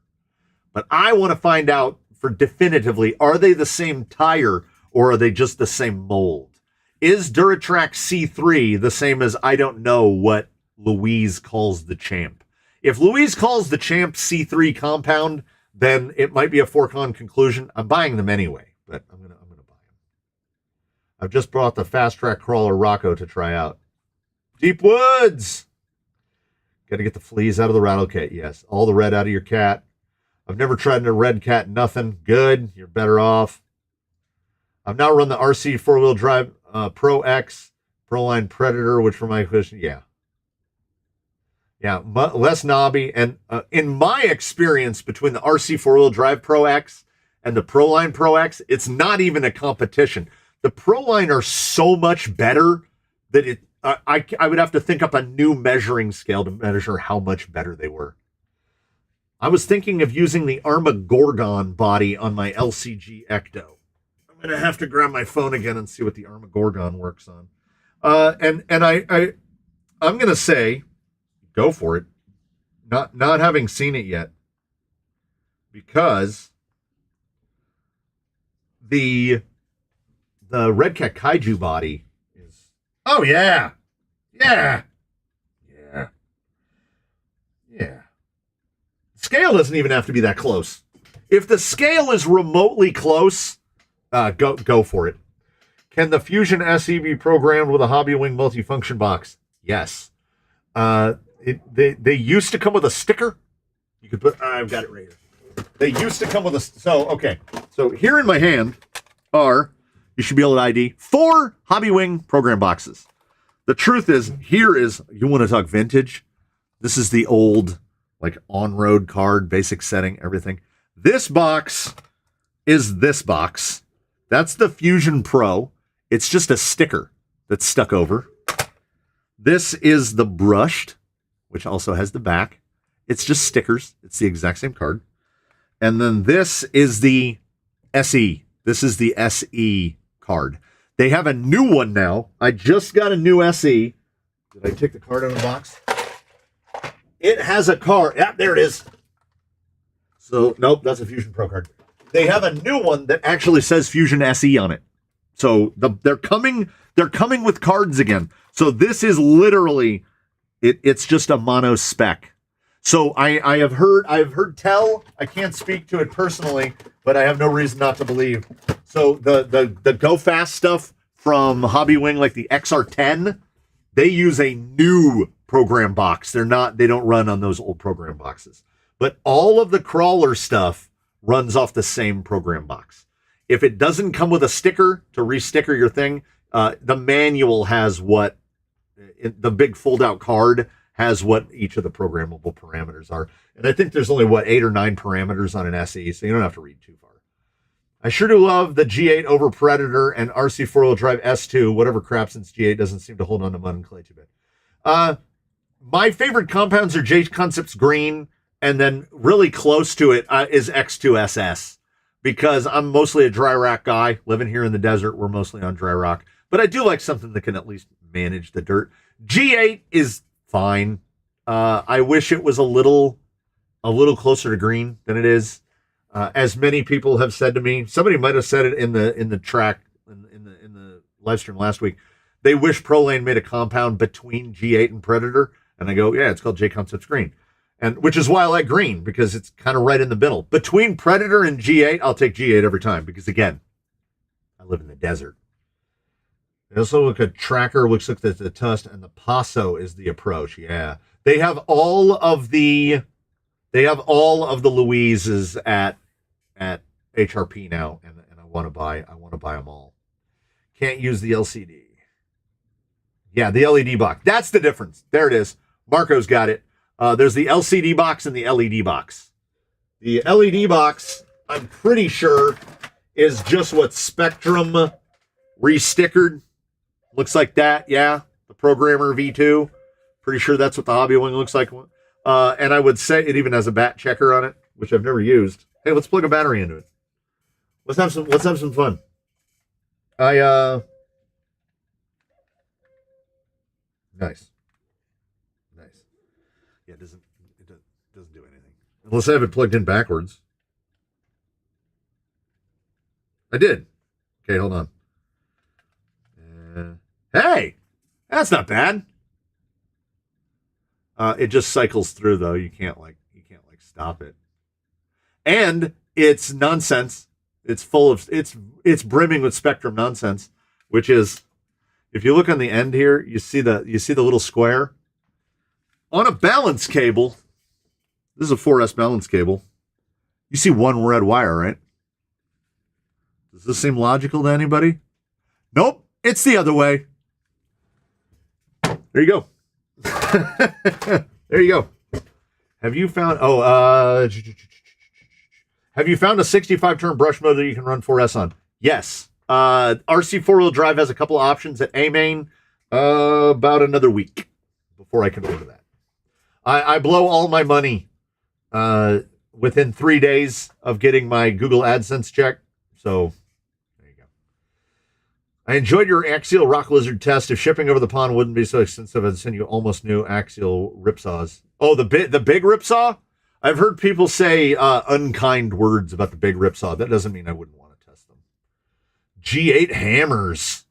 But I want to find out for definitively, are they the same tire or are they just the same mold? Is Duratrack C3 the same as I don't know what Louise calls the Champ? If Louise calls the Champ C3 compound, then it might be a foregone conclusion. I'm buying them anyway, but I'm gonna buy them. I've just brought the Fast Track Crawler Rocco to try out. Deep Woods! Got to get the fleas out of the rattle kit. Yes, all the red out of your cat. I've never tried a red cat. Nothing. Good. You're better off. I've now run the RC four-wheel drive Pro X, Proline Predator, which for my question, yeah. Yeah, less knobby. And in my experience, between the RC four-wheel drive Pro X and the Proline Pro X, it's not even a competition. The Proline are so much better that I would have to think up a new measuring scale to measure how much better they were. I was thinking of using the Armagorgon body on my LCG Ecto. I'm going to have to grab my phone again and see what the Armagorgon works on. I'm going to say, go for it. Not having seen it yet, because the Red Cat Kaiju body is, oh yeah. Scale doesn't even have to be that close. If the scale is remotely close, go for it. Can the Fusion SE be programmed with a Hobbywing multifunction box? Yes. They used to come with a sticker. You could put, I've got it right here. They used to come with a, so here in my hand are, you should be able to ID, 4 Hobbywing program boxes. The truth is, here is, you want to talk vintage? This is the old, like, on-road card, basic setting, everything. This box is this box. That's the Fusion Pro. It's just a sticker that's stuck over. This is the brushed, which also has the back. It's just stickers. It's the exact same card. And then this is the SE. This is the SE card. They have a new one now. I just got a new SE. Did I take the card out of the box? It has a card. Yeah, there it is. So, nope, that's a Fusion Pro card. They have a new one that actually says Fusion SE on it. So they're coming with cards again. So this is literally, it's just a mono spec. So I've heard tell, I can't speak to it personally, but I have no reason not to believe. So the Go Fast stuff from Hobbywing, like the XR10, they use a new program box. They don't run on those old program boxes. But all of the crawler stuff runs off the same program box. If it doesn't come with a sticker to re-sticker your thing, the manual has what the big fold-out card has what each of the programmable parameters are. And I think there's only, 8 or 9 parameters on an SE, so you don't have to read too far. I sure do love the G8 over Predator and RC four-wheel drive S2, whatever crap, since G8 doesn't seem to hold on to mud and clay too bad. My favorite compounds are J Concepts Green, and then really close to it is X2SS, because I'm mostly a dry rock guy. Living here in the desert, we're mostly on dry rock. But I do like something that can at least manage the dirt. G8 is fine. I wish it was a little closer to green than it is. As many people have said to me, somebody might have said it in the track in the live stream last week. They wish ProLane made a compound between G8 and Predator, and I go, yeah, it's called J Concepts Green, and which is why I like green, because it's kind of right in the middle between Predator and G8. I'll take G8 every time, because again, I live in the desert. They also look at Tracker, which looks at the Tust, and the Paso is the approach. Yeah, they have all of the Louises at HRP now, and I want to buy them all. Can't use the LCD. Yeah, the LED box. That's the difference. There it is. Marco's got it. There's the LCD box and the LED box. The LED box, I'm pretty sure, is just what Spectrum restickered. Looks like that, yeah. The Programmer V2. Pretty sure that's what the Hobby Wing looks like. And I would say it even has a bat checker on it, which I've never used. Hey, let's plug a battery into it. Let's have some fun. Nice. Yeah, it doesn't do anything. Unless I have it plugged in backwards. I did. Okay, hold on. Hey, that's not bad. It just cycles through, though. You can't stop it. And it's nonsense. It's full of it's brimming with Spectrum nonsense, which is, if you look on the end here, you see the little square on a balance cable. This is a 4S balance cable. You see one red wire, right? Does this seem logical to anybody? Nope, it's the other way. There you go. There you go. Have you found a 65 turn brush motor that you can run 4S on? Yes. RC four-wheel drive has a couple of options at A-Main. About another week before I can order that. I blow all my money within 3 days of getting my Google AdSense check. So there you go. I enjoyed your Axial Rock Lizard test. If shipping over the pond wouldn't be so expensive, I'd send you almost new Axial ripsaws. Oh, the big ripsaw? I've heard people say unkind words about the big ripsaw. That doesn't mean I wouldn't want to test them. G8 hammers.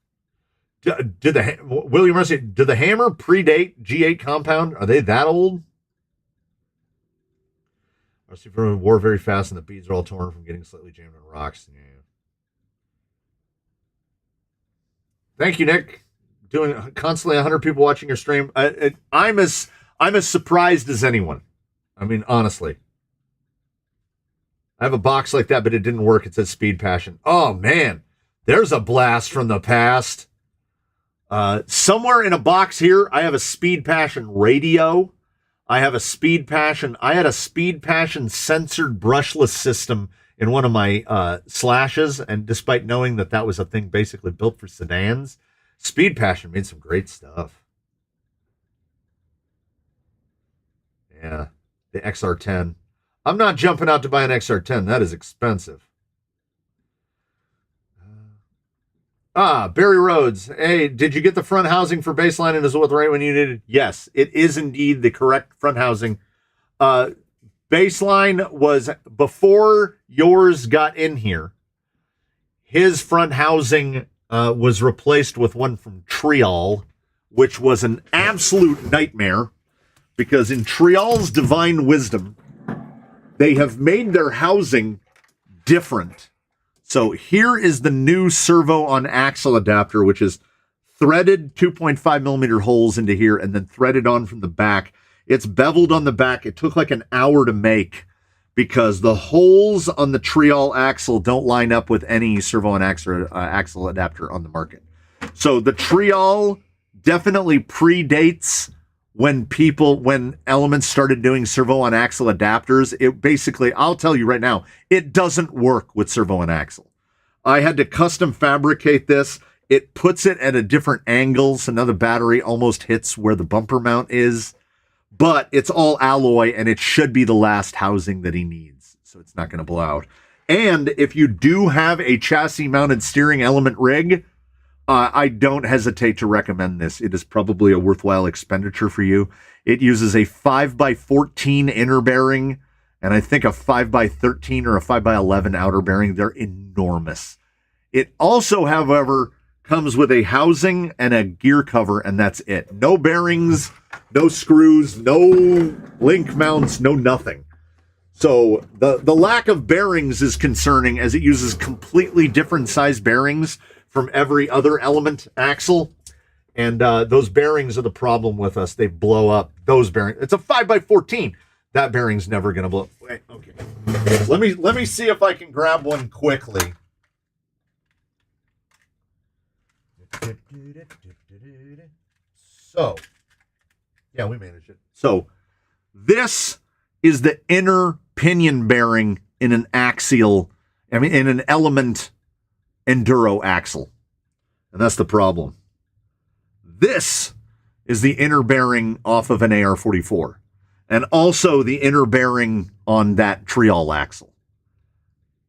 William Mercy, did the hammer predate G8 compound? Are they that old? RC wore very fast and the beads are all torn from getting slightly jammed on rocks. Yeah. Thank you, Nick. Doing constantly 100 people watching your stream. I'm as surprised as anyone. I mean, honestly. I have a box like that, but it didn't work. It says Speed Passion. Oh, man. There's a blast from the past. Somewhere in a box here, I have a Speed Passion radio. I had a Speed Passion censored brushless system in one of my slashes. And despite knowing that was a thing basically built for sedans, Speed Passion made some great stuff. Yeah. The XR10. I'm not jumping out to buy an XR10. That is expensive. Barry Rhodes. Hey, did you get the front housing for Baseline, and is it the right one you needed? Yes, it is indeed the correct front housing. Baseline was before yours got in here. His front housing was replaced with one from Trial, which was an absolute nightmare. Because in Trial's divine wisdom, they have made their housing different. So here is the new servo on axle adapter, which is threaded 2.5 millimeter holes into here and then threaded on from the back. It's beveled on the back. It took like an hour to make because the holes on the Trial axle don't line up with any servo on axle adapter on the market. So the Trial definitely predates when Elements started doing servo on axle adapters. It basically, I'll tell you right now, it doesn't work with servo on axle. I had to custom fabricate this. It puts it at a different angle, so now the battery almost hits where the bumper mount is, but it's all alloy and it should be the last housing that he needs, so it's not going to blow out. And if you do have a chassis mounted steering element rig, I don't hesitate to recommend this. It is probably a worthwhile expenditure for you. It uses a 5x14 inner bearing, and I think a 5x13 or a 5x11 outer bearing. They're enormous. It also, however, comes with a housing and a gear cover, and that's it. No bearings, no screws, no link mounts, no nothing. So the lack of bearings is concerning, as it uses completely different size bearings from every other Element axle. And those bearings are the problem with us. They blow up. Those bearings. It's a 5x14. That bearing's never going to blow. Wait, okay. Let me see if I can grab one quickly. So, yeah, we managed it. So, this is the inner pinion bearing in an in an Element enduro axle. And that's the problem. This is the inner bearing off of an AR44. And also the inner bearing on that Trial axle.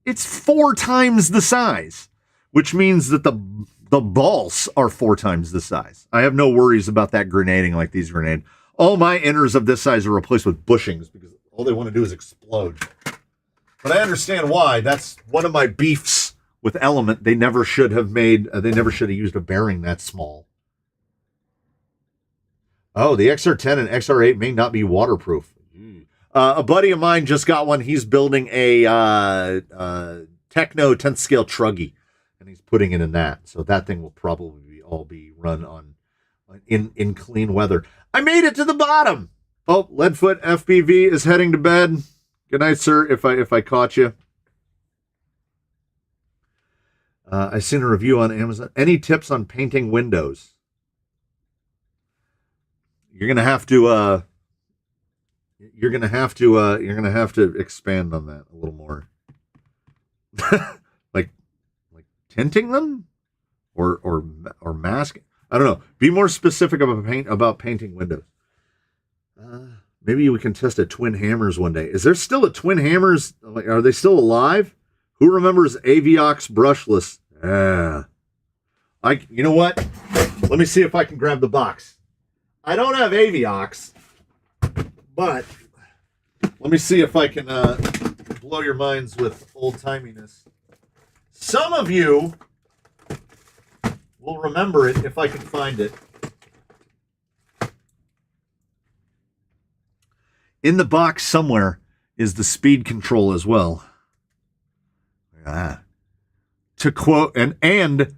It's 4 times the size, which means that the balls are 4 times the size. I have no worries about that grenading like these grenade. All my inners of this size are replaced with bushings because all they want to do is explode. But I understand why. That's one of my beefs with Element. They never should have used a bearing that small. Oh, the XR10 and XR8 may not be waterproof. A buddy of mine just got one. He's building a Techno 10th scale truggy, and he's putting it in that. So that thing will probably all be run on in clean weather. I made it to the bottom. Oh, Leadfoot FPV is heading to bed. Good night, sir, if I caught you. I seen a review on Amazon. Any tips on painting windows? You're gonna have to expand on that a little more. like tinting them, or masking. I don't know. Be more specific about painting windows. Maybe we can test a Twin Hammers one day. Is there still a Twin Hammers? Are they still alive? Who remembers Aviox brushless? You know what? Let me see if I can grab the box. I don't have Aviox, but let me see if I can blow your minds with old-timiness. Some of you will remember it if I can find it. In the box somewhere is the speed control as well. To quote, and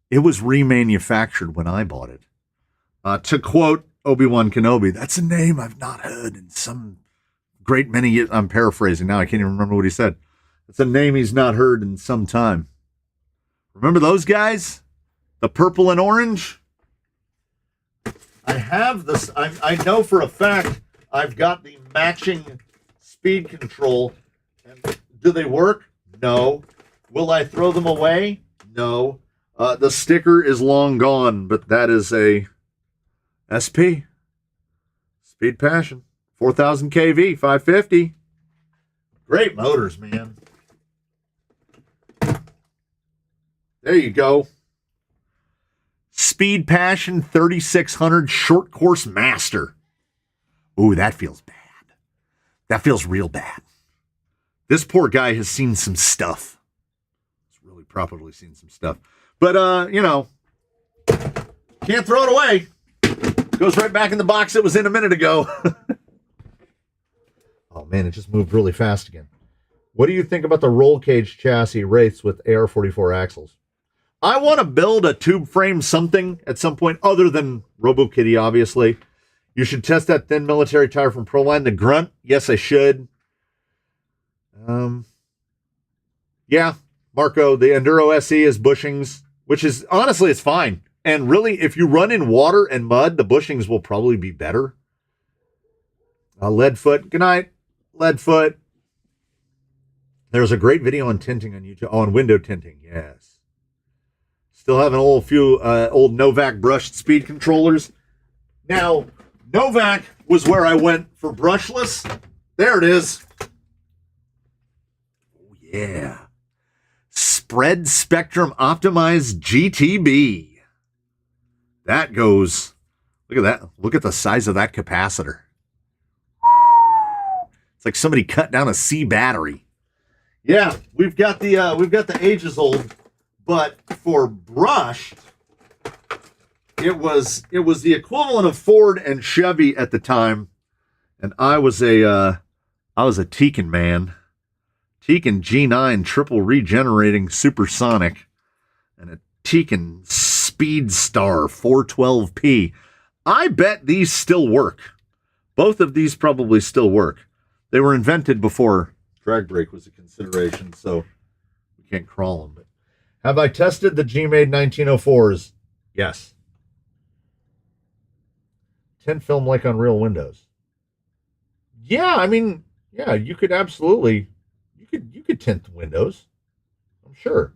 it was remanufactured when I bought it. To quote Obi-Wan Kenobi, that's a name I've not heard in some great many years. I'm paraphrasing now. I can't even remember what he said. It's a name he's not heard in some time. Remember those guys? The purple and orange? I have this. I know for a fact I've got the matching speed control. And do they work? No. Will I throw them away? No. The sticker is long gone, but that is a SP. Speed Passion. 4,000 kV, 550. Great motors, man. There you go. Speed Passion 3600 Short Course Master. Ooh, that feels bad. That feels real bad. This poor guy has seen some stuff. He's really probably seen some stuff. But, can't throw it away. Goes right back in the box it was in a minute ago. Oh, man, it just moved really fast again. What do you think about the roll cage chassis Wraiths with AR44 axles? I want to build a tube frame something at some point other than RoboKitty, obviously. You should test that thin military tire from Proline. The Grunt, yes, I should. Yeah, Marco, the Enduro SE is bushings, which is, honestly, it's fine. And really, if you run in water and mud, the bushings will probably be better. Leadfoot, good night, Leadfoot. There's a great video on tinting on YouTube. Oh, on window tinting, yes. Still have a few old Novak brushed speed controllers. Now, Novak was where I went for brushless. There it is. Oh, yeah. Spread Spectrum Optimized GTB. That goes, look at that. Look at the size of that capacitor. It's like somebody cut down a C battery. Yeah, we've got the ages old, but for brushed, it was the equivalent of Ford and Chevy at the time, and I was a Tekin man, Tekin G9 triple regenerating supersonic, and a Tekin Speedstar 412P. I bet these still work. Both of these probably still work. They were invented before drag brake was a consideration, so we can't crawl them. But have I tested the G-Made 1904s? Yes. Tint film like on real windows. Yeah, I mean, yeah, you could absolutely, you could tint the windows. I'm sure.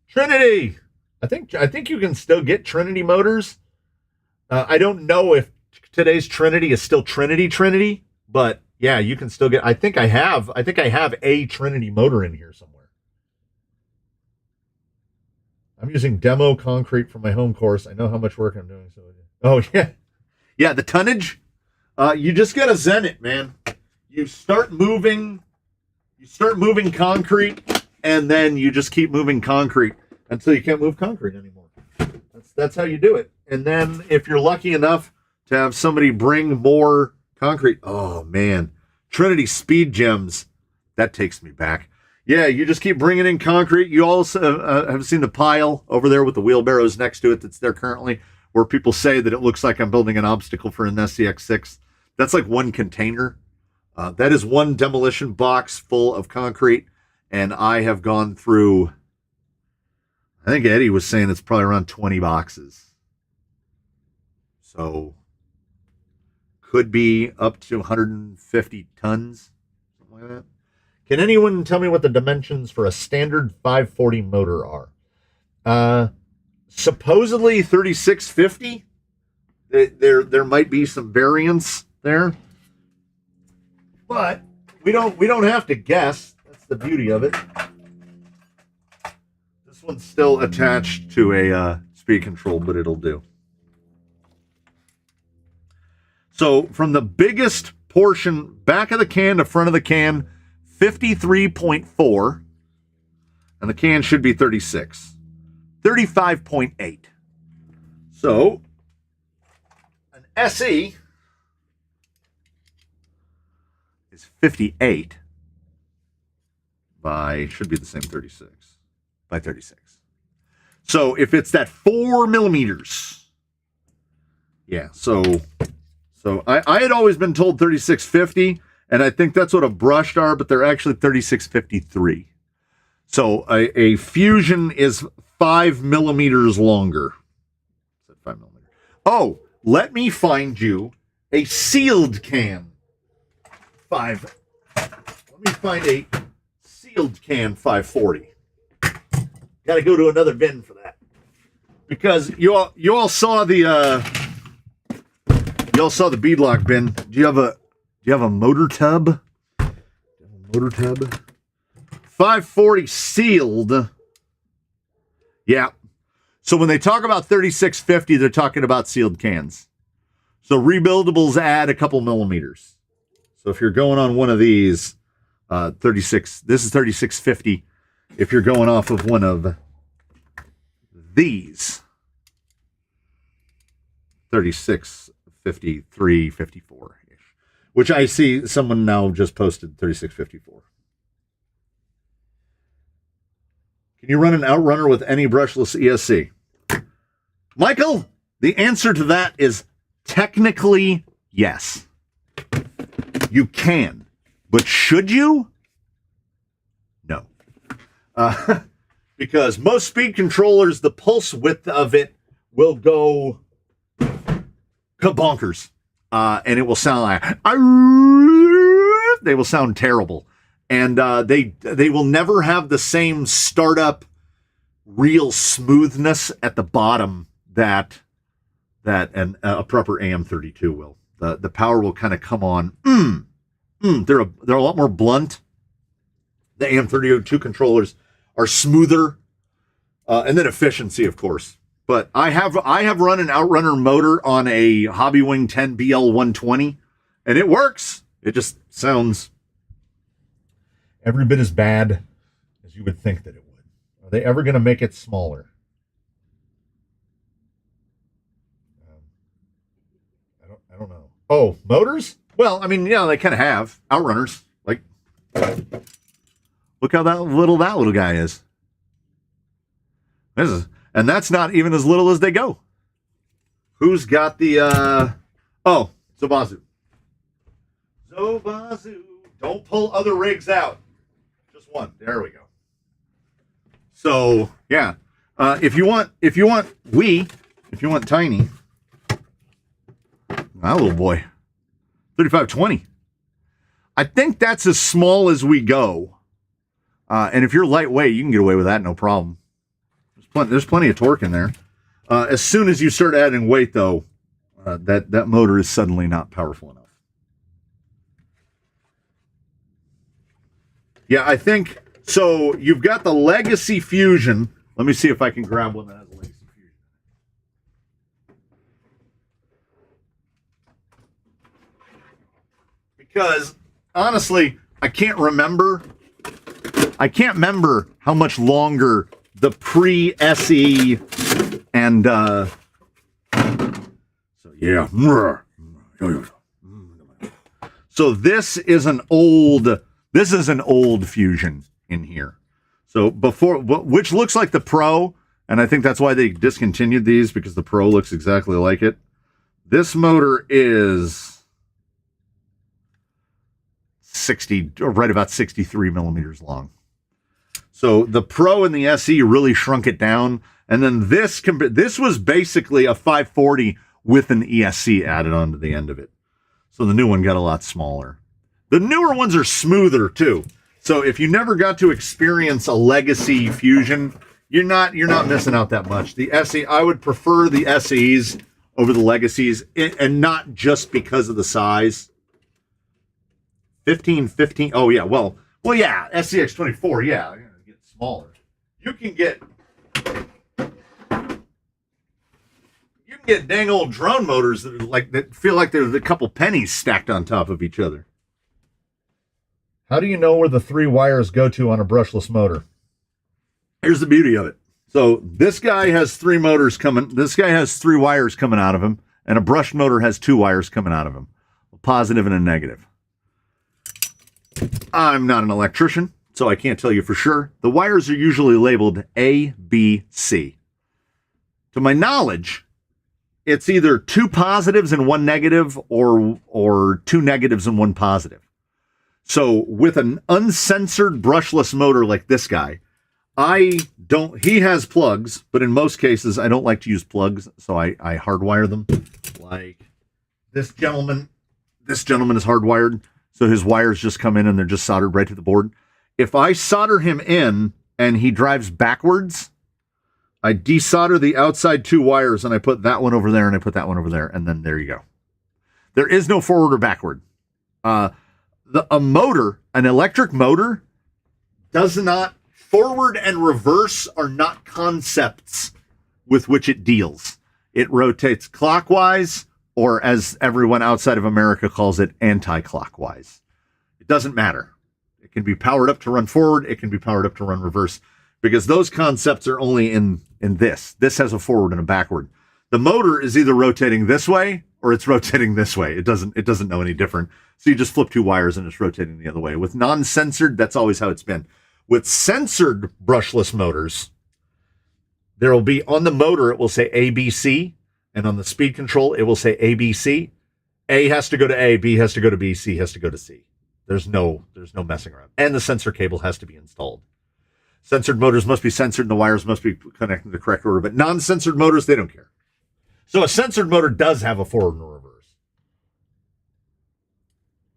Trinity. I think you can still get Trinity motors. I don't know if today's Trinity is still Trinity, but yeah, you can still get. I think I have a Trinity motor in here somewhere. I'm using demo concrete for my home course. I know how much work I'm doing. So, oh yeah, the tonnage. You just gotta zen it, man. You start moving concrete, and then you just keep moving concrete until you can't move concrete anymore. That's how you do it. And then if you're lucky enough to have somebody bring more concrete, oh man, Trinity Speed Gems, that takes me back. Yeah, you just keep bringing in concrete. You also have seen the pile over there with the wheelbarrows next to it that's there currently, where people say that it looks like I'm building an obstacle for an SCX6. That's like one container. That is one demolition box full of concrete, and I have gone through, I think Eddie was saying it's probably around 20 boxes. So could be up to 150 tons, something like that. Can anyone tell me what the dimensions for a standard 540 motor are? Supposedly 3650. There might be some variance there, but we don't have to guess. That's the beauty of it. This one's still attached to a speed control, but it'll do. So from the biggest portion, back of the can to front of the can, 53.4, and the can should be 36. 35.8. So an SE is 58 by, should be the same 36, by 36. So if it's that 4 millimeters, yeah, so I had always been told 3650, and I think that's what a brushed are, but they're actually 3653. So a Fusion is 5 millimeters longer. 5 millimeters. Oh, let me find you a sealed can. Let me find a sealed can 540. Got to go to another bin for that, because you all saw the beadlock bin. Do you have a motor tub? Motor tub. 540 sealed. Yeah. So when they talk about 3650, they're talking about sealed cans. So rebuildables add a couple millimeters. So if you're going on one of these, 36, this is 3650. If you're going off of one of these, 3653, 54-ish, which I see someone now just posted 3654. Can you run an Outrunner with any brushless ESC? Michael, the answer to that is technically yes. You can, but should you? No. because most speed controllers, the pulse width of it will go bonkers. And it will sound like, they will sound terrible. And they will never have the same startup real smoothness at the bottom that a proper AM32 will. The power will kind of come on. They're a lot more blunt. The AM32 controllers are smoother, and then efficiency, of course. But I have run an Outrunner motor on a Hobbywing 10 BL120, and it works. It just sounds every bit as bad as you would think that it would. Are they ever going to make it smaller? I don't know. Oh, motors? Well, I mean, yeah, they kind of have Outrunners. Like, look how that little guy is. And that's not even as little as they go. Who's got the Zobazu. Zobazu. Don't pull other rigs out. Just one. There we go. So yeah. If you want tiny, that little boy. 3520. I think that's as small as we go. And if you're lightweight, you can get away with that, no problem. There's plenty of torque in there. As soon as you start adding weight, though, that motor is suddenly not powerful enough. Yeah, I think so. You've got the Legacy Fusion. Let me see if I can grab one that has a Legacy Fusion. Because honestly, I can't remember how much longer the pre-SE and so yeah. So this is an old Fusion in here. So before, which looks like the Pro, and I think that's why they discontinued these, because the Pro looks exactly like it. This motor is right about 63 millimeters long. So the Pro and the SE really shrunk it down. And then this was basically a 540 with an ESC added onto the end of it. So the new one got a lot smaller. The newer ones are smoother too. So if you never got to experience a Legacy Fusion, you're not missing out that much. The SE, I would prefer the SEs over the Legacies, and not just because of the size. 15. Oh yeah, well yeah, SCX24, yeah. Smaller. You can get dang old drone motors that feel like there's a couple pennies stacked on top of each other. How do you know where the 3 wires go to on a brushless motor? Here's the beauty of it. So this guy has 3 motors coming. This guy has 3 wires coming out of him, and a brush motor has 2 wires coming out of him, a positive and a negative. I'm not an electrician, so I can't tell you for sure. The wires are usually labeled A, B, C. To my knowledge, it's either 2 positives and 1 negative, or 2 negatives and 1 positive. So with an uncensored brushless motor like this guy, he has plugs, but in most cases, I don't like to use plugs, so I hardwire them. Like this gentleman is hardwired, so his wires just come in and they're just soldered right to the board. If I solder him in and he drives backwards, I desolder the outside 2 wires and I put that one over there and I put that one over there, and then there you go. There is no forward or backward. An electric motor does not, forward and reverse are not concepts with which it deals. It rotates clockwise, or as everyone outside of America calls it, anti-clockwise. It doesn't matter. It can be powered up to run forward. It can be powered up to run reverse, because those concepts are only in this. This has a forward and a backward. The motor is either rotating this way or it's rotating this way. It doesn't know any different. So you just flip 2 wires and it's rotating the other way. With non-censored, that's always how it's been. With censored brushless motors, there will be on the motor, it will say ABC, and on the speed control, it will say ABC. A has to go to A, B has to go to B, C has to go to C. There's no messing around. And the sensor cable has to be installed. Censored motors must be censored and the wires must be connected in the correct order. But non-censored motors, they don't care. So a censored motor does have a forward and a reverse.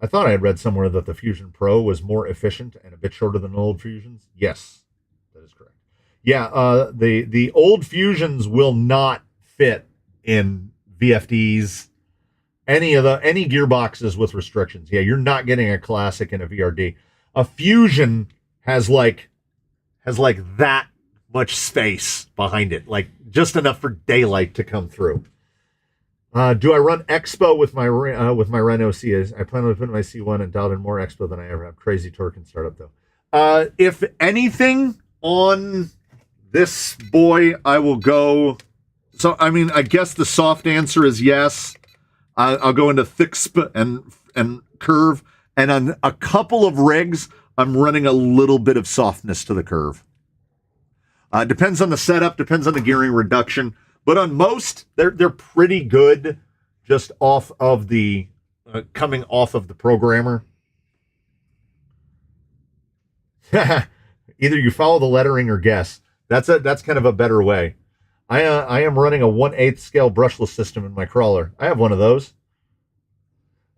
I thought I had read somewhere that the Fusion Pro was more efficient and a bit shorter than old Fusions. Yes, that is correct. Yeah, the old Fusions will not fit in VFDs, any gearboxes with restrictions. Yeah, you're not getting a classic in a VRD. A Fusion has like that much space behind it, like just enough for daylight to come through. Do I run Expo with my Rhino C? I plan on putting my C1 and dialed in more Expo than I ever have. Crazy torque and startup though. If anything on this boy, I will go. So I mean, I guess the soft answer is yes. I'll go into thick and curve, and on a couple of rigs, I'm running a little bit of softness to the curve. Depends on the setup, depends on the gearing reduction, but on most, they're pretty good, just off of the coming off of the programmer. Either you follow the lettering or guess. That's kind of a better way. I am running a 1/8 scale brushless system in my crawler. I have one of those.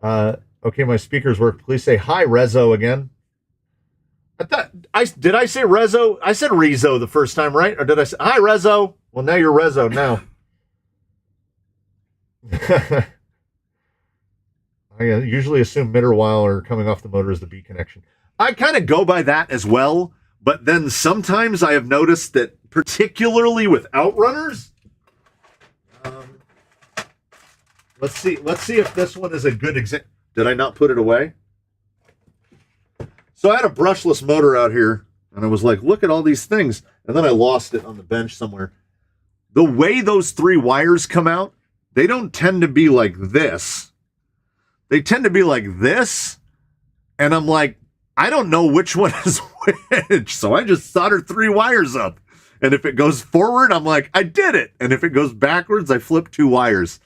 Okay, my speakers work. Please say hi, Rezo again. Did I say Rezo? I said Rezo the first time, right? Or did I say hi, Rezo? Well, now you're Rezo now. I usually assume mid or while or coming off the motor is the B connection. I kind of go by that as well, but then sometimes I have noticed that, particularly with outrunners. Let's see if this one is a good example. Did I not put it away? So I had a brushless motor out here, and I was like, look at all these things. And then I lost it on the bench somewhere. The way those three wires come out, they don't tend to be like this. They tend to be like this. And I'm like, I don't know which one is which. So I just soldered three wires up. And if it goes forward, I'm like, I did it. And if it goes backwards, I flip two wires.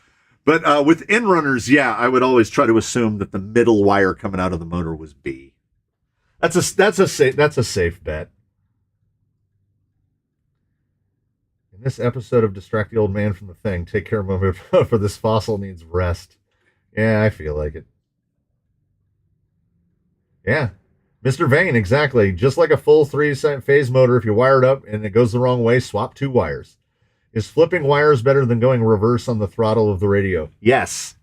But with in-runners, yeah, I would always try to assume that the middle wire coming out of the motor was B. That's a safe bet. In this episode of Distract the Old Man from the Thing, take care of him for this fossil needs rest. Yeah, I feel like it. Yeah. Mr. Vane, exactly. Just like a full three-phase motor, if you wire it up and it goes the wrong way, swap two wires. Is flipping wires better than going reverse on the throttle of the radio? Yes.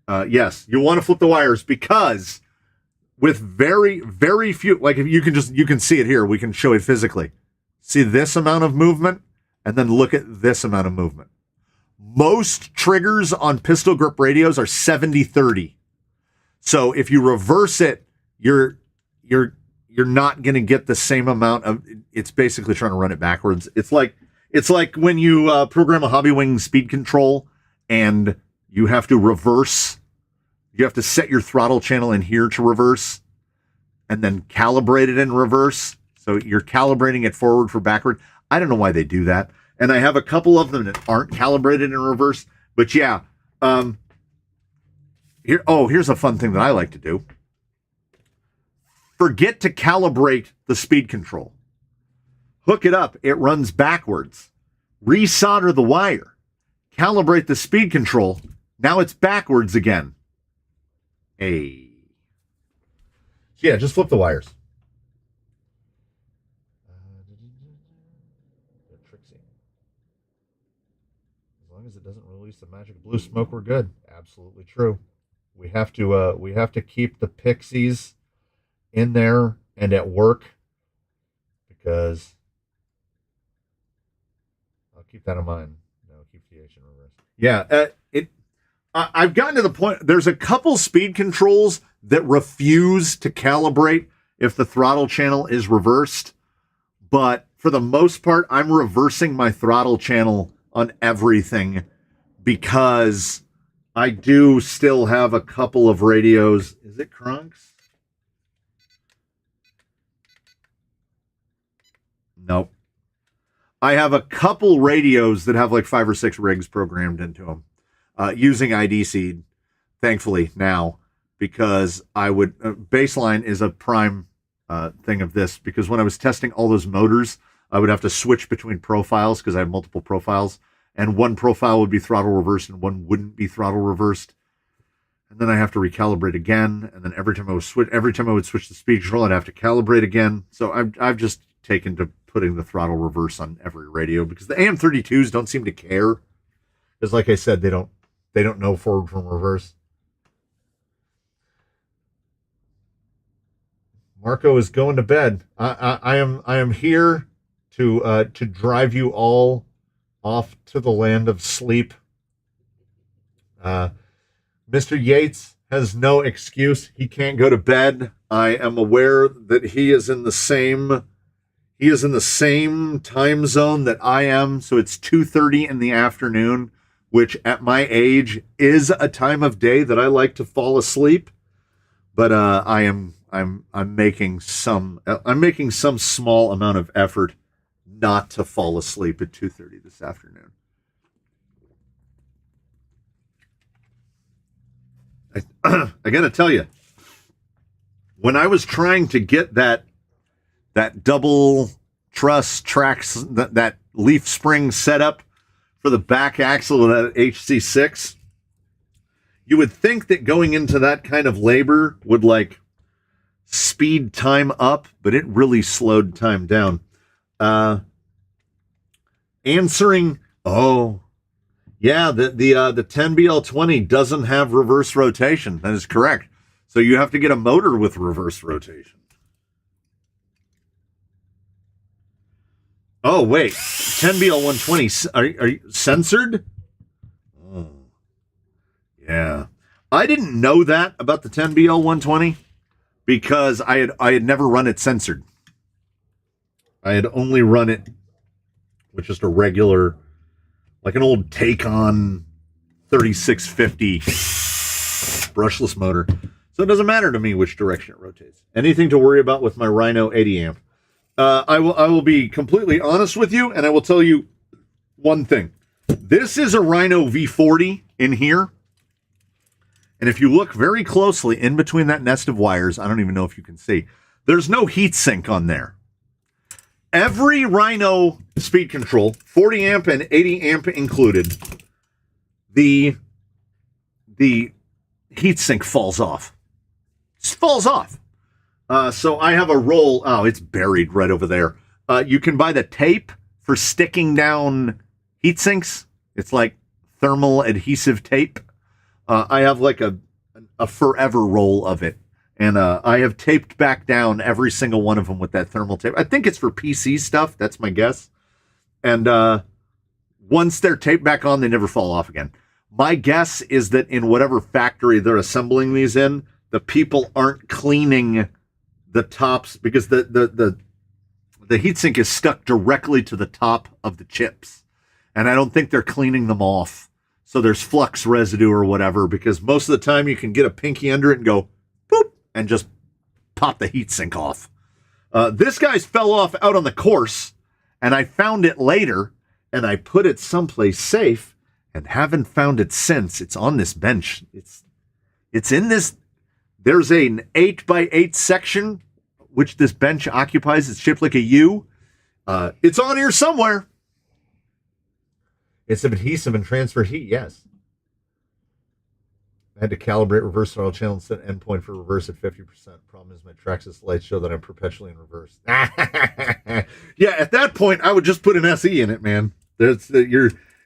Yes. You want to flip the wires because with very, very few, like if you can see it here, we can show it physically. See this amount of movement and then look at this amount of movement. Most triggers on pistol grip radios are 70-30. So if you reverse it, you're not going to get the same amount of, it's basically trying to run it backwards. It's like when you program a Hobbywing speed control and you have to reverse, you have to set your throttle channel in here to reverse and then calibrate it in reverse. So you're calibrating it forward for backward. I don't know why they do that. And I have a couple of them that aren't calibrated in reverse, but yeah. Here's a fun thing that I like to do. Forget to calibrate the speed control. Hook it up, it runs backwards. Resolder the wire. Calibrate the speed control. Now it's backwards again. Hey. Yeah, just flip the wires. Trixie. As long as it doesn't release the magic blue smoke, we're good. Absolutely true. We have to keep the pixies in there and at work because keep that in mind. No, keep the H in reverse. Yeah, I've gotten to the point. There's a couple speed controls that refuse to calibrate if the throttle channel is reversed, but for the most part, I'm reversing my throttle channel on everything because I do still have a couple of radios. Is it Kronks? Nope. I have a couple radios that have like 5 or 6 rigs programmed into them using ID Seed, thankfully now, because I would, Baseline is a prime thing of this, because when I was testing all those motors, I would have to switch between profiles because I have multiple profiles, and one profile would be throttle reversed and one wouldn't be throttle reversed. And then I have to recalibrate again, and then every time I would switch the speed control, I'd have to calibrate again. So I've just taken to putting the throttle reverse on every radio because the AM32s don't seem to care. Because like I said, they don't know forward from reverse. Marco is going to bed. I am here to drive you all off to the land of sleep. Mr. Yates has no excuse. He can't go to bed. I am aware that he is in the same time zone that I am. So it's 2:30 in the afternoon, which at my age is a time of day that I like to fall asleep. But I'm making some small amount of effort not to fall asleep at 2:30 this afternoon. I gotta tell you, when I was trying to get that double truss tracks, that leaf spring setup for the back axle of that HC6, you would think that going into that kind of labor would like speed time up, but it really slowed time down. Answering, yeah, the 10BL20 doesn't have reverse rotation. That is correct. So you have to get a motor with reverse rotation. Oh, wait. 10BL120, are you censored? Oh, yeah. I didn't know that about the 10BL120 because I had never run it censored. I had only run it with just a regular, like an old Tacon 3650 brushless motor. So it doesn't matter to me which direction it rotates. Anything to worry about with my Rhino 80 amp. I will be completely honest with you, and I will tell you one thing. This is a Rhino V40 in here. And if you look very closely in between that nest of wires, I don't even know if you can see, there's no heat sink on there. Every Rhino speed control, 40 amp and 80 amp included, the heat sink falls off. It falls off. So I have a roll. Oh, it's buried right over there. You can buy the tape for sticking down heat sinks. It's like thermal adhesive tape. I have like a forever roll of it. And I have taped back down every single one of them with that thermal tape. I think it's for PC stuff. That's my guess. And once they're taped back on, they never fall off again. My guess is that in whatever factory they're assembling these in, the people aren't cleaning the tops because the heatsink is stuck directly to the top of the chips. And I don't think they're cleaning them off. So there's flux residue or whatever, because most of the time you can get a pinky under it and go, boop, and just pop the heatsink off. This guy's fell off out on the course, and I found it later, and I put it someplace safe, and haven't found it since. It's on this bench. It's in this. There's an 8x8 section, which this bench occupies. It's shaped like a U. It's on here somewhere. It's adhesive and transfer heat, yes. I had to calibrate reverse throttle channel and set endpoint for reverse at 50%. Problem is my Traxxas lights show that I'm perpetually in reverse. Yeah, at that point, I would just put an SE in it, man. The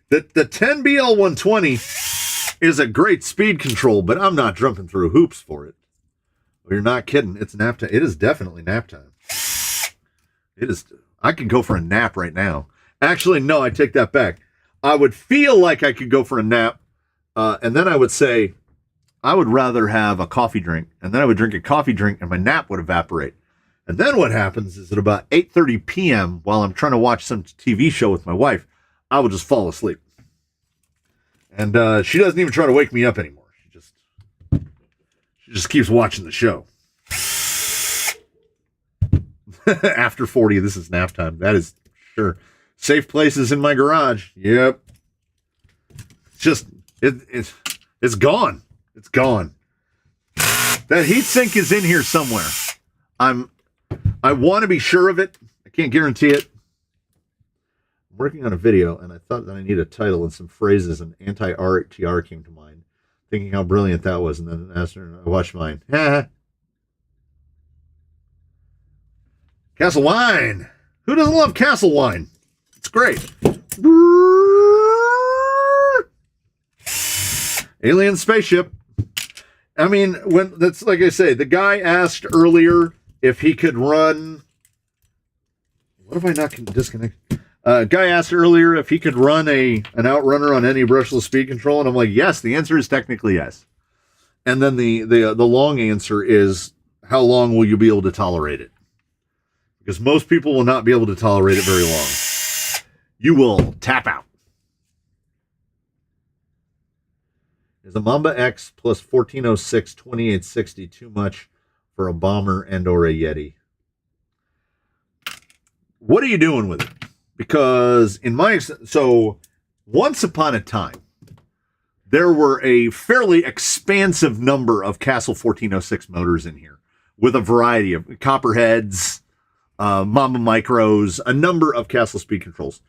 10BL120 is a great speed control, but I'm not jumping through hoops for it. Well, you're not kidding. It's nap time. It is definitely nap time. It is. I could go for a nap right now. Actually, no, I take that back. I would feel like I could go for a nap, and then I would say, I would rather have a coffee drink, and then I would drink a coffee drink, and my nap would evaporate. And then what happens is at about 8:30 p.m., while I'm trying to watch some TV show with my wife, I would just fall asleep. And she doesn't even try to wake me up anymore. She just keeps watching the show. After 40, this is nap time. That is sure. Safe places in my garage. Yep. It's gone. It's gone. That heatsink is in here somewhere. I want to be sure of it. I can't guarantee it. working on a video, and I thought that I need a title and some phrases, and anti-RTR came to mind, thinking how brilliant that was, and then after I watched mine. Castle Wine. Who doesn't love Castle Wine? It's great. Alien spaceship. I mean, when that's like I say, the guy asked earlier if he could run. What if I not disconnect? Guy asked earlier if he could run an outrunner on any brushless speed control, and I'm like, yes. The answer is technically yes. And then the long answer is, how long will you be able to tolerate it? Because most people will not be able to tolerate it very long. You will tap out. Is a Mamba X plus 1406 2860 too much for a bomber and or a Yeti? What are you doing with it? Because in my so once upon a time, there were a fairly expansive number of Castle 1406 motors in here with a variety of copperheads, Mamba Micros, a number of Castle speed controls.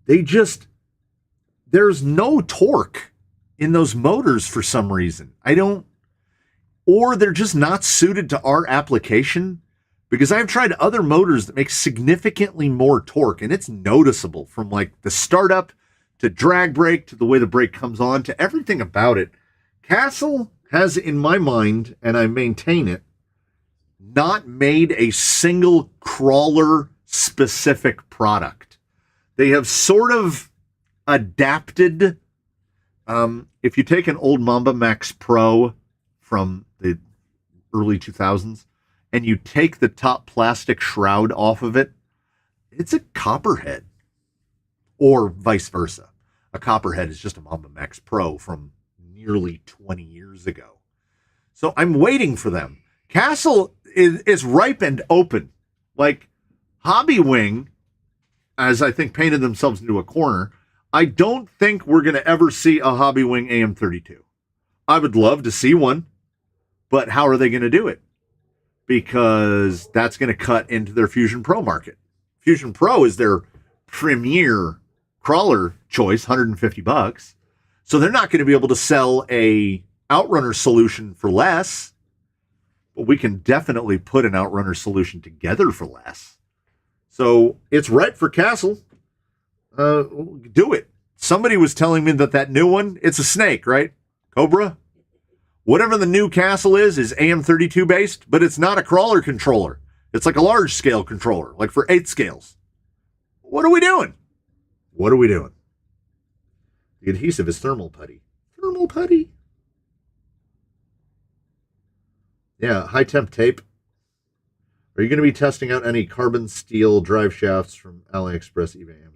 There's no torque in those motors for some reason. Or they're just not suited to our application, because I've tried other motors that make significantly more torque, and it's noticeable from like the startup to drag brake to the way the brake comes on to everything about it. Castle has, in my mind, and I maintain it, not made a single crawler specific product. They have sort of adapted. If you take an old Mamba Max Pro from the early 2000s and you take the top plastic shroud off of it, it's a copperhead, or vice versa. A copperhead is just a Mamba Max Pro from nearly 20 years ago. So I'm waiting for them. Castle is ripe and open. Like Hobbywing, as I think painted themselves into a corner, I don't think we're going to ever see a Hobbywing AM32. I would love to see one, but how are they going to do it? Because that's going to cut into their Fusion Pro market. Fusion Pro is their premier crawler choice, $150. So they're not going to be able to sell a Outrunner solution for less, but we can definitely put an Outrunner solution together for less. So it's ripe for Castle. Do it. Somebody was telling me that new one, it's a snake, right? Cobra? Whatever the new Castle is AM32 based, but it's not a crawler controller. It's like a large scale controller, like for 8 scales. What are we doing? What are we doing? The adhesive is thermal putty. Thermal putty? Yeah, high temp tape. Are you going to be testing out any carbon steel drive shafts from AliExpress, eBay, Amazon?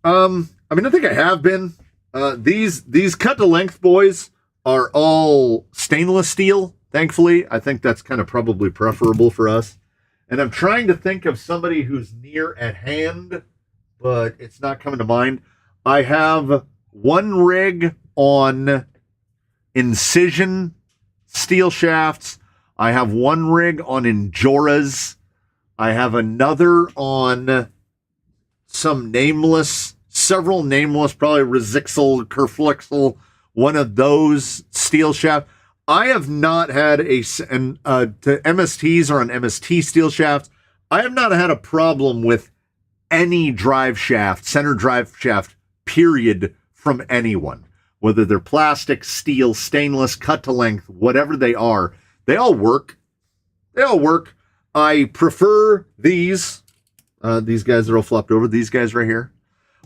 I mean, I think I have been. These cut to length boys are all stainless steel, thankfully. I think that's kind of probably preferable for us. And I'm trying to think of somebody who's near at hand, but it's not coming to mind. I have one rig on Incision steel shafts. I have one rig on Injoras. I have another on several nameless, probably Resixel, Kerflixel, one of those steel shafts. I have not had to MSTs or on MST steel shafts. I have not had a problem with any drive shaft, center drive shaft, period, from anyone. Whether they're plastic, steel, stainless, cut to length, whatever they are, they all work. They all work. I prefer these. These guys are all flopped over. These guys right here.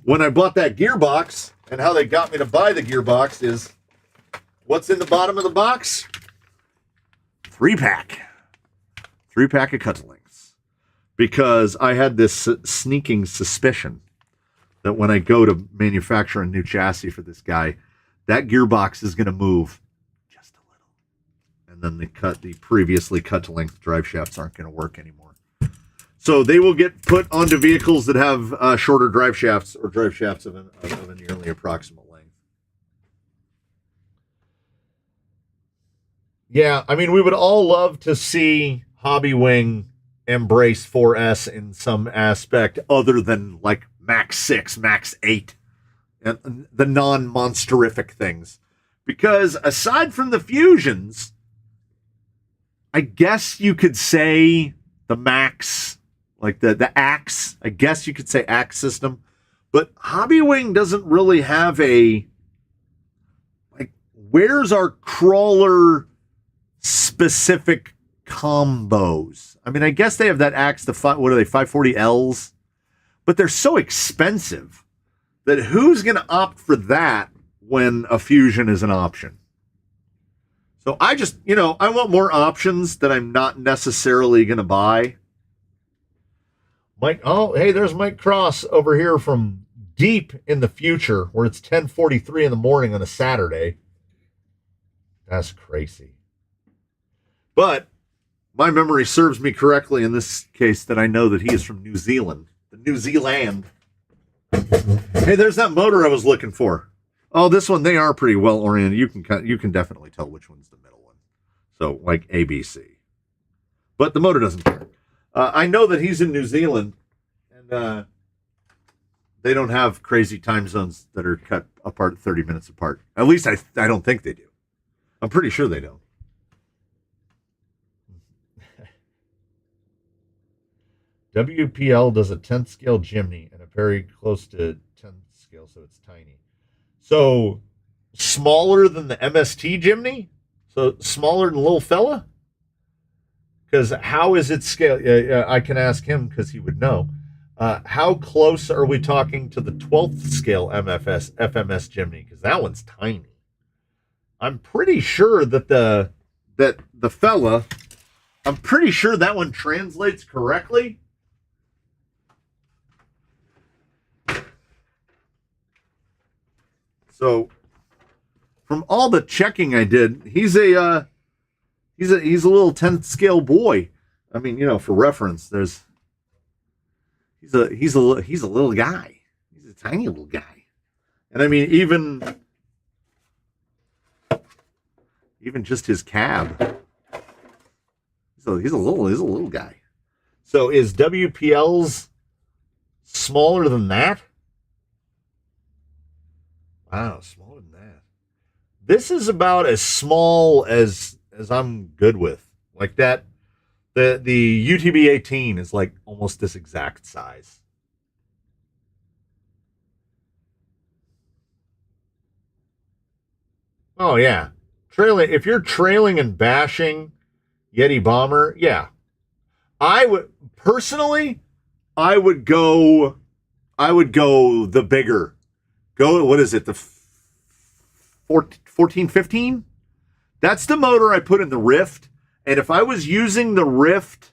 When I bought that gearbox, and how they got me to buy the gearbox is, what's in the bottom of the box? 3-pack. 3-pack of cut to lengths. Because I had this sneaking suspicion that when I go to manufacture a new chassis for this guy, that gearbox is going to move just a little. And then the previously cut to length drive shafts aren't going to work anymore. So they will get put onto vehicles that have shorter drive shafts or drive shafts of a nearly approximate length. Yeah, I mean, we would all love to see Hobbywing embrace 4S in some aspect other than like Max 6, Max 8, and the non-monsterific things. Because aside from the fusions, I guess you could say the Max, like the Axe, I guess you could say Axe system, but Hobbywing doesn't really have a, like, where's our crawler specific combos? I mean, I guess they have that Axe, what are they, 540Ls? But they're so expensive that who's going to opt for that when a fusion is an option? So I just, I want more options that I'm not necessarily going to buy. Mike, oh, hey, there's Mike Cross over here from deep in the future where it's 10:43 in the morning on a Saturday. That's crazy. But my memory serves me correctly in this case that I know that he is from New Zealand. The New Zealand. Hey, there's that motor I was looking for. Oh, this one, they are pretty well oriented. You can definitely tell which one's the middle one. So, like ABC. But the motor doesn't care. I know that he's in New Zealand, and they don't have crazy time zones that are cut apart 30 minutes apart. At least I don't think they do. I'm pretty sure they don't. WPL does a 10th scale Jimny and a very close to 10th scale, so it's tiny. So smaller than the MST Jimny? So smaller than Little Fella? Because how is it scale? I can ask him because he would know. How close are we talking to the 12th scale FMS Jimny? Because that one's tiny. I'm pretty sure that the Fella, I'm pretty sure that one translates correctly. So, from all the checking I did, he's a little 10th scale boy. I mean, for reference, he's a little guy. He's a tiny little guy, and I mean even just his cab. He's a little guy. So is WPL's smaller than that? Wow, smaller than that. This is about as small as I'm good with. Like that, the UTB 18 is like almost this exact size. Oh yeah, trailing. If you're trailing and bashing Yeti Bomber, yeah, I would personally. I would go the bigger. What is it? The 1415? That's the motor I put in the Rift. And if I was using the Rift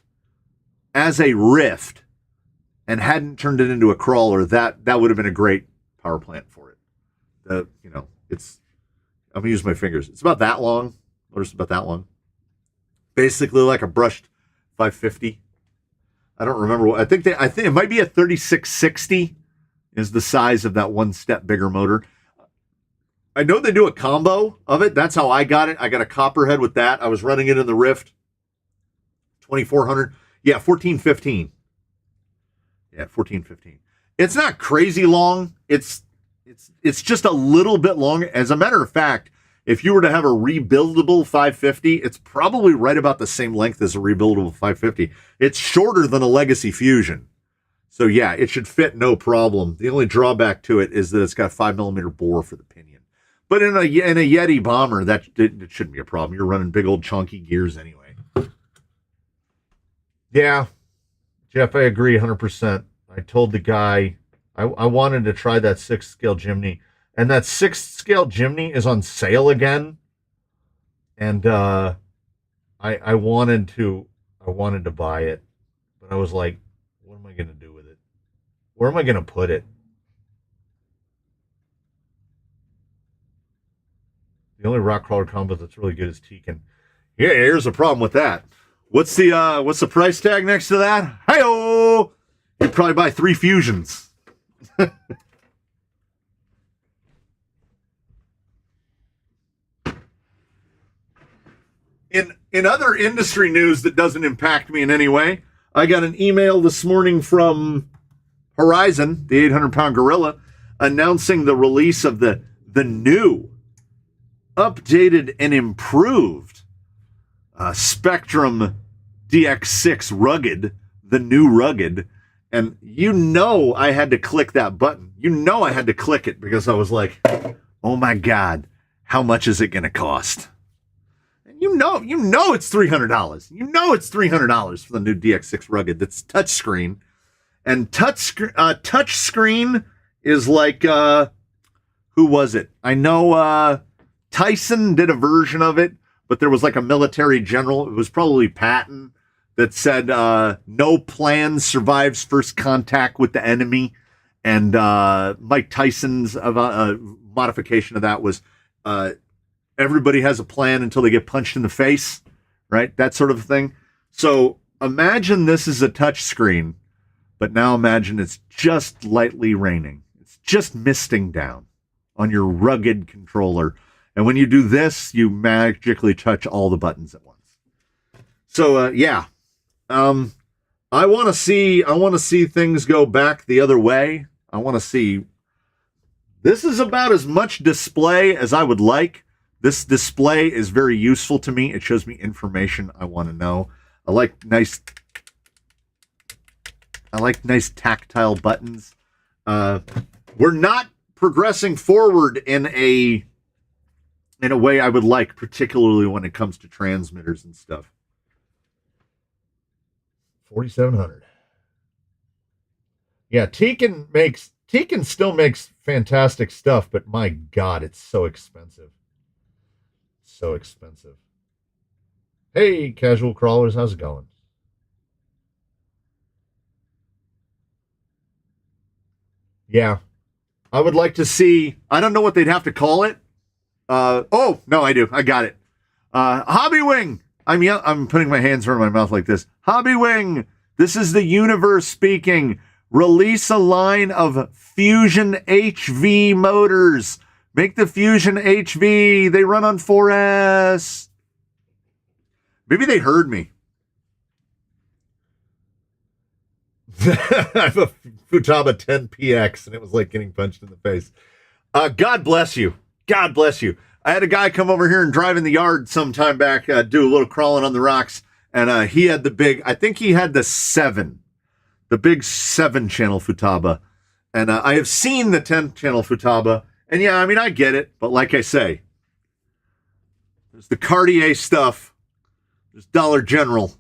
as a Rift and hadn't turned it into a crawler, that would have been a great power plant for it. I'm going to use my fingers. It's about that long. Motor's about that long. Basically like a brushed 550. I don't remember what. I think it might be a 3660 is the size of that one step bigger motor. I know they do a combo of it. That's how I got it. I got a Copperhead with that. I was running it in the Rift 2400. Yeah, 1415. Yeah, 1415. It's not crazy long. It's just a little bit long. As a matter of fact, if you were to have a rebuildable 550, it's probably right about the same length as a rebuildable 550. It's shorter than a Legacy Fusion. So yeah, it should fit no problem. The only drawback to it is that it's got a 5mm bore for the pinion. But in a Yeti Bomber, it shouldn't be a problem. You're running big old chunky gears anyway. Yeah, Jeff, I agree 100%. I told the guy I wanted to try that 6th scale Jimny, and that 6th scale Jimny is on sale again. And I wanted to buy it, but I was like, what am I going to do with it? Where am I going to put it? The only rock crawler combo that's really good is Tekin. Yeah, here's the problem with that. What's the price tag next to that? Hi-oh! You'd probably buy 3 fusions. In other industry news that doesn't impact me in any way, I got an email this morning from Horizon, the 800-pound gorilla, announcing the release of the new, updated, and improved Spectrum DX6 Rugged, the new Rugged. And I had to click that button. I had to click it because I was like, oh my God, how much is it going to cost? And you know it's $300. It's $300 for the new DX6 Rugged. That's touchscreen. And touchscreen is like, who was it? I know Tyson did a version of it, but there was like a military general. It was probably Patton that said, no plan survives first contact with the enemy. And Mike Tyson's modification of that was, everybody has a plan until they get punched in the face, right? That sort of thing. So imagine this is a touch screen, but now imagine it's just lightly raining. It's just misting down on your rugged controller. And when you do this, you magically touch all the buttons at once. So, yeah. I want to see things go back the other way. I want to see. This is about as much display as I would like. This display is very useful to me. It shows me information I want to know. I like nice tactile buttons. We're not progressing forward in a way I would like, particularly when it comes to transmitters and stuff. 4,700. Yeah, Tekin still makes fantastic stuff, but my God, it's so expensive. So expensive. Hey, casual crawlers, how's it going? Yeah, I would like to see. I don't know what they'd have to call it. Oh no, I do. I got it. Hobby Wing. I'm putting my hands around my mouth like this. Hobby Wing. This is the universe speaking. Release a line of Fusion HV motors. Make the Fusion HV. They run on 4S. Maybe they heard me. I have a Futaba 10PX, and it was like getting punched in the face. God bless you. God bless you. I had a guy come over here and drive in the yard some time back, do a little crawling on the rocks, and he had the big, I think he had the big 7-channel Futaba. And I have seen the 10-channel Futaba, and yeah, I mean, I get it, but like I say, there's the Cartier stuff, there's Dollar General,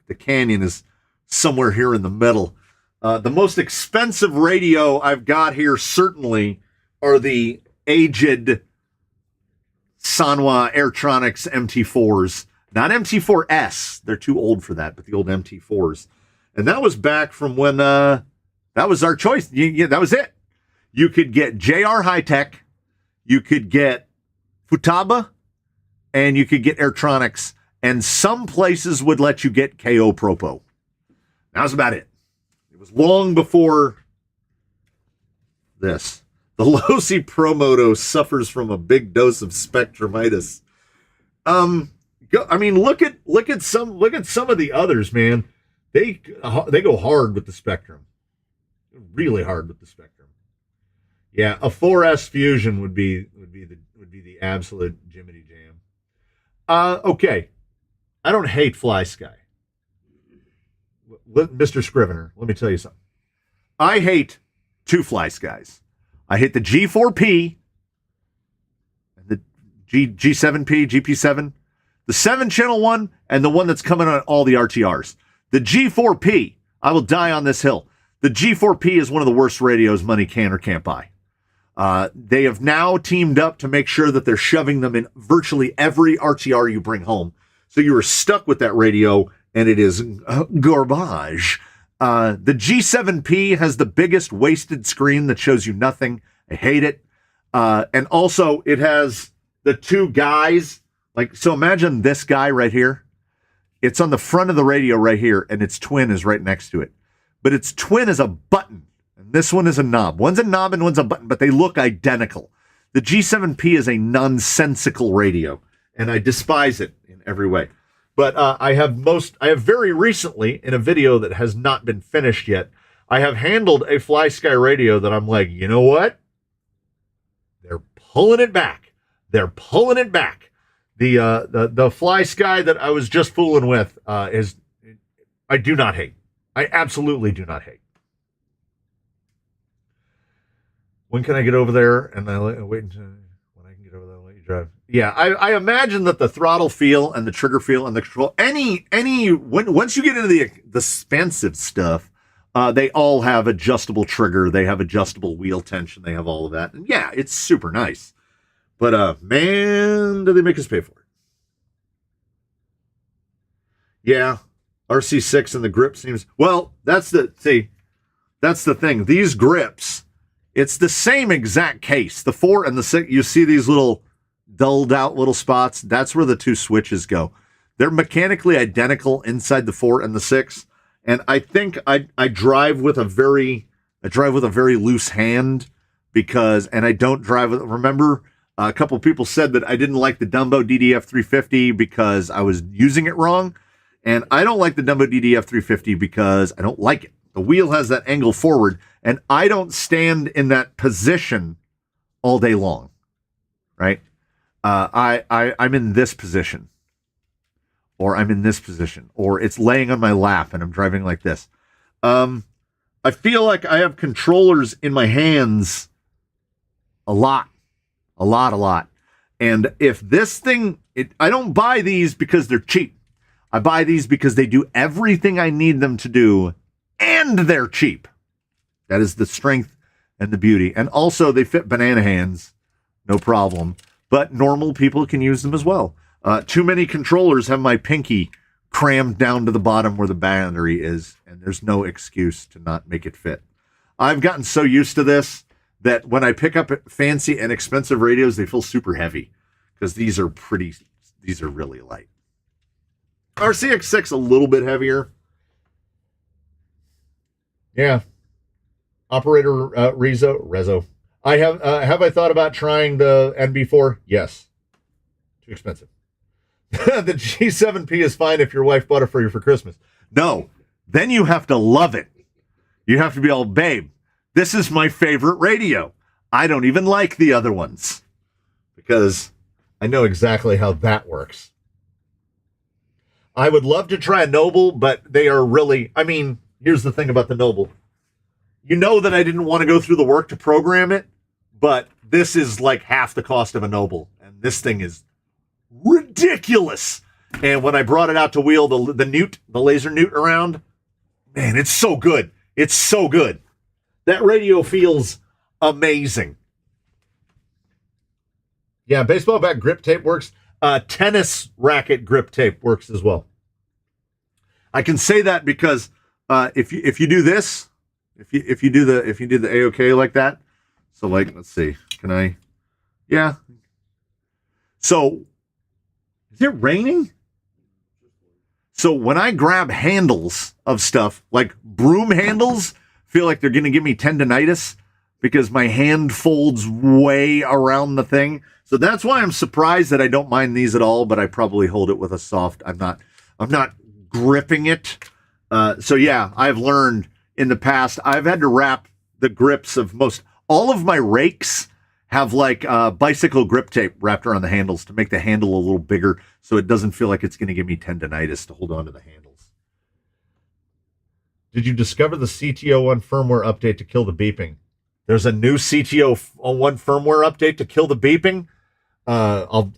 the Canyon is somewhere here in the middle. The most expensive radio I've got here certainly are the aged Sanwa Airtronics MT4s. Not MT4S. They're too old for that, but the old MT4s. And that was back from when that was our choice. That was it. You could get JR High-Tech, you could get Futaba, and you could get Airtronics. And some places would let you get KO Propo. That was about it. It was long before this. The Losi Promoto suffers from a big dose of spectrumitis. Look at some of the others, man. They go hard with the Spectrum, really hard with the Spectrum. Yeah, a 4S Fusion would be the absolute Jiminy Jam. Okay, I don't hate Fly Sky. Mr. Scrivener, let me tell you something. I hate two Fly Skies. I hate the G4P, and the G7P, GP7, the 7-channel one, and the one that's coming on all the RTRs. The G4P, I will die on this hill. The G4P is one of the worst radios money can or can't buy. They have now teamed up to make sure that they're shoving them in virtually every RTR you bring home. So you are stuck with that radio, and it is garbage. The G7P has the biggest wasted screen that shows you nothing. I hate it. And also, it has the two guys. So imagine this guy right here. It's on the front of the radio right here, and its twin is right next to it. But its twin is a button, and this one is a knob. One's a knob and one's a button, but they look identical. The G7P is a nonsensical radio, and I despise it in every way. But I have very recently, in a video that has not been finished yet, I have handled a FlySky radio that I'm like, you know what? They're pulling it back. They're pulling it back. The FlySky that I was just fooling with is, I do not hate. I absolutely do not hate. When can I get over there? And I wait until when I can get over there and let you drive. Yeah, I imagine that the throttle feel and the trigger feel and the control, once you get into the expensive stuff, they all have adjustable trigger. They have adjustable wheel tension. They have all of that. And yeah, it's super nice. But man, do they make us pay for it. Yeah, RC6 and the grip seems, well, that's the thing. These grips, it's the same exact case. The 4 and the 6, you see these little dulled out little spots? That's where the 2 switches go. They're mechanically identical inside the 4 and the 6. And I think I drive with a very loose hand because, and I don't drive with, remember, a couple people said that I didn't like the Dumbo DDF 350 because I was using it wrong. And I don't like the Dumbo DDF 350 because I don't like it. The wheel has that angle forward, and I don't stand in that position all day long, right? I'm in this position, or I'm in this position, or it's laying on my lap and I'm driving like this. I feel like I have controllers in my hands a lot. And if this thing, I don't buy these because they're cheap. I buy these because they do everything I need them to do, and they're cheap. That is the strength and the beauty. And also, they fit banana hands, no problem. But normal people can use them as well. Too many controllers have my pinky crammed down to the bottom where the battery is, and there's no excuse to not make it fit. I've gotten so used to this that when I pick up fancy and expensive radios, they feel super heavy because these are really light. RCX6 a little bit heavier. Yeah. Operator Rezo. Have I thought about trying the NB4? Yes. Too expensive. The G7P is fine if your wife bought it for you for Christmas. No. Then you have to love it. You have to be all, babe, this is my favorite radio. I don't even like the other ones because I know exactly how that works. I would love to try a Noble, but they are really, I mean, here's the thing about the Noble. You know that I didn't want to go through the work to program it, but this is like half the cost of a Noble, and this thing is ridiculous. And when I brought it out to wheel the laser newt around, man, it's so good. It's so good. That radio feels amazing. Yeah, baseball bat grip tape works. Tennis racket grip tape works as well. I can say that because if you do this, if you do the AOK like that, so like let's see, can I? Yeah. So is it raining? So when I grab handles of stuff like broom handles, feel like they're gonna give me tendonitis because my hand folds way around the thing. So that's why I'm surprised that I don't mind these at all, but I probably hold it with a soft, I'm not gripping it. So yeah, I've learned in the past, I've had to wrap the grips of all of my rakes have like bicycle grip tape wrapped around the handles to make the handle a little bigger so it doesn't feel like it's going to give me tendonitis to hold on to the handles. Did you discover the CTO1 firmware update to kill the beeping? There's a new CTO1 firmware update to kill the beeping.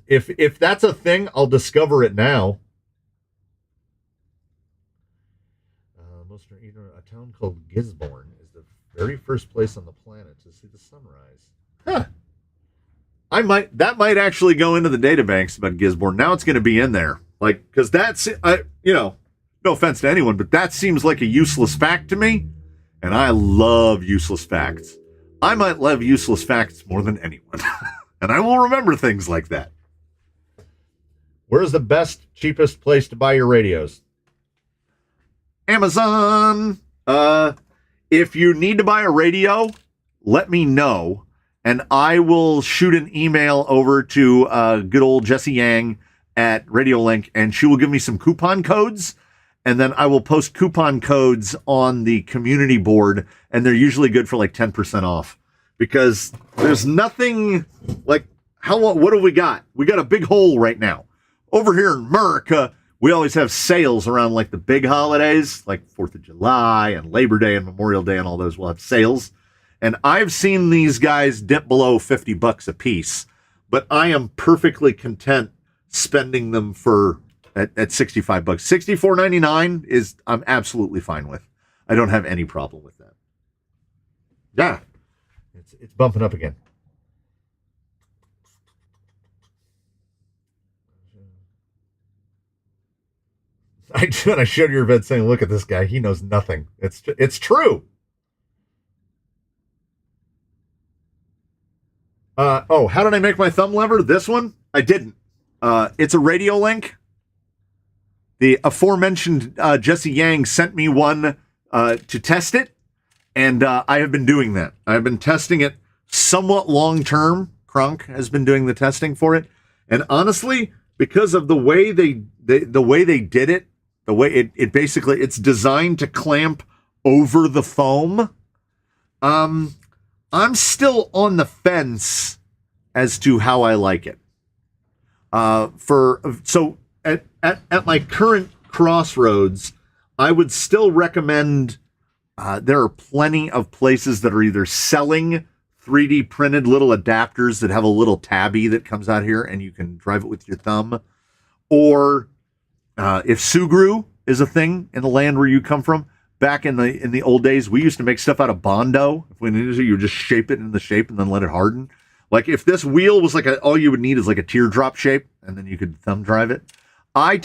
If that's a thing, I'll discover it now. A town called Gisborne is the very first place on the planet to see the sunrise. Huh. That might actually go into the databanks about Gisborne. Now it's going to be in there, like because that's no offense to anyone, but that seems like a useless fact to me, and I love useless facts. I might love useless facts more than anyone. And I will remember things like that. Where's the best, cheapest place to buy your radios? Amazon. If you need to buy a radio, let me know, and I will shoot an email over to good old Jessie Yang at Radiolink, and she will give me some coupon codes, and then I will post coupon codes on the community board, and they're usually good for like 10% off, because there's nothing like what have we got? We got a big hole right now. Over here in America, we always have sales around like the big holidays, like 4th of July and Labor Day and Memorial Day and all those will have sales. And I've seen these guys dip below $50 a piece, but I am perfectly content spending them at $65. $64.99 is I'm absolutely fine with. I don't have any problem with that. Yeah, it's bumping up again. I showed your vid saying, "Look at this guy. He knows nothing." It's true. How did I make my thumb lever? This one? I didn't. It's a Radio Link. The aforementioned Jesse Yang sent me one to test it, and I have been doing that. I've been testing it somewhat long term. Kronk has been doing the testing for it, and honestly, because of the way they did it, the way it basically it's designed to clamp over the foam. I'm still on the fence as to how I like it. So at my current crossroads, I would still recommend. There are plenty of places that are either selling 3D printed little adapters that have a little tabby that comes out here and you can drive it with your thumb, or if Sugru is a thing in the land where you come from. Back in the old days, we used to make stuff out of Bondo. If we needed to, you would just shape it in the shape and then let it harden. Like if this wheel was all you would need is like a teardrop shape, and then you could thumb drive it. My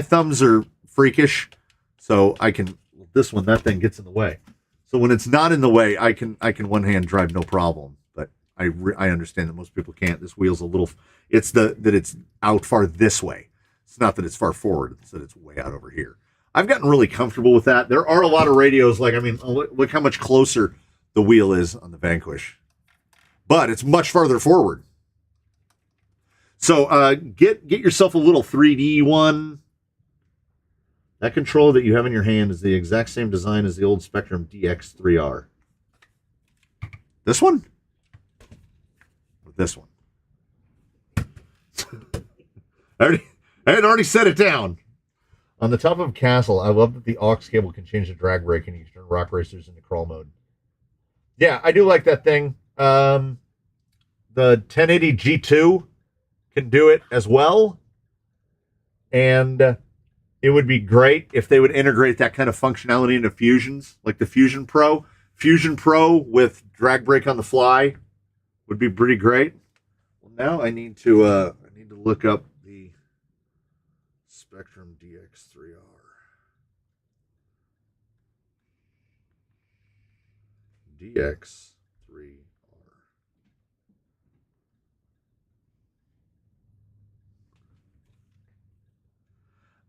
thumbs are freakish, so that thing gets in the way. So when it's not in the way, I can one hand drive no problem. But I understand that most people can't. This wheel's it's that it's out far this way. It's not that it's far forward, it's that it's way out over here. I've gotten really comfortable with that. There are a lot of radios, look how much closer the wheel is on the Vanquish. But it's much farther forward. So get yourself a little 3D one. That controller that you have in your hand is the exact same design as the old Spectrum DX3R. This one? Or this one? I had already set it down. On the top of Castle, I love that the aux cable can change the drag brake and you can turn rock racers into crawl mode. Yeah, I do like that thing. The 1080 G2 can do it as well. And it would be great if they would integrate that kind of functionality into Fusions, like the Fusion Pro. Fusion Pro with drag brake on the fly would be pretty great. Well, now I need to look up the Spectrum DX3R. DX3R.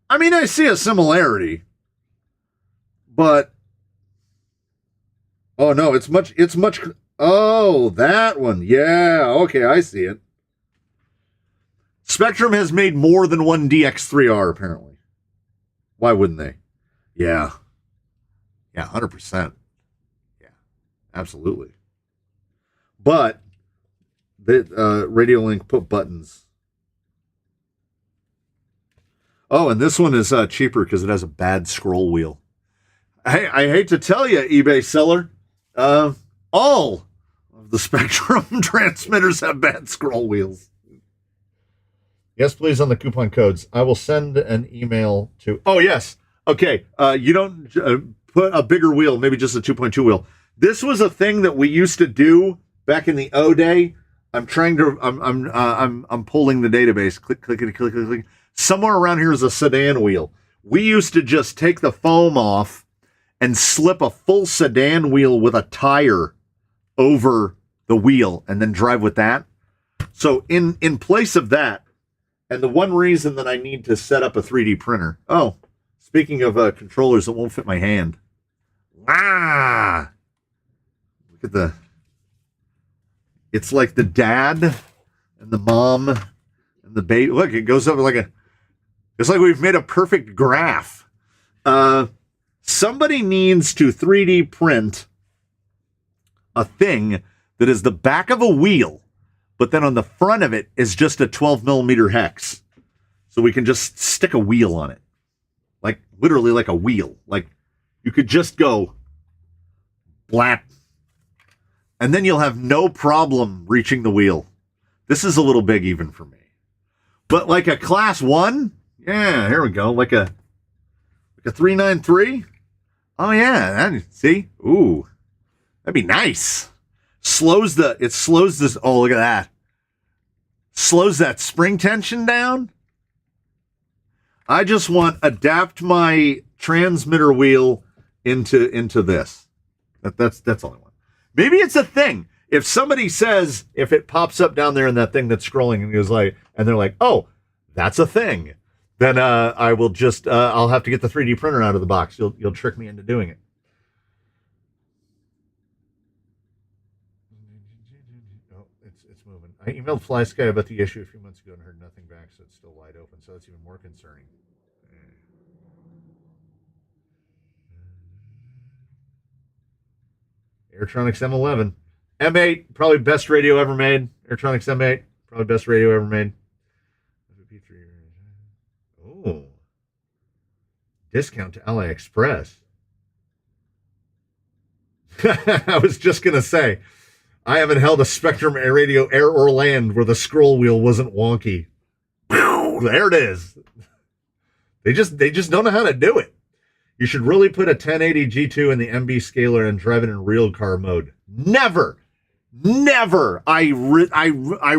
I mean, I see a similarity, but oh no, it's much. Oh, that one. Yeah, okay, I see it. Spectrum has made more than one DX3R, apparently. Why wouldn't they? Yeah. Yeah, 100%. Yeah, absolutely. But the Radio Link put buttons. Oh, and this one is cheaper because it has a bad scroll wheel. I hate to tell you, eBay seller, all of the Spectrum transmitters have bad scroll wheels. Yes, please, on the coupon codes. I will send an email to... Oh, yes. Okay. You don't put a bigger wheel, maybe just a 2.2 wheel. This was a thing that we used to do back in the O day. I'm pulling the database. Click, click, click, click, click, click. Somewhere around here is a sedan wheel. We used to just take the foam off and slip a full sedan wheel with a tire over the wheel and then drive with that. So in place of that, and the one reason that I need to set up a 3D printer. Oh, speaking of controllers that won't fit my hand. Ah! Look at it's like the dad and the mom and the baby. Look, it goes up like it's like we've made a perfect graph. Somebody needs to 3D print a thing that is the back of a wheel, but then on the front of it is just a 12 millimeter hex. So we can just stick a wheel on it. Like, literally like a wheel. Like, you could just go blap. And then you'll have no problem reaching the wheel. This is a little big even for me. But like a class 1? Yeah, here we go. Like a 393? Oh yeah, see? Ooh. That'd be nice. It slows this, oh look at that. Slows that spring tension down. I just want adapt my transmitter wheel into this. That's all I want. Maybe it's a thing. If somebody says, if it pops up down there in that thing that's scrolling and goes like, and they're like, oh, that's a thing, then I will just I'll have to get the 3D printer out of the box. You'll trick me into doing it. Oh, it's moving. I emailed FlySky about the issue a few months ago and heard nothing back, so it's still wide open. So that's even more concerning. Airtronics M11. M8, probably best radio ever made. Airtronics M8, probably best radio ever made. Oh. Discount to AliExpress. I was just going to say, I haven't held a Spectrum radio air or land where the scroll wheel wasn't wonky. There it is. They just don't know how to do it. You should really put a 1080 G2 in the MB scaler and drive it in real car mode. Never. I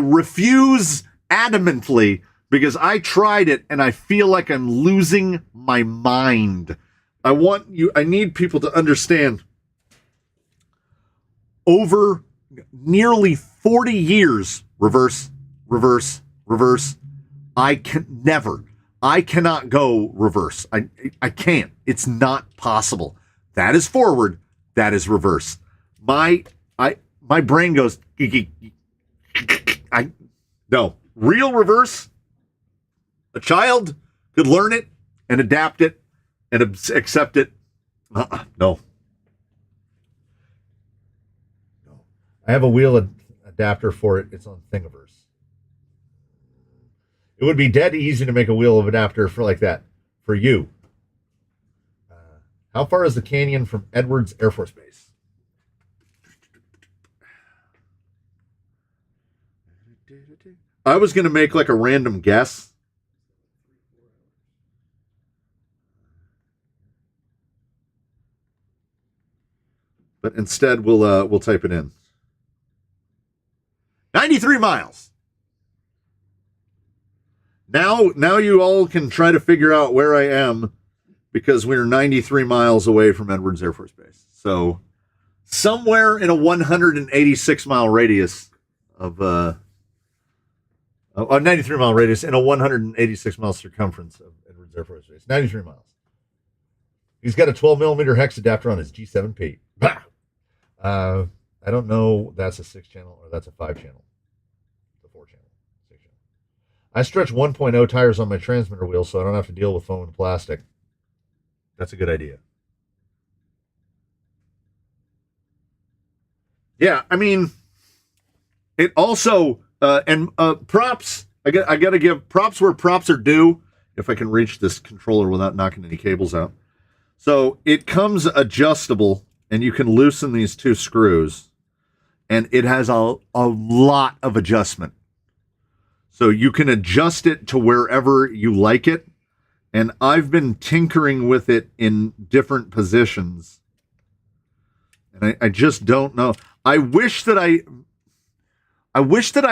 refuse adamantly because I tried it and I feel like I'm losing my mind. I need people to understand over nearly 40 years, reverse, I cannot go reverse. I can't. It's not possible. That is forward. That is reverse. My brain goes, no. Real reverse, a child could learn it and adapt it and accept it. No. I have a wheel adapter for it. It's on Thingiverse. It would be dead easy to make a wheel of adapter for like that for you. How far is the canyon from Edwards Air Force Base? I was going to make like a random guess. But instead we'll type it in. 93 miles. Now you all can try to figure out where I am because we're 93 miles away from Edwards Air Force Base. So somewhere in a 186 mile radius of a 93 mile radius in a 186 mile circumference of Edwards Air Force Base. 93 miles. He's got a 12 millimeter hex adapter on his G7P. I don't know that's a 6-channel or that's a 5-channel. It's a 4-channel. 6-channel. I stretch 1.0 tires on my transmitter wheel so I don't have to deal with foam and plastic. That's a good idea. Yeah, I mean, it also props. I got to give props where props are due. If I can reach this controller without knocking any cables out. So it comes adjustable, and you can loosen these 2 screws, and it has a lot of adjustment. So you can adjust it to wherever you like it. And I've been tinkering with it in different positions. And I just don't know. I wish that I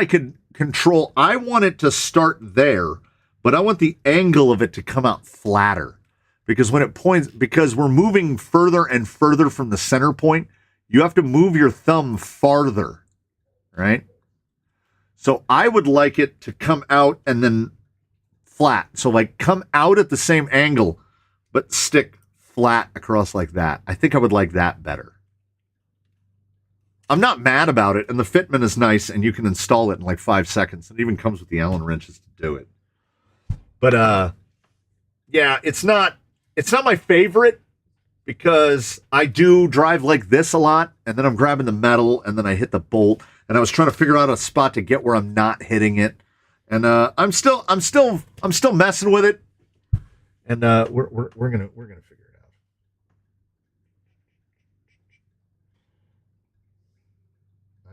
could control. I want it to start there, but I want the angle of it to come out flatter. Because when it points, because we're moving further and further from the center point, you have to move your thumb farther, right? So I would like it to come out and then flat. So like come out at the same angle, but stick flat across like that. I think I would like that better. I'm not mad about it, and the fitment is nice, and you can install it in like 5 seconds. It even comes with the Allen wrenches to do it. But yeah, it's not it's not my favorite because I do drive like this a lot, and then I'm grabbing the metal, and then I hit the bolt, and I was trying to figure out a spot to get where I'm not hitting it, and I'm still messing with it, and we're gonna figure it out.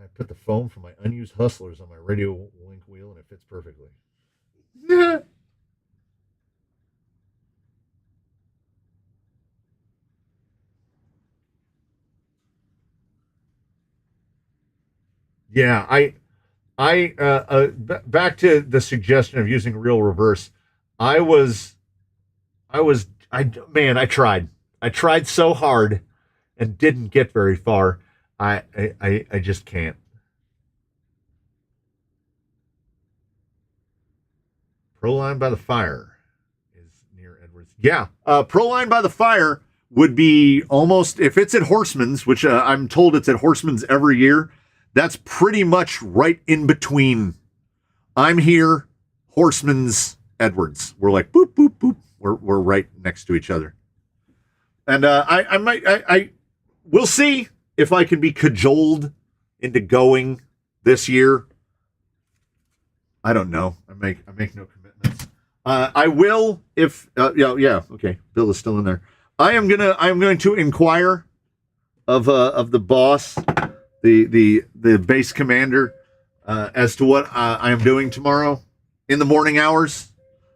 I put the foam from my unused Hustlers on my Radio Link wheel, and it fits perfectly. Yeah, back to the suggestion of using real reverse. I was, man, I tried so hard and didn't get very far. I just can't. Proline by the Fire is near Edwards. Yeah, Proline by the Fire would be almost, if it's at Horseman's, which I'm told it's at Horseman's every year. That's pretty much right in between. I'm here, Horseman's, Edwards. We're like boop boop boop. We're right next to each other. And I we'll see if I can be cajoled into going this year. I don't know. I make no commitments. I will if yeah okay. Bill is still in there. I'm going to inquire of the boss, the base commander, as to what I am doing tomorrow in the morning hours.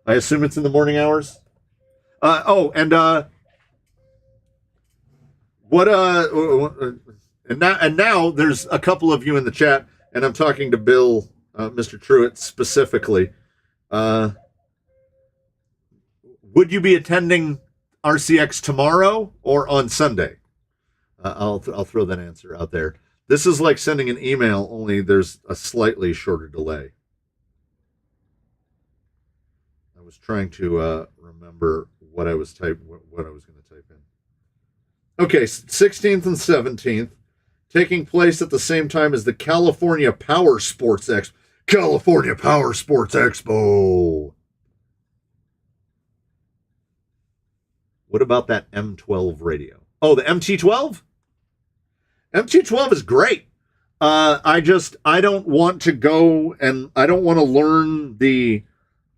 I assume it's in the morning hours. And now there's a couple of you in the chat, and I'm talking to Bill, Mr. Truitt specifically. Would you be attending RCX tomorrow or on Sunday? I'll throw that answer out there. This is like sending an email, only there's a slightly shorter delay. I was trying to remember what I was going to type in. Okay, 16th and 17th, taking place at the same time as the California Power Sports Expo. California Power Sports Expo. What about that M12 radio? Oh, the MT12? MT12 is great. I don't want to go, and I don't want to learn the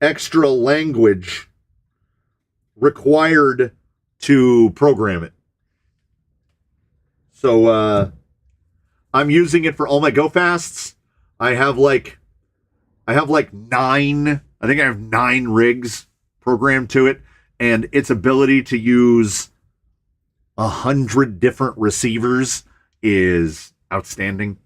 extra language required to program it. So I'm using it for all my go fasts. I have like 9. I think I have 9 rigs programmed to it, and its ability to use 100 different receivers is outstanding,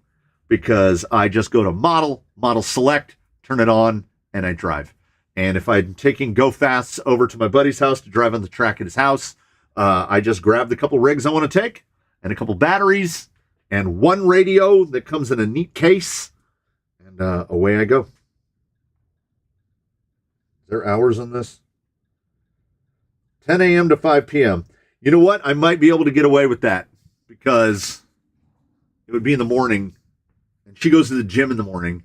because I just go to model select, turn it on, and I drive. And if I'm taking go fasts over to my buddy's house to drive on the track at his house, I just grab the couple rigs I want to take and a couple batteries and one radio that comes in a neat case, and away I go. Is there hours on this? 10 a.m. to 5 p.m. You know what? I might be able to get away with that, because it would be in the morning, and she goes to the gym in the morning,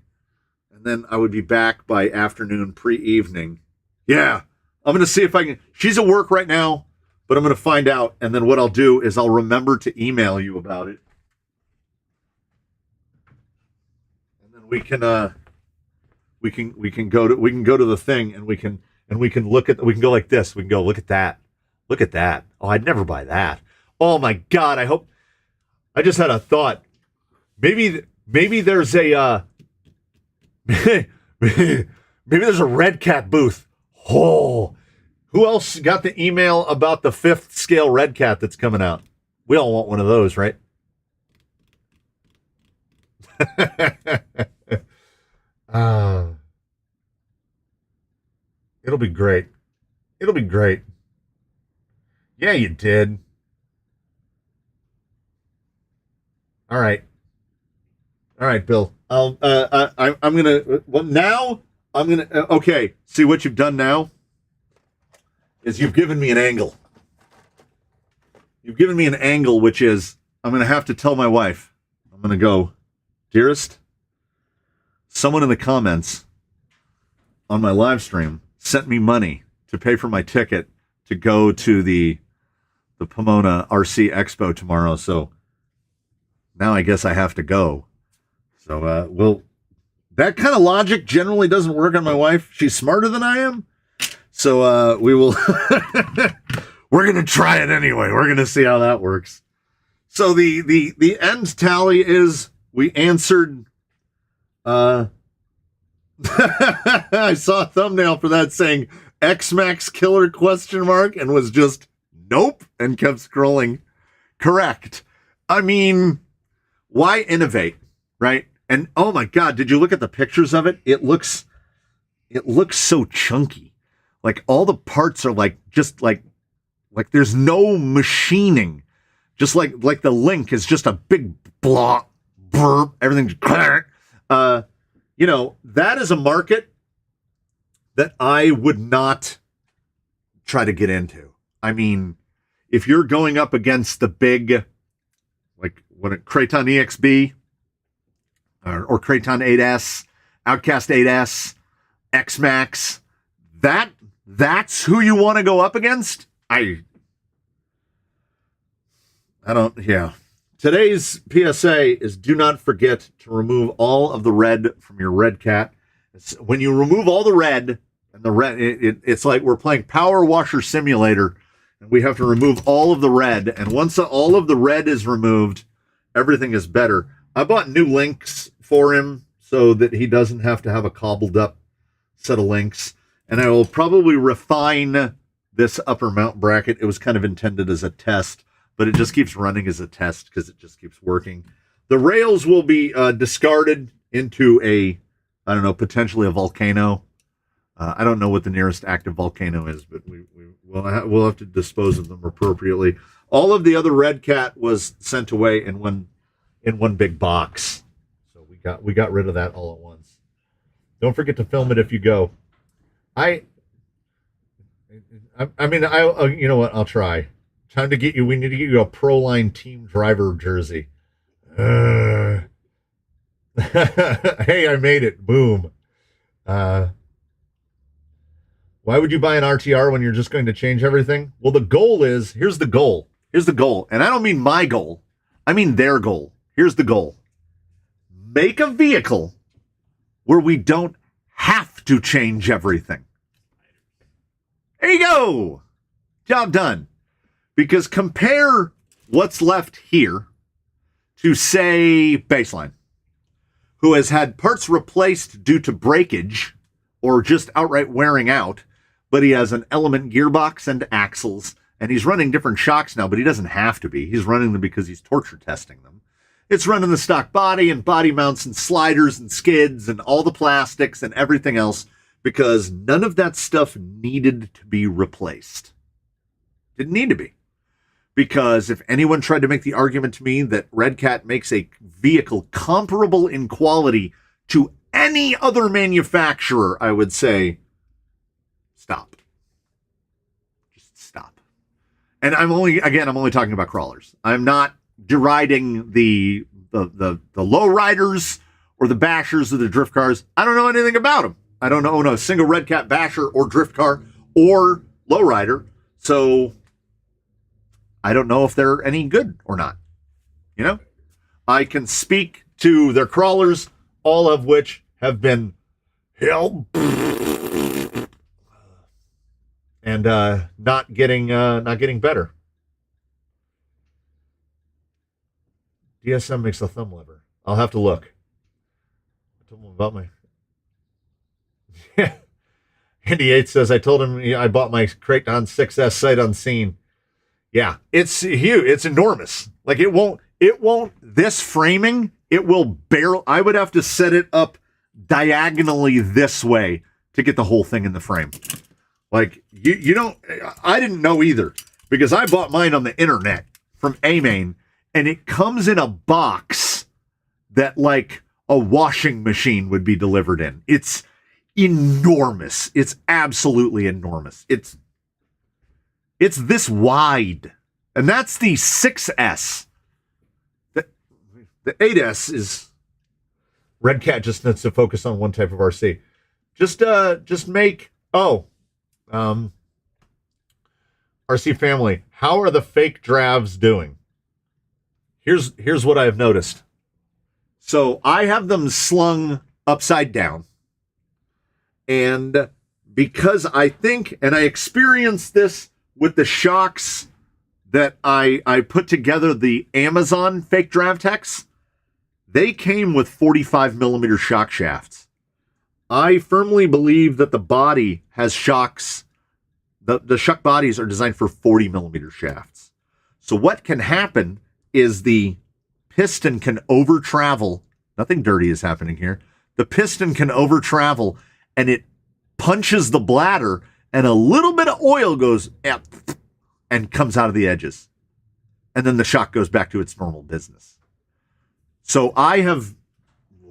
and then I would be back by afternoon, pre-evening. Yeah, I'm going to see if I can. She's at work right now, but I'm going to find out, and then what I'll do is I'll remember to email you about it. And then we can go to the thing, and we can look at, we can go like this. We can go, look at that. Look at that. Oh, I'd never buy that. Oh my God. I just had a thought. Maybe there's a, maybe there's a Red Cat booth. Oh, who else got the email about the 5th scale Red Cat that's coming out? We all want one of those, right? It'll be great. It'll be great. Yeah, you did. All right, Bill. I'm gonna. Well, now I'm gonna. Okay. See what you've done now is you've given me an angle. You've given me an angle, which is I'm gonna have to tell my wife. I'm gonna go, dearest. Someone in the comments on my live stream sent me money to pay for my ticket to go to the Pomona RC Expo tomorrow. So now I guess I have to go. So that kind of logic generally doesn't work on my wife. She's smarter than I am. So we will we're gonna try it anyway. We're gonna see how that works. So the end tally is we answered I saw a thumbnail for that saying X-Max killer ? And was just nope and kept scrolling. Correct. I mean, why innovate, right? And oh my God, did you look at the pictures of it? It looks so chunky. Like all the parts are like there's no machining. Just like the Link is just a big blah, burp, everything's you know, that is a market that I would not try to get into. I mean, if you're going up against the big, like what a Kraton EXB or Kraton 8S, Outcast 8S, X-Max, that's who you want to go up against? I don't, yeah. Today's PSA is do not forget to remove all of the red from your Redcat. When you remove all the red, and the red, it's like we're playing Power Washer Simulator, and we have to remove all of the red. And once all of the red is removed, everything is better. I bought new links for him so that he doesn't have to have a cobbled up set of links. And I will probably refine this upper mount bracket. It was kind of intended as a test, but it just keeps running as a test because it just keeps working. The rails will be discarded into I don't know, potentially a volcano. I don't know what the nearest active volcano is, but we'll have to dispose of them appropriately. All of the other Redcat was sent away in one big box, so we got rid of that all at once. Don't forget to film it if you go. I mean, you know what? I'll try. Time to get you. We need to get you a Proline team driver jersey. Hey, I made it. Boom. Why would you buy an RTR when you're just going to change everything? Well, the goal is, here's the goal. Here's the goal. And I don't mean my goal. I mean their goal. Here's the goal. Make a vehicle where we don't have to change everything. There you go. Job done. Because compare what's left here to, say, Baseline, who has had parts replaced due to breakage or just outright wearing out, but he has an Element gearbox and axles, and he's running different shocks now, but he doesn't have to be. He's running them because he's torture testing them. It's running the stock body and body mounts and sliders and skids and all the plastics and everything else because none of that stuff needed to be replaced. Didn't need to be. Because if anyone tried to make the argument to me that Redcat makes a vehicle comparable in quality to any other manufacturer, I would say, stop. Just stop. And I'm only talking about crawlers. I'm not deriding the lowriders or the bashers or the drift cars. I don't know anything about them. I don't own a single Redcat basher or drift car or lowrider. So I don't know if they're any good or not. You know, I can speak to their crawlers, all of which have been hell and not getting better. DSM makes a thumb lever. I'll have to look. I told him about my. Andy 8 says, I told him I bought my Kraton 6S sight unseen. Yeah, it's huge. It's enormous. Like it won't, this framing, it will barely, I would have to set it up diagonally this way to get the whole thing in the frame. Like you don't, I didn't know either because I bought mine on the internet from A-Main and it comes in a box that like a washing machine would be delivered in. It's enormous. It's absolutely enormous. It's this wide. And that's the 6S. The 8S is Redcat just needs to focus on one type of RC. Just make RC family, how are the fake Dravs doing? Here's what I've noticed. So I have them slung upside down. And because I think, and I experienced this with the shocks that I put together, the Amazon fake Dravtex, they came with 45 millimeter shock shafts. I firmly believe that the body has shocks. The shuck bodies are designed for 40 millimeter shafts. So what can happen is the piston can over travel. Nothing dirty is happening here. The piston can over travel and it punches the bladder and a little bit of oil goes up and comes out of the edges. And then the shock goes back to its normal business. So I have,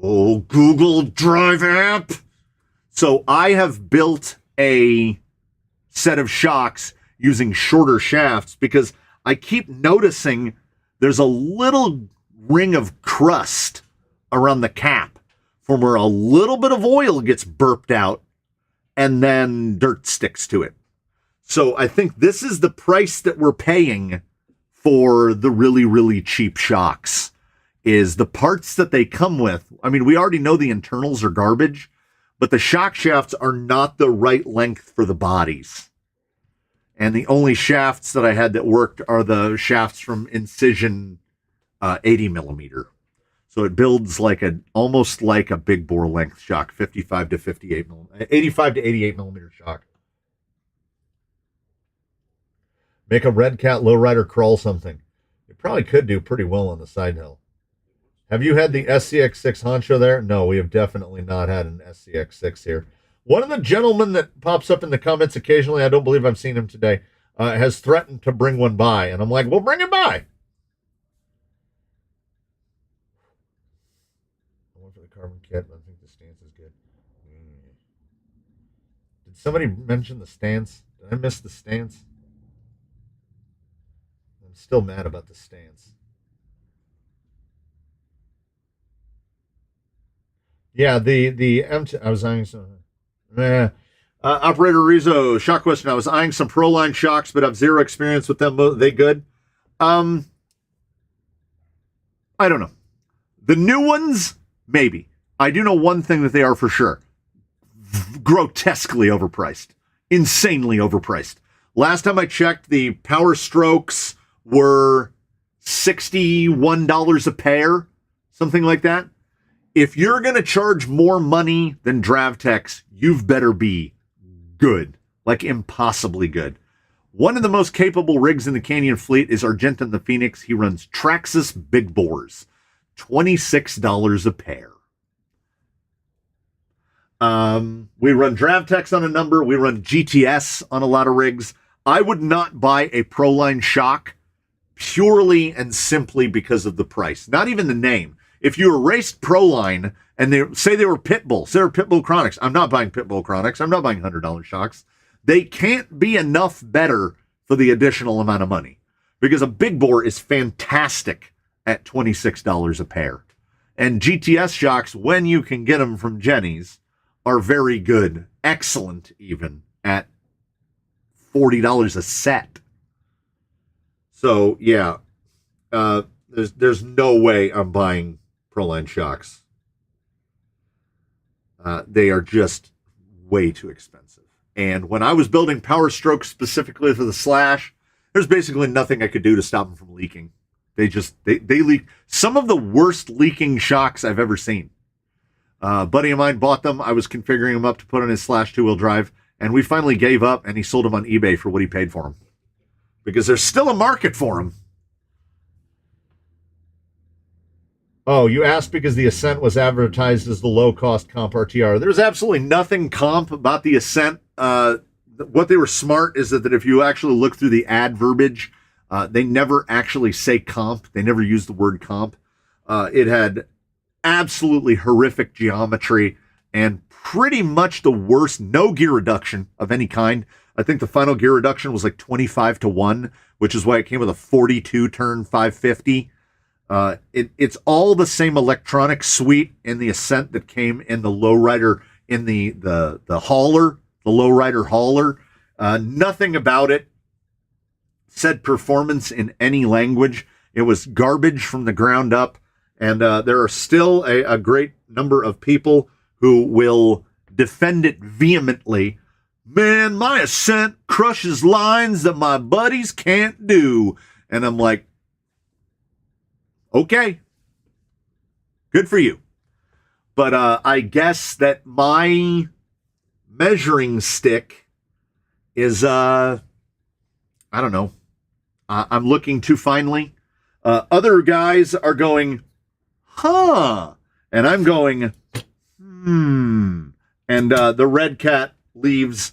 Google Drive app. So I have built a set of shocks using shorter shafts because I keep noticing there's a little ring of crust around the cap from where a little bit of oil gets burped out and then dirt sticks to it. So I think this is the price that we're paying for the really, really cheap shocks, is the parts that they come with. I mean, we already know the internals are garbage, but the shock shafts are not the right length for the bodies. And the only shafts that I had that worked are the shafts from Incision 80 millimeter. So it builds like almost like a big bore length shock, 55 to 58 millimeter, 85 to 88 millimeter shock. Make a Red Cat lowrider crawl something. It probably could do pretty well on the side hill. Have you had the SCX6 Honcho there? No, we have definitely not had an SCX6 here. One of the gentlemen that pops up in the comments occasionally, I don't believe I've seen him today, has threatened to bring one by. And I'm like, well, bring it by. I went for the carbon kit, but I think the stance is good. Did somebody mention the stance? Did I miss the stance? I'm still mad about the stance. Yeah, the empty. I was eyeing some. Operator Rizzo, shock question. I was eyeing some Proline shocks, but have zero experience with them. Are they good? I don't know. The new ones, maybe. I do know one thing that they are for sure. Grotesquely overpriced. Insanely overpriced. Last time I checked, the Power Strokes were $61 a pair, something like that. If you're going to charge more money than Dravtex, you've better be good, like impossibly good. One of the most capable rigs in the Canyon fleet is Argentum the Phoenix. He runs Traxxas big bores, $26 a pair. We run Dravtex on a number. We run GTS on a lot of rigs. I would not buy a Proline shock purely and simply because of the price, not even the name. If you erased Proline and they were Pitbull, say they were Pitbull Chronics, I'm not buying Pitbull Chronics. I'm not buying $100 shocks. They can't be enough better for the additional amount of money because a big bore is fantastic at $26 a pair. And GTS shocks, when you can get them from Jenny's, are very good, excellent even, at $40 a set. So, yeah, there's no way I'm buying Proline shocks. They are just way too expensive. And when I was building Power Strokes specifically for the Slash, there's basically nothing I could do to stop them from leaking. They leak. Some of the worst leaking shocks I've ever seen. A buddy of mine bought them. I was configuring them up to put on his Slash two-wheel drive, and we finally gave up, and he sold them on eBay for what he paid for them. Because there's still a market for them. Oh, you asked because the Ascent was advertised as the low-cost comp RTR. There's absolutely nothing comp about the Ascent. What they were smart is that if you actually look through the ad verbiage, they never actually say comp. They never use the word comp. It had absolutely horrific geometry and pretty much the worst, no gear reduction of any kind. I think the final gear reduction was like 25 to 1, which is why it came with a 42-turn 550. It's all the same electronic suite in the Ascent that came in the lowrider, in the hauler, the lowrider hauler. Nothing about it said performance in any language. It was garbage from the ground up. And there are still a great number of people who will defend it vehemently. Man, my Ascent crushes lines that my buddies can't do. And I'm like, okay, good for you. But I guess that my measuring stick is, I don't know, I'm looking too finely. Other guys are going, huh, and I'm going, And the Red Cat leaves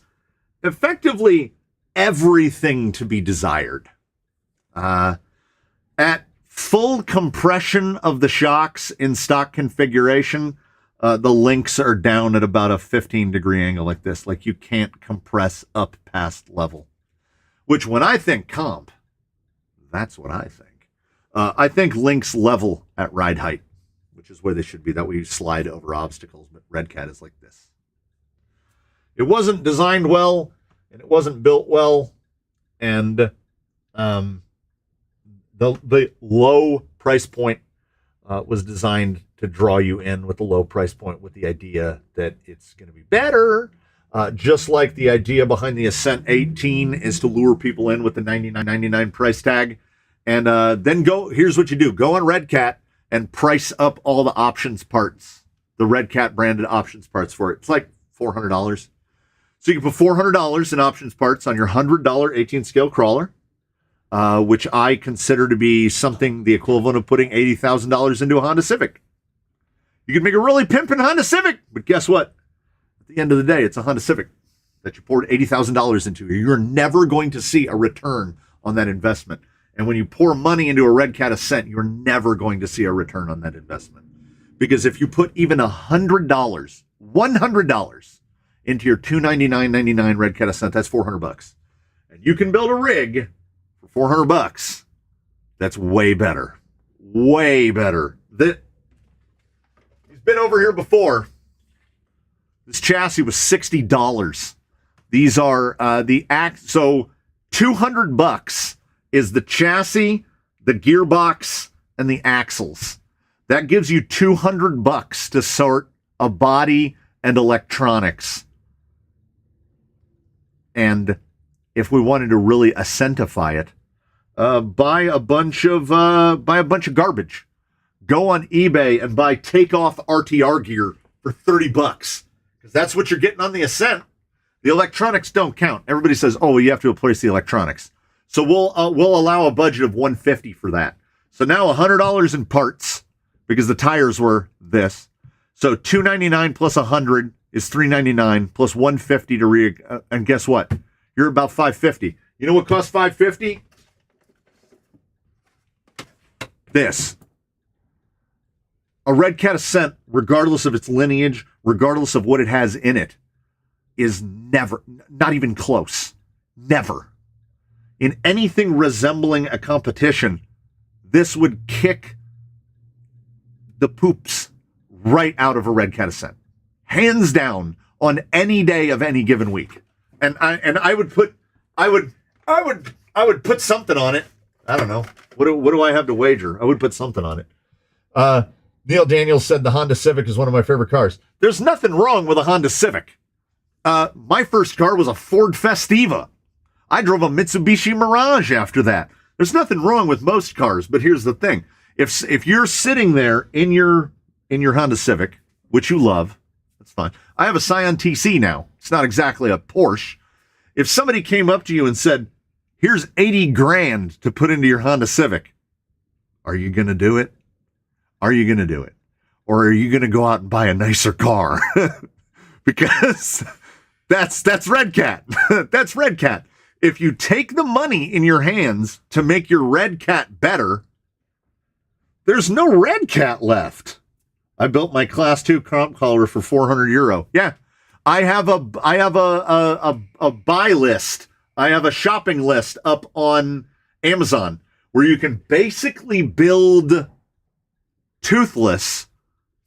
effectively everything to be desired. At full compression of the shocks in stock configuration, the links are down at about a 15-degree angle like this. Like, you can't compress up past level. Which, when I think comp, that's what I think. I think links level at ride height, which is where they should be. That way you slide over obstacles. But Red Cat is like this. It wasn't designed well, and it wasn't built well, and the low price point was designed to draw you in with the low price point, with the idea that it's going to be better. Just like the idea behind the Ascent 18 is to lure people in with the $99.99 price tag. And then here's what you do. Go on Red Cat and price up all the options parts, the Red Cat branded options parts for it. It's like $400. So you can put $400 in options parts on your $100 18 scale crawler, which I consider to be something the equivalent of putting $80,000 into a Honda Civic. You can make a really pimpin' Honda Civic, but guess what? At the end of the day, it's a Honda Civic that you poured $80,000 into. You're never going to see a return on that investment. And when you pour money into a Red Cat Ascent, you're never going to see a return on that investment. Because if you put even $100 into your $299.99 Red Cat Ascent, that's $400. And you can build a rig for $400. That's way better. Way better. He's been over here before. This chassis was $60. These are so $200 is the chassis, the gearbox, and the axles. That gives you $200 to sort a body and electronics. And if we wanted to really Ascentify it, buy a bunch of garbage. Go on eBay and buy takeoff RTR gear for $30, because that's what you're getting on the Ascent. The electronics don't count. Everybody says, "Oh, well, you have to replace the electronics." So we'll allow a budget of $150 for that. So now $100 in parts, because the tires were this. So $299 plus $100 is $399 plus $150 to and guess what? You're about $550. You know what costs $550? This. A Red Cat Ascent, regardless of its lineage, regardless of what it has in it, is never, not even close. Never. In anything resembling a competition, this would kick the poops right out of a Red Cat Ascent. Hands down, on any day of any given week. And I would put something on it. I don't know. What do I have to wager? I would put something on it. Neil Daniels said the Honda Civic is one of my favorite cars. There's nothing wrong with a Honda Civic. My first car was a Ford Festiva. I drove a Mitsubishi Mirage after that. There's nothing wrong with most cars, but here's the thing. If you're sitting there in your Honda Civic, which you love, that's fine. I have a Scion TC now. It's not exactly a Porsche. If somebody came up to you and said, "Here's 80 grand to put into your Honda Civic," are you going to do it? Are you going to do it? Or are you going to go out and buy a nicer car? Because that's Red Cat. That's Red Cat. If you take the money in your hands to make your Red Cat better, there's no Red Cat left. I built my Class 2 comp collar for €400. Yeah. I have a buy list. I have a shopping list up on Amazon where you can basically build Toothless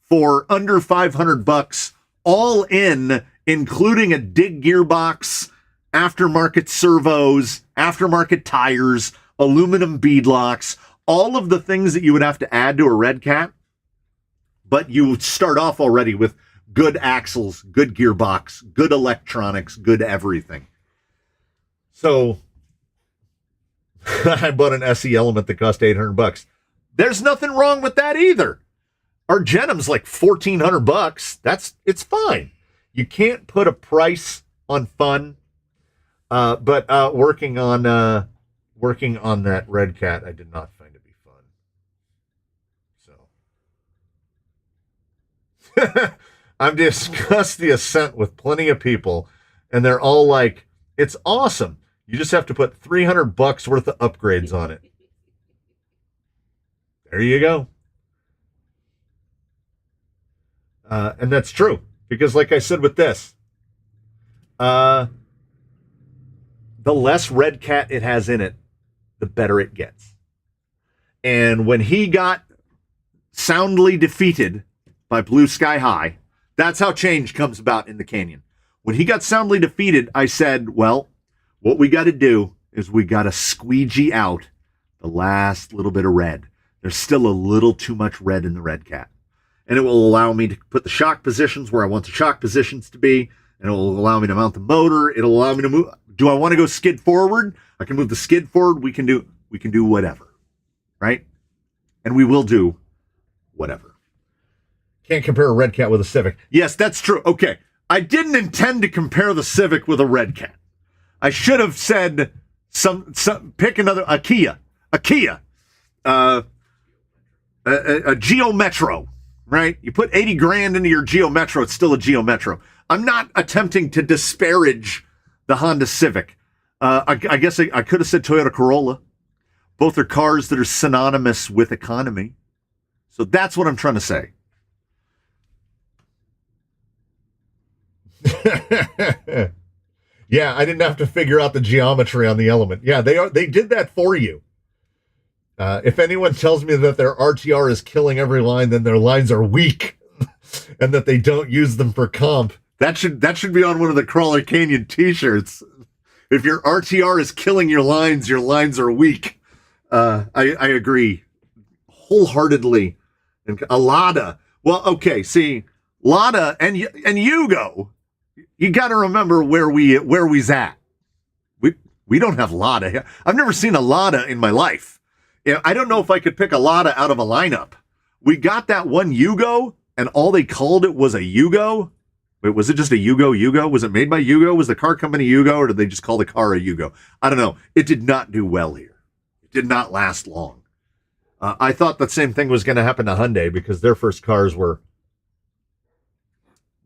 for under $500, all in, including a dig gearbox aftermarket servos, aftermarket tires, aluminum beadlocks, all of the things that you would have to add to a Red Cat, but you start off already with good axles, good gearbox, good electronics, good everything. So I bought an SE Element that cost $800. There's nothing wrong with that either. Our Genum's like $1,400. It's fine. You can't put a price on fun. But working on that Red Cat, I did not find it be fun. So I've discussed the Ascent with plenty of people, and they're all like, "It's awesome. You just have to put $300 worth of upgrades on it." There you go. And that's true, because like I said with this, the less Red Cat it has in it, the better it gets. And when he got soundly defeated by Blue Sky High, that's how change comes about in the canyon. When he got soundly defeated, I said, well, what we got to do is we got to squeegee out the last little bit of red. There's still a little too much red in the Red Cat. And it will allow me to put the shock positions where I want the shock positions to be. And it will allow me to mount the motor. It'll allow me to move. Do I want to go skid forward? I can move the skid forward. We can do whatever, right? And we will do whatever. Can't compare a Red Cat with a Civic. Yes, that's true. Okay. I didn't intend to compare the Civic with a Red Cat. I should have said pick another, a Kia, a Geo Metro, right? You put 80 grand into your Geo Metro, it's still a Geo Metro. I'm not attempting to disparage the Honda Civic. I guess I could have said Toyota Corolla. Both are cars that are synonymous with economy. So that's what I'm trying to say. Yeah, I didn't have to figure out the geometry on the Element. Yeah, they did that for you. If anyone tells me that their RTR is killing every line, then their lines are weak and that they don't use them for comp. That should be on one of the Crawler Canyon t-shirts. If your RTR is killing your lines are weak. I agree wholeheartedly. And a Lada. Well, okay, see, Lada and Yugo, you got to remember where we's at. We don't have Lada here. I've never seen a Lada in my life. I don't know if I could pick a Lada out of a lineup. We got that one Yugo, and all they called it was a Yugo. Wait, was it just a Yugo? Was it made by Yugo? Was the car company Yugo, or did they just call the car a Yugo? I don't know. It did not do well here. It did not last long. I thought the same thing was going to happen to Hyundai because their first cars were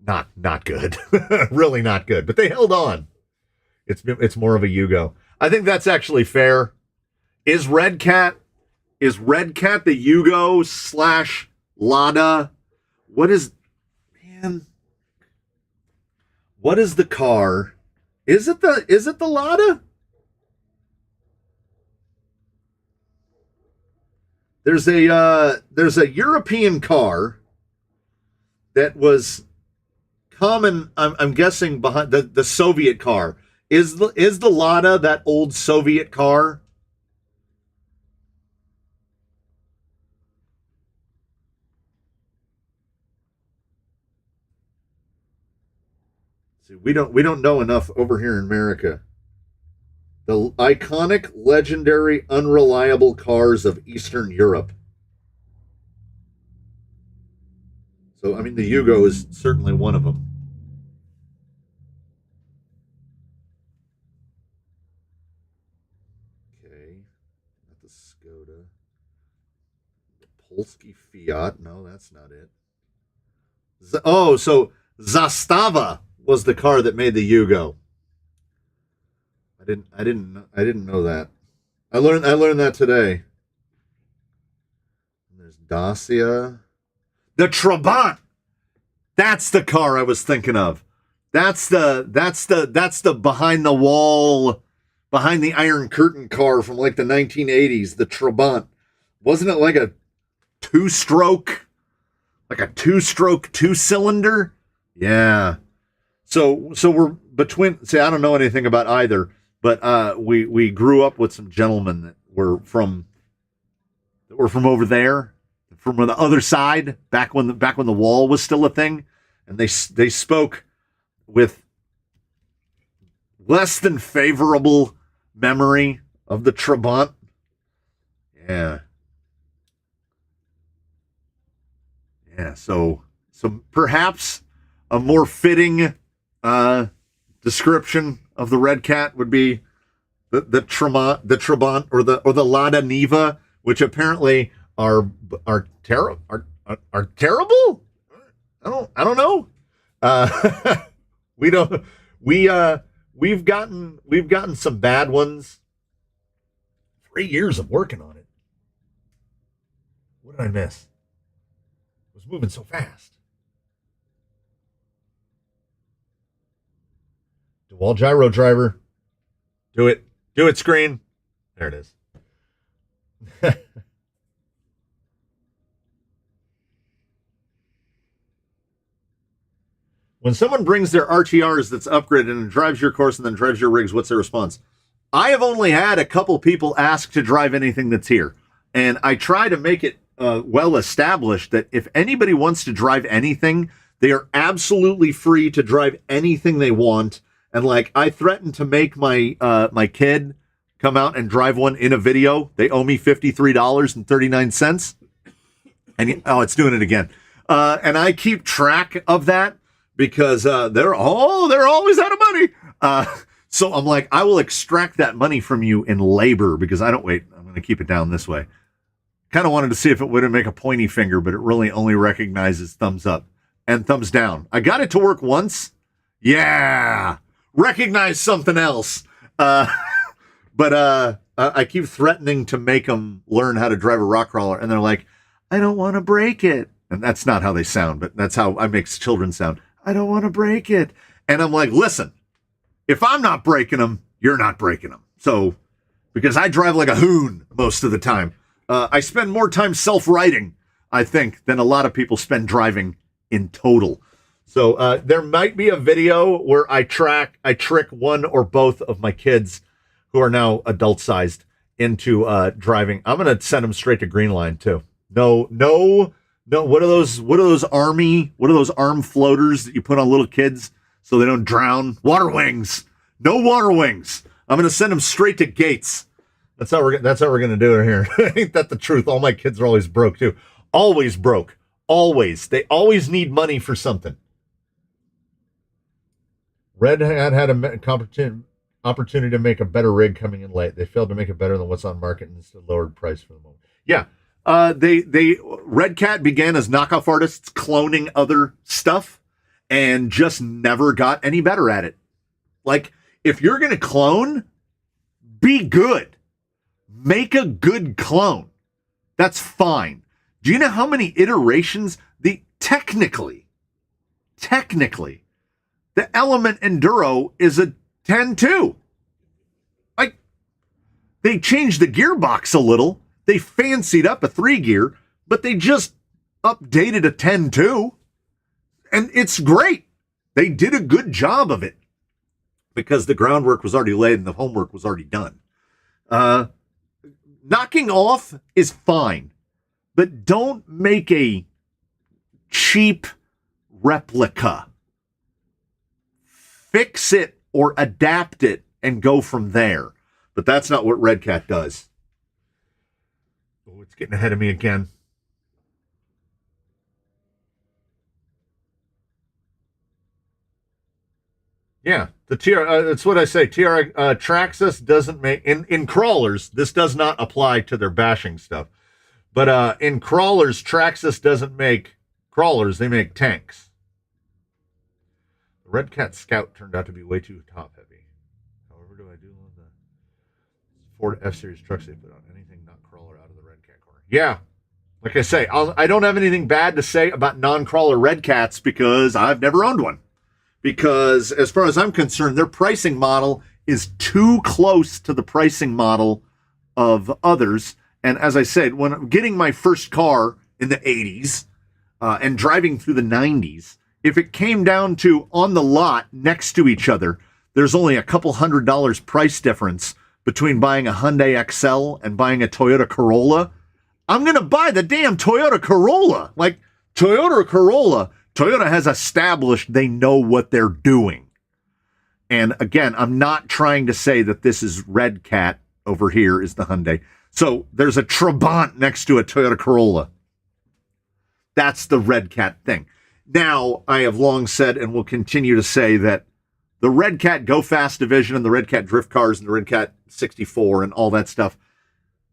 not good. Really not good. But they held on. It's more of a Yugo. I think that's actually fair. Is Red Cat the Yugo / Lada? What is the car? Is it the Lada? There's a European car that was common, I'm guessing, behind the Soviet car. Is the Lada that old Soviet car? See, we don't know enough over here in America. The iconic, legendary, unreliable cars of Eastern Europe. So, I mean, the Yugo is certainly one of them. Okay. Not the Skoda. The Polski Fiat. No, that's not it. So Zastava was the car that made the Yugo. I didn't know that. I learned that today. And there's Dacia. The Trabant. That's the car I was thinking of. That's the behind the wall, behind the Iron Curtain car from like the 1980s, the Trabant. Wasn't it like a two-stroke, two-cylinder? Yeah. So we're between. See, I don't know anything about either, but we grew up with some gentlemen that were from over there, from the other side, back when the wall was still a thing, and they spoke with less than favorable memory of the Trabant. Yeah. Yeah, so perhaps a more fitting description of the Red Cat would be the Trabant or the Lada Niva, which apparently are terrible. Are terrible? I don't know. We don't we've gotten some bad ones. 3 years of working on it. What did I miss? It was moving so fast. DeWalt gyro driver. Do it. Do it, screen. There it is. When someone brings their RTRs that's upgraded and drives your course and then drives your rigs, what's their response? I have only had a couple people ask to drive anything that's here. And I try to make it well established that if anybody wants to drive anything, they are absolutely free to drive anything they want. And like, I threatened to make my my kid come out and drive one in a video. They owe me $53.39. And it's doing it again. And I keep track of that because they're always out of money. So I'm like, I will extract that money from you in labor because I'm going to keep it down this way. Kind of wanted to see if it wouldn't make a pointy finger, but it really only recognizes thumbs up and thumbs down. I got it to work once. Yeah. Recognize something else. But I keep threatening to make them learn how to drive a rock crawler. And they're like, I don't want to break it. And that's not how they sound, but that's how I make children sound. I don't want to break it. And I'm like, listen, if I'm not breaking them, you're not breaking them. So, because I drive like a hoon most of the time. I spend more time self-riding, I think, than a lot of people spend driving in total. So there might be a video where I trick one or both of my kids who are now adult-sized into driving. I'm going to send them straight to Greenline, too. No. What are those arm floaters that you put on little kids so they don't drown? Water wings. No water wings. I'm going to send them straight to Gates. That's how we're going to do it here. Ain't that the truth? All my kids are always broke, too. Always broke. Always. They always need money for something. Red Hat had an opportunity to make a better rig coming in late. They failed to make it better than what's on market and it's a lowered price for the moment. Yeah. They Red Cat began as knockoff artists cloning other stuff and just never got any better at it. Like, if you're going to clone, be good. Make a good clone. That's fine. Do you know how many iterations technically, the Element Enduro is a 10.2. Like, they changed the gearbox a little. They fancied up a 3-gear, but they just updated a 10.2. And it's great. They did a good job of it because the groundwork was already laid and the homework was already done. Knocking off is fine, but don't make a cheap replica. Fix it or adapt it and go from there. But that's not what Red Cat does. Oh, it's getting ahead of me again. Yeah, the TR. That's what I say. TR Traxxas doesn't make in crawlers. This does not apply to their bashing stuff, but in crawlers, Traxxas doesn't make crawlers. They make tanks. The Red Cat Scout turned out to be way too top heavy. However, do I do the Ford F-Series trucks they put on anything not crawler out of the Red Cat corner? Yeah, like I say, I don't have anything bad to say about non-crawler Red Cats because I've never owned one. Because as far as I'm concerned, their pricing model is too close to the pricing model of others. And as I said, when I'm getting my first car in the 80s and driving through the 90s, if it came down to on the lot next to each other, there's only a couple $100 price difference between buying a Hyundai Excel and buying a Toyota Corolla, I'm going to buy the damn Toyota Corolla. Like, Toyota Corolla, Toyota has established they know what they're doing. And again, I'm not trying to say that this is Red Cat over here is the Hyundai. So there's a Trabant next to a Toyota Corolla. That's the Red Cat thing. Now, I have long said and will continue to say that the Red Cat Go Fast division and the Red Cat drift cars and the Red Cat 64 and all that stuff,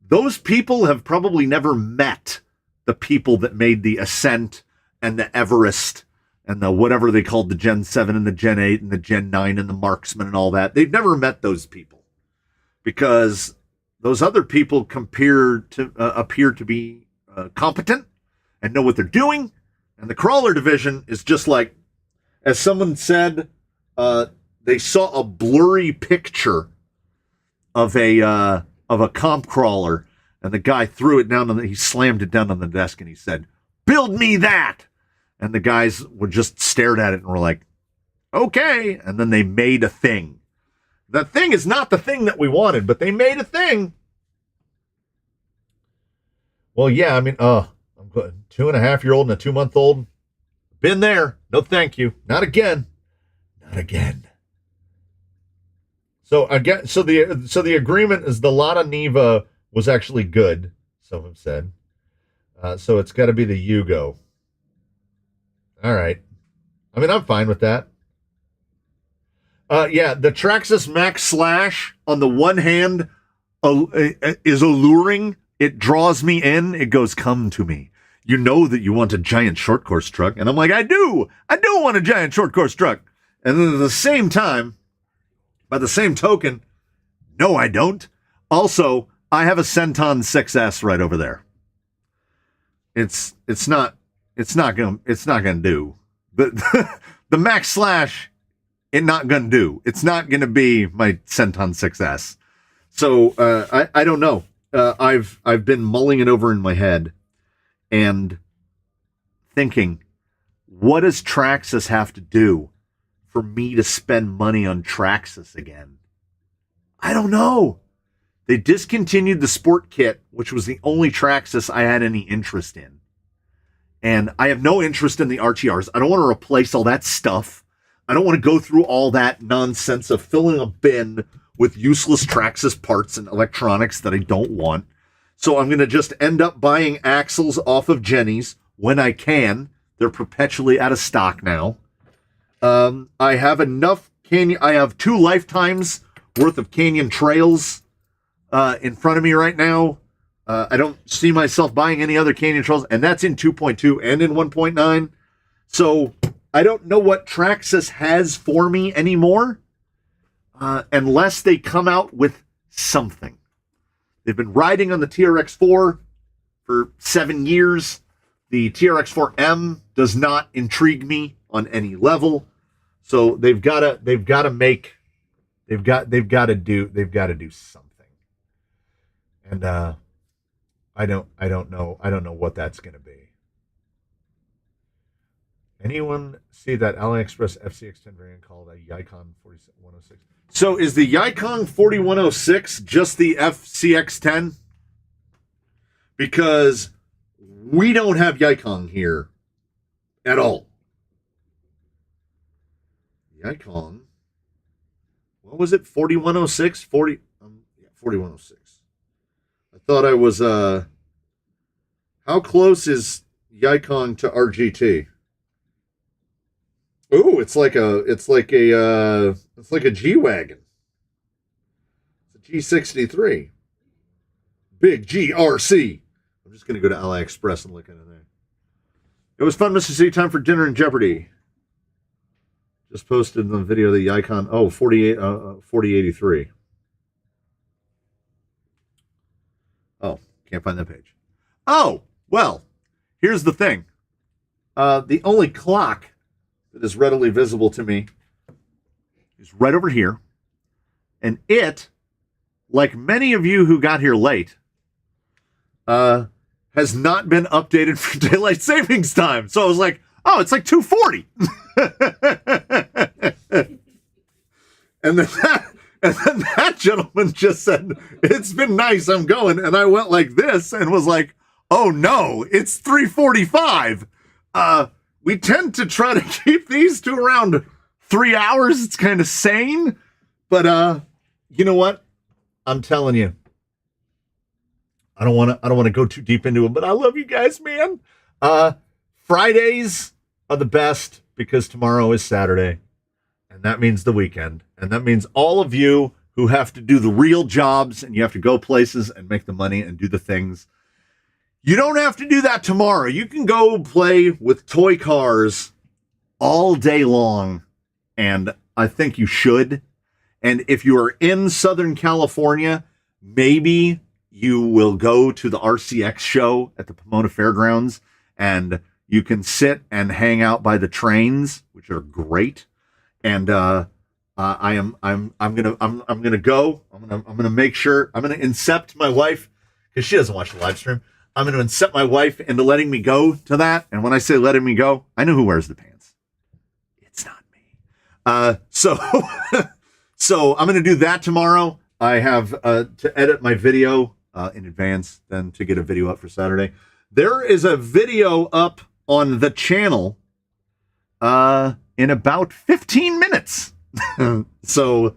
those people have probably never met the people that made the Ascent and the Everest and the whatever they called the Gen 7 and the Gen 8 and the Gen 9 and the Marksman and all that. They've never met those people because those other people appear to be competent and know what they're doing. And the crawler division is just like, as someone said, they saw a blurry picture of a comp crawler, and the guy threw it down he slammed it down on the desk, and he said, "Build me that!" And the guys were just stared at it and were like, "Okay." And then they made a thing. The thing is not the thing that we wanted, but they made a thing. Well, yeah, I mean, I'm good. 2.5-year-old and a 2-month-old. Been there. No, thank you. Not again. Not again. So again, so the agreement is the Lada Niva was actually good. Some have said. So it's got to be the Yugo. All right. I mean, I'm fine with that. Yeah, the Traxxas Max Slash on the one hand is alluring. It draws me in. It goes, "Come to me. You know that you want a giant short course truck." And I'm like, I do want a giant short course truck. And then at the same time, by the same token, no, I don't. Also, I have a Centon 6S right over there. It's not gonna do. The Max Slash, it not gonna do. It's not gonna be my Centon 6S. So I don't know. I've been mulling it over in my head and thinking, what does Traxxas have to do for me to spend money on Traxxas again? I don't know. They discontinued the Sport Kit, which was the only Traxxas I had any interest in. And I have no interest in the RTRs. I don't want to replace all that stuff. I don't want to go through all that nonsense of filling a bin with useless Traxxas parts and electronics that I don't want. So I'm going to just end up buying axles off of Jenny's when I can. They're perpetually out of stock now. I have enough I have 2 lifetimes worth of Canyon Trails in front of me right now. I don't see myself buying any other Canyon Trails, and that's in 2.2 and in 1.9. So I don't know what Traxxas has for me anymore, unless they come out with something. They've been riding on the TRX4 for 7 years. The TRX4M does not intrigue me on any level. So they've got to do something. And I don't know what that's going to be. Anyone see that AliExpress FCX10 variant called a Yikon 4106? So is the Yikon 4106 just the FCX10? Because we don't have Yikon here at all. Yikon. What was it? 4106? 4106. I thought I was how close is Yikon to RGT? Ooh, it's like a G-Wagon. It's a G63. Big GRC. I'm just going to go to AliExpress and look at it there. It was fun, Mr. C. Time for dinner in Jeopardy. Just posted the video of the Yikon. Oh, 4083. Oh, can't find that page. Oh, well, here's the thing. The only clock that is readily visible to me is right over here. And it, like many of you who got here late, has not been updated for daylight savings time. So I was like, oh, it's like 240. And then that gentleman just said, it's been nice, I'm going. And I went like this and was like, oh no, it's 345. We tend to try to keep these to around 3 hours. It's kind of sane. But you know what? I'm telling you, I don't want to go too deep into it, but I love you guys, man. Fridays are the best because tomorrow is Saturday, and that means the weekend. And that means all of you who have to do the real jobs and you have to go places and make the money and do the things. You don't have to do that tomorrow. You can go play with toy cars all day long, and I think you should. And if you are in Southern California, maybe you will go to the RCX show at the Pomona Fairgrounds, and you can sit and hang out by the trains, which are great. And I'm gonna go. I'm gonna make sure. I'm gonna incept my wife because she doesn't watch the live stream. I'm gonna incept my wife into letting me go to that. And when I say letting me go, I know who wears the pants. It's not me. So I'm gonna do that tomorrow. I have to edit my video in advance, then to get a video up for Saturday. There is a video up on the channel in about 15 minutes. So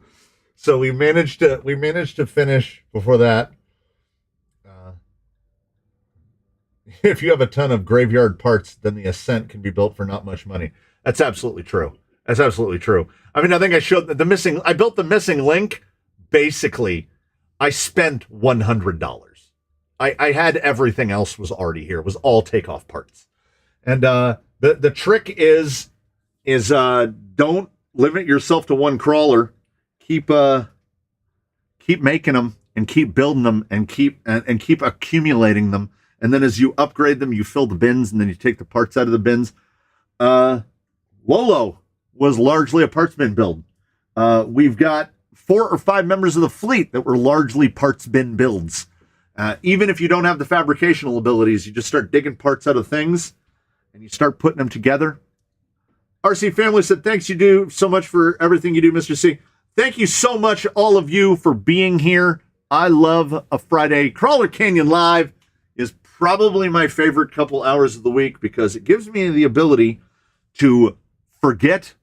we managed to finish before that. If you have a ton of graveyard parts, then the Ascent can be built for not much money. That's absolutely true. That's absolutely true. I mean, I think I showed I built the missing link. Basically, I spent $100. I had everything else was already here. It was all takeoff parts. And the trick is don't limit yourself to one crawler. Keep making them and keep building them and keep accumulating them. And then as you upgrade them, you fill the bins and then you take the parts out of the bins. Lolo was largely a parts bin build. We've got 4 or 5 members of the fleet that were largely parts bin builds. Even if you don't have the fabricational abilities, you just start digging parts out of things and you start putting them together. RC Family said, thanks you do so much for everything you do, Mr. C. Thank you so much, all of you, for being here. I love a Friday. Crawler Canyon Live is probably my favorite couple hours of the week because it gives me the ability to forget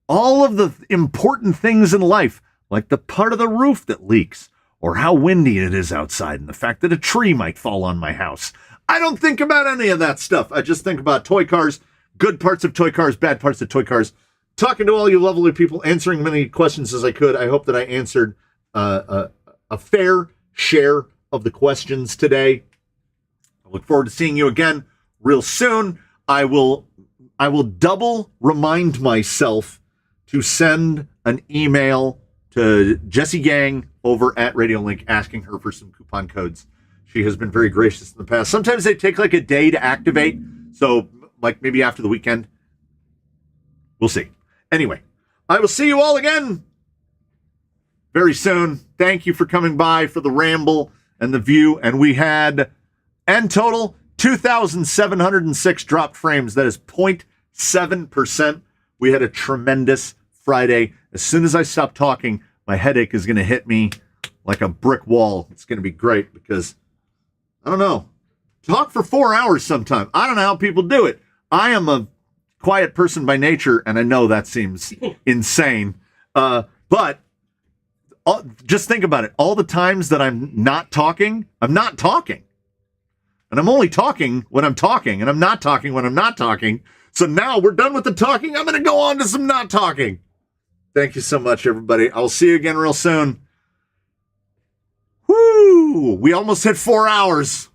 all of the important things in life, like the part of the roof that leaks, or how windy it is outside, and the fact that a tree might fall on my house. I don't think about any of that stuff. I just think about toy cars, good parts of toy cars, bad parts of toy cars, talking to all you lovely people, answering many questions as I could. I hope that I answered a fair share of the questions today. I look forward to seeing you again real soon. I will double remind myself to send an email to Jessie Gang over at Radio Link asking her for some coupon codes. She has been very gracious in the past. Sometimes they take like a day to activate. So like maybe after the weekend. We'll see. Anyway, I will see you all again very soon. Thank you for coming by for the ramble and the view. And we had, in total, 2,706 dropped frames. That is 0.7%. We had a tremendous Friday. As soon as I stop talking, my headache is going to hit me like a brick wall. It's going to be great because, I don't know, talk for 4 hours sometime. I don't know how people do it. I am a quiet person by nature, and I know that seems insane. But just think about it. All the times that I'm not talking. And I'm only talking when I'm talking, and I'm not talking when I'm not talking. So now we're done with the talking. I'm going to go on to some not talking. Thank you so much, everybody. I'll see you again real soon. Woo! We almost hit 4 hours.